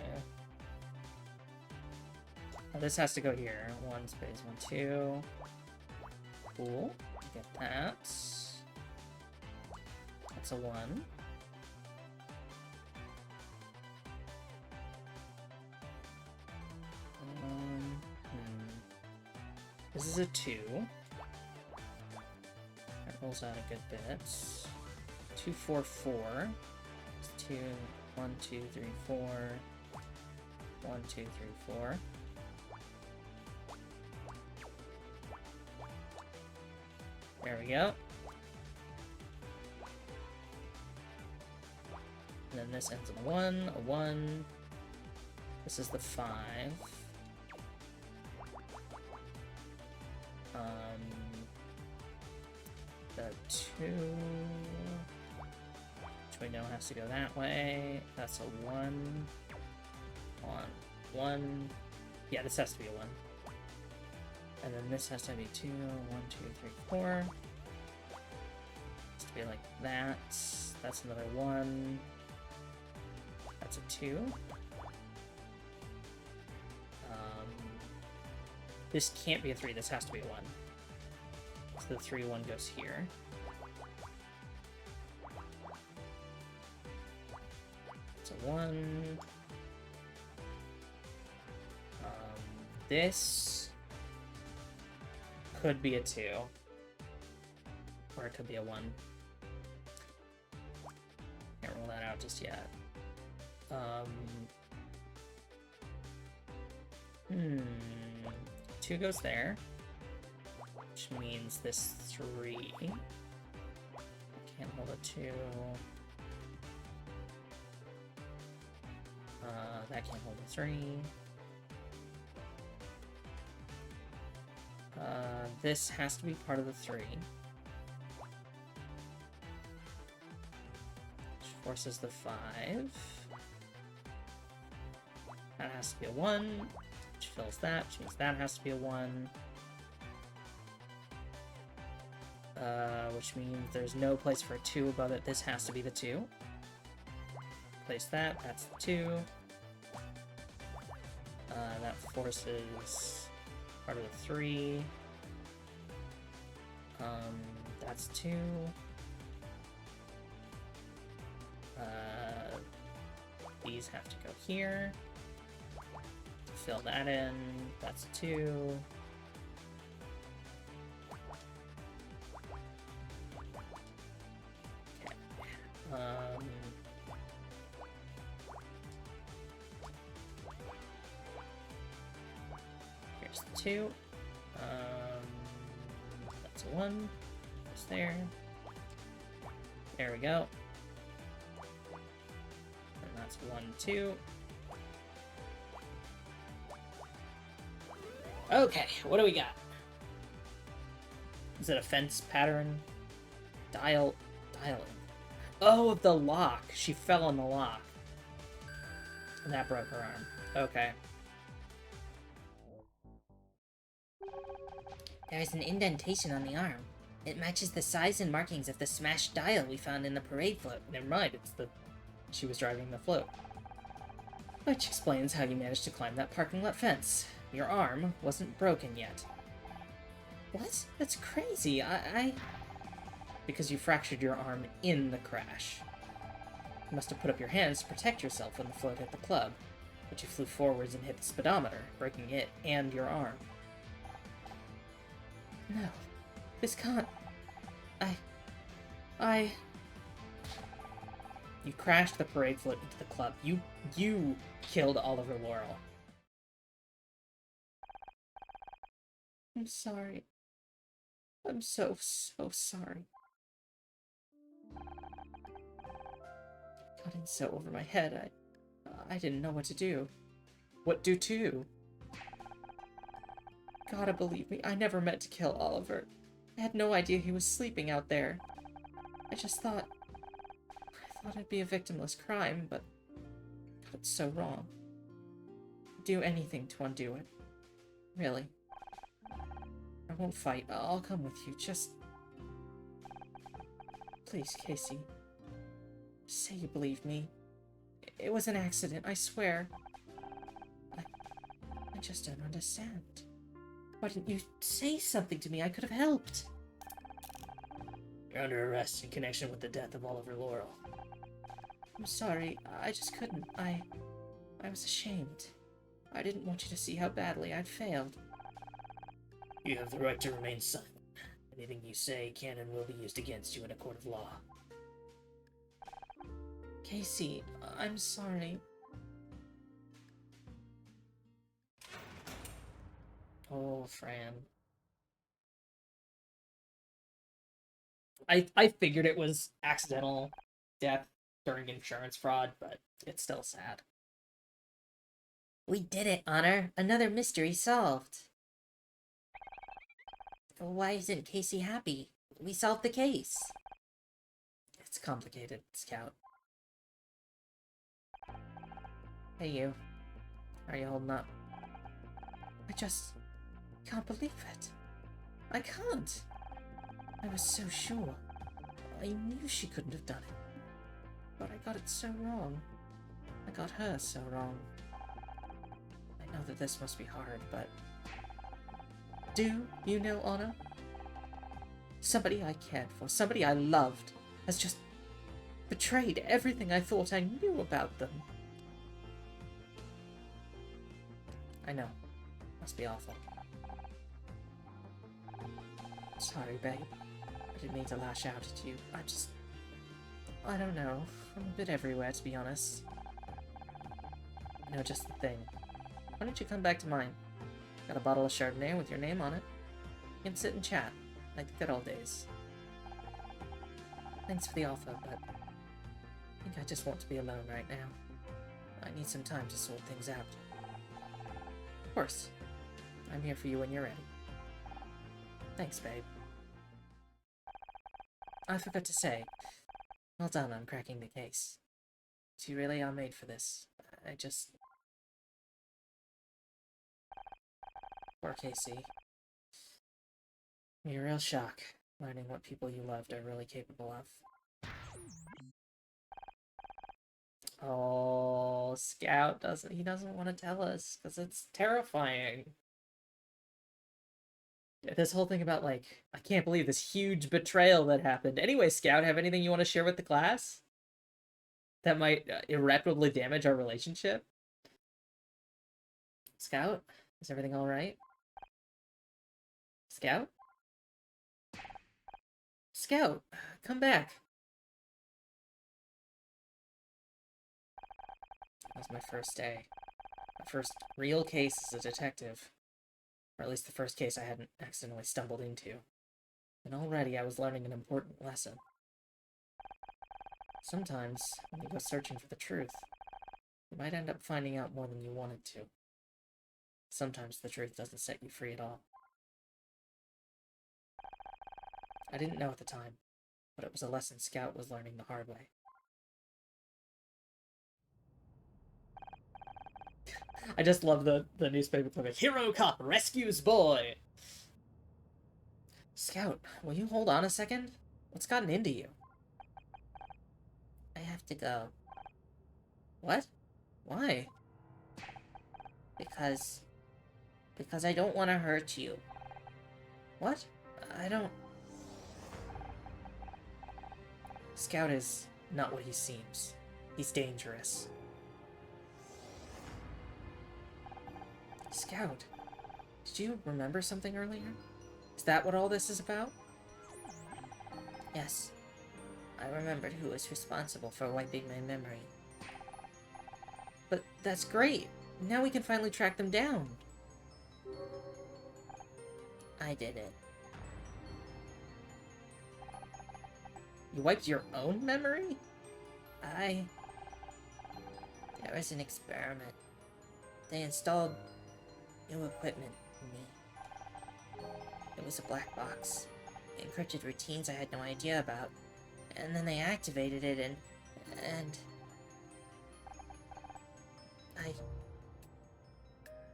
This has to go here. 1 space 1, 2. Cool. Get that. That's a 1. This is a 2. That rolls out a good bit. 2, 4, 4. 2, 1, 2, 3, 4. 1, 2, 3, 4. There we go. And then this ends in a 1, a 1. This is the 5. The 2, which we know has to go that way. That's a 1. 1, 1. Yeah, this has to be a 1. And then this has to be 2, 1, 2, 3, 4. Has to be like that. That's another 1. That's a 2. This can't be a 3, this has to be a 1. So the 3, 1 goes here. It's a 1. This could be a 2. Or it could be a 1. Can't roll that out just yet. 2 goes there, which means this 3 can't hold a 2. That can't hold a 3. This has to be part of the 3. Which forces the 5. That has to be a 1. Which fills that, which means that has to be a 1. Which means there's no place for a 2 above it. This has to be the 2. Place that, that's the 2. That forces part of the 3. That's 2. These have to go here. Fill that in. That's 2. Okay. Here's the 2. That's a 1. Goes there. There we go. And that's 1, 2. Okay, what do we got? Is it a fence pattern? Dialing. Oh, the lock. She fell on the lock. And that broke her arm. Okay. There is an indentation on the arm. It matches the size and markings of the smashed dial we found in the parade float. Never mind, it's the... She was driving the float. Which explains how you managed to climb that parking lot fence. Your arm wasn't broken yet. What? That's crazy. Because you fractured your arm in the crash. You must have put up your hands to protect yourself when the float hit the club, but you flew forwards and hit the speedometer, breaking it and your arm. No. This can't... You crashed the parade float into the club. You killed Oliver Laurel. I'm sorry. I'm so sorry. Got in so over my head, I didn't know what to do. What do to? Gotta believe me, I never meant to kill Oliver. I had no idea he was sleeping out there. I thought it'd be a victimless crime, but God, it's so wrong. I'd do anything to undo it. Really. I won't fight. I'll come with you. Just... Please, Casey. Say you believe me. It was an accident, I swear. I just don't understand. Why didn't you say something to me? I could have helped. You're under arrest in connection with the death of Oliver Laurel. I'm sorry. I just couldn't. I was ashamed. I didn't want you to see how badly I'd failed. You have the right to remain silent. Anything you say can and will be used against you in a court of law. Casey, I'm sorry. Oh, Fran. I figured it was accidental death during insurance fraud, but it's still sad. We did it, Honor. Another mystery solved. Why isn't Casey happy? We solved the case. It's complicated, Scout. Hey, you. How are you holding up? I just can't believe it. I can't. I was so sure. I knew she couldn't have done it. But I got it so wrong. I got her so wrong. I know that this must be hard, but... Do you know, Honor? Somebody I cared for, somebody I loved, has just betrayed everything I thought I knew about them. I know. Must be awful. Sorry, babe. I didn't mean to lash out at you. I don't know. I'm a bit everywhere, to be honest. You know, just the thing. Why don't you come back to mine? Got a bottle of Chardonnay with your name on it. You can sit and chat, like the good old days. Thanks for the offer, but I think I just want to be alone right now. I need some time to sort things out. Of course. I'm here for you when you're ready. Thanks, babe. I forgot to say, well done on cracking the case. You really are made for this. I just... Poor Casey. Be a real shock, learning what people you loved are really capable of. Oh, Scout doesn't want to tell us, because it's terrifying. This whole thing about, like, I can't believe this huge betrayal that happened. Anyway, Scout, have anything you want to share with the class? That might irreparably damage our relationship? Scout? Is everything alright? Scout? Scout, come back. That was my first day. My first real case as a detective. Or at least the first case I hadn't accidentally stumbled into. And already I was learning an important lesson. Sometimes, when you go searching for the truth, you might end up finding out more than you wanted to. Sometimes the truth doesn't set you free at all. I didn't know at the time, but it was a lesson Scout was learning the hard way. I just love the newspaper clipping. Hero cop rescues boy! Scout, will you hold on a second? What's gotten into you? I have to go. What? Why? Because I don't want to hurt you. What? I don't... Scout is not what he seems. He's dangerous. Scout, did you remember something earlier? Is that what all this is about? Yes. I remembered who was responsible for wiping my memory. But that's great! Now we can finally track them down! I did it. You wiped your own memory? There was an experiment. They installed new equipment in me. It was a black box. Encrypted routines I had no idea about. And then they activated it and...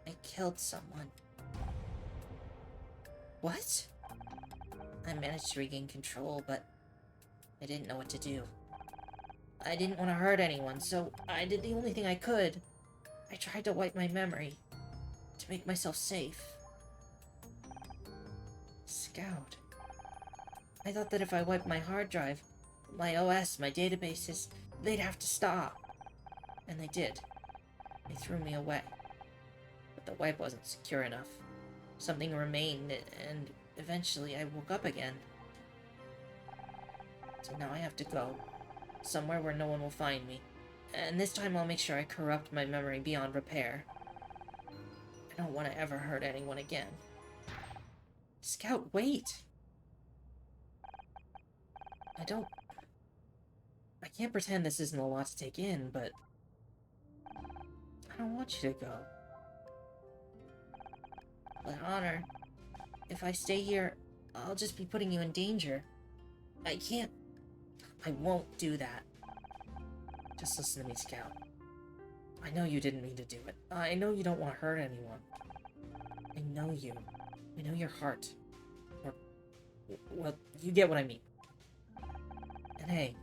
I killed someone. What? I managed to regain control, but I didn't know what to do. I didn't want to hurt anyone, so I did the only thing I could. I tried to wipe my memory, to make myself safe. Scout. I thought that if I wiped my hard drive, my OS, my databases, they'd have to stop. And they did. They threw me away. But the wipe wasn't secure enough. Something remained, and eventually I woke up again. So now I have to go. somewhere where no one will find me. And this time I'll make sure I corrupt my memory beyond repair. I don't want to ever hurt anyone again. Scout, wait! I can't pretend this isn't a lot to take in, but I don't want you to go. But Honor, if I stay here, I'll just be putting you in danger. I won't do that. Just listen to me, Scout. I know you didn't mean to do it. I know you don't want to hurt anyone. I know you. I know your heart. Or, well, you get what I mean. And hey,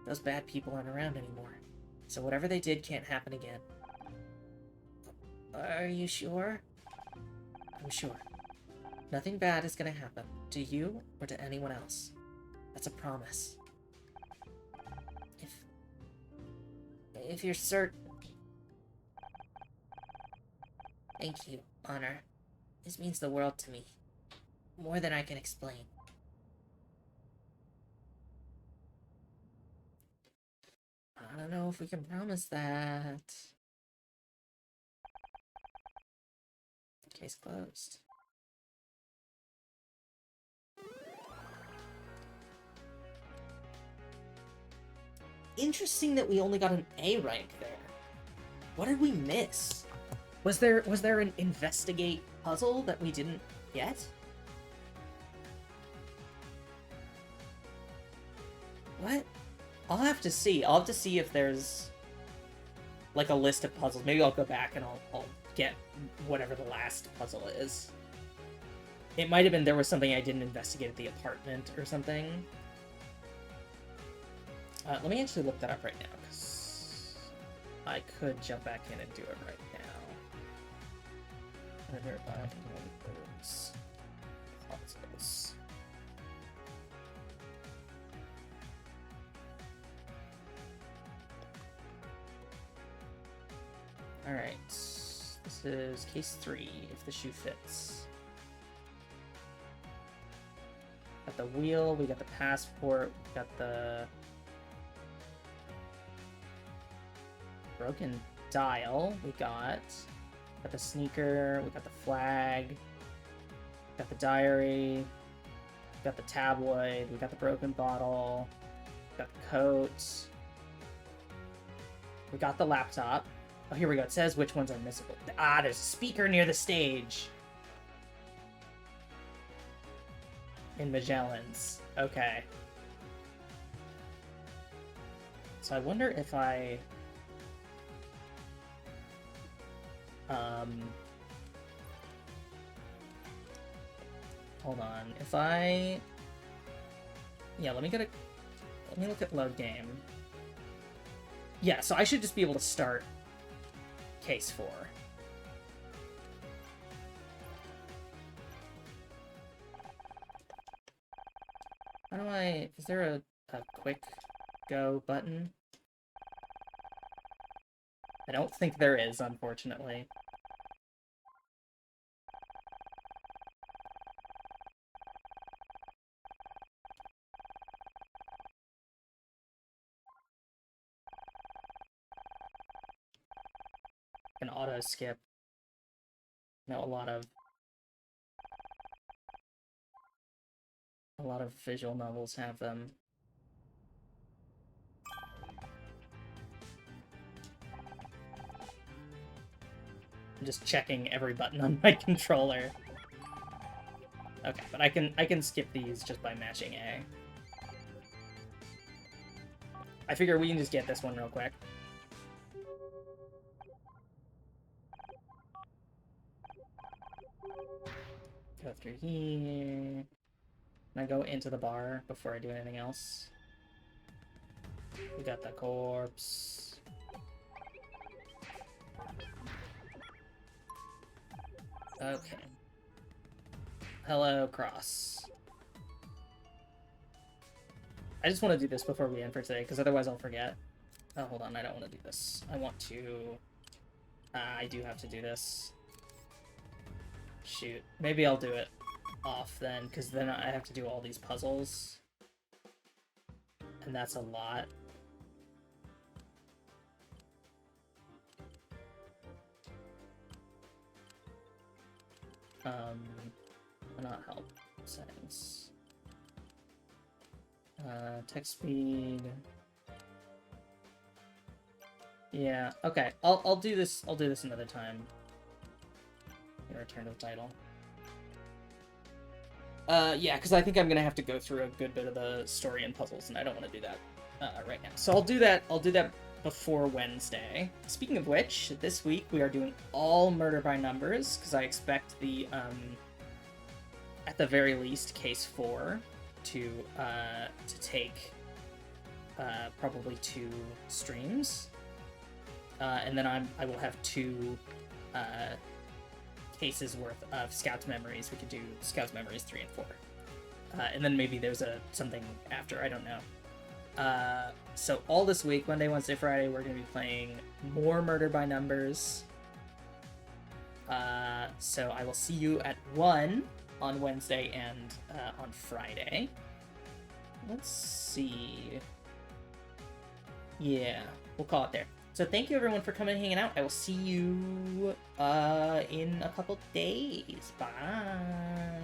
those bad people aren't around anymore. So whatever they did can't happen again. Are you sure? I'm sure. Nothing bad is gonna happen. To you or to anyone else. That's a promise. If you're certain... Thank you, Honor. This means the world to me. More than I can explain. I don't know if we can promise that. Case closed. Interesting that we only got an A rank there. What did we miss? Was there an investigate puzzle that we didn't get? What? I'll have to see. I'll have to see if there's like a list of puzzles. Maybe I'll go back and I'll get whatever the last puzzle is. It might have been there was something I didn't investigate at the apartment or something. Let me actually look that up right now, because I could jump back in and do it right now. Puzzles. Alright. This is case 3, if the shoe fits. Got the wheel, we got the passport, we got the broken dial, we got the sneaker, we got the flag, got the diary, we got the tabloid, we got the broken bottle, we got the coat, we got the laptop. Oh, here we go. It says which ones are missable. Ah, there's a speaker near the stage. In Magellan's. Okay. So I wonder if I... Hold on. If I... Yeah, let me look at load game. Yeah, so I should just be able to start case 4. How do I... Is there a quick go button? I don't think there is, unfortunately. An auto skip. No, a lot of visual novels have them. I'm just checking every button on my controller. Okay, but I can skip these just by mashing A. I figure we can just get this one real quick. Go through here. And I go into the bar before I do anything else. We got the corpse. Okay. Hello, Cross. I just want to do this before we end for today, because otherwise I'll forget. Oh, hold on, I don't want to do this. I want to... I do have to do this. Shoot. Maybe I'll do it off then, because then I have to do all these puzzles. And that's a lot. not help settings. Text speed. Yeah, okay. I'll do this another time. Return to the title. Yeah, because I think I'm gonna have to go through a good bit of the story and puzzles, and I don't want to do that right now. So I'll do that before Wednesday. Speaking of which, this week we are doing all Murder by Numbers, because I expect the, at the very least, Case 4 to take probably 2 streams. And then I will have 2 cases worth of Scout's Memories. We could do Scout's Memories 3 and 4. And then maybe there's something after, I don't know. So all this week, Monday, Wednesday, Friday, we're going to be playing more Murder by Numbers. So I will see you at 1 on Wednesday and on Friday. Let's see. Yeah, we'll call it there. So thank you everyone for coming and hanging out. I will see you in a couple days. Bye.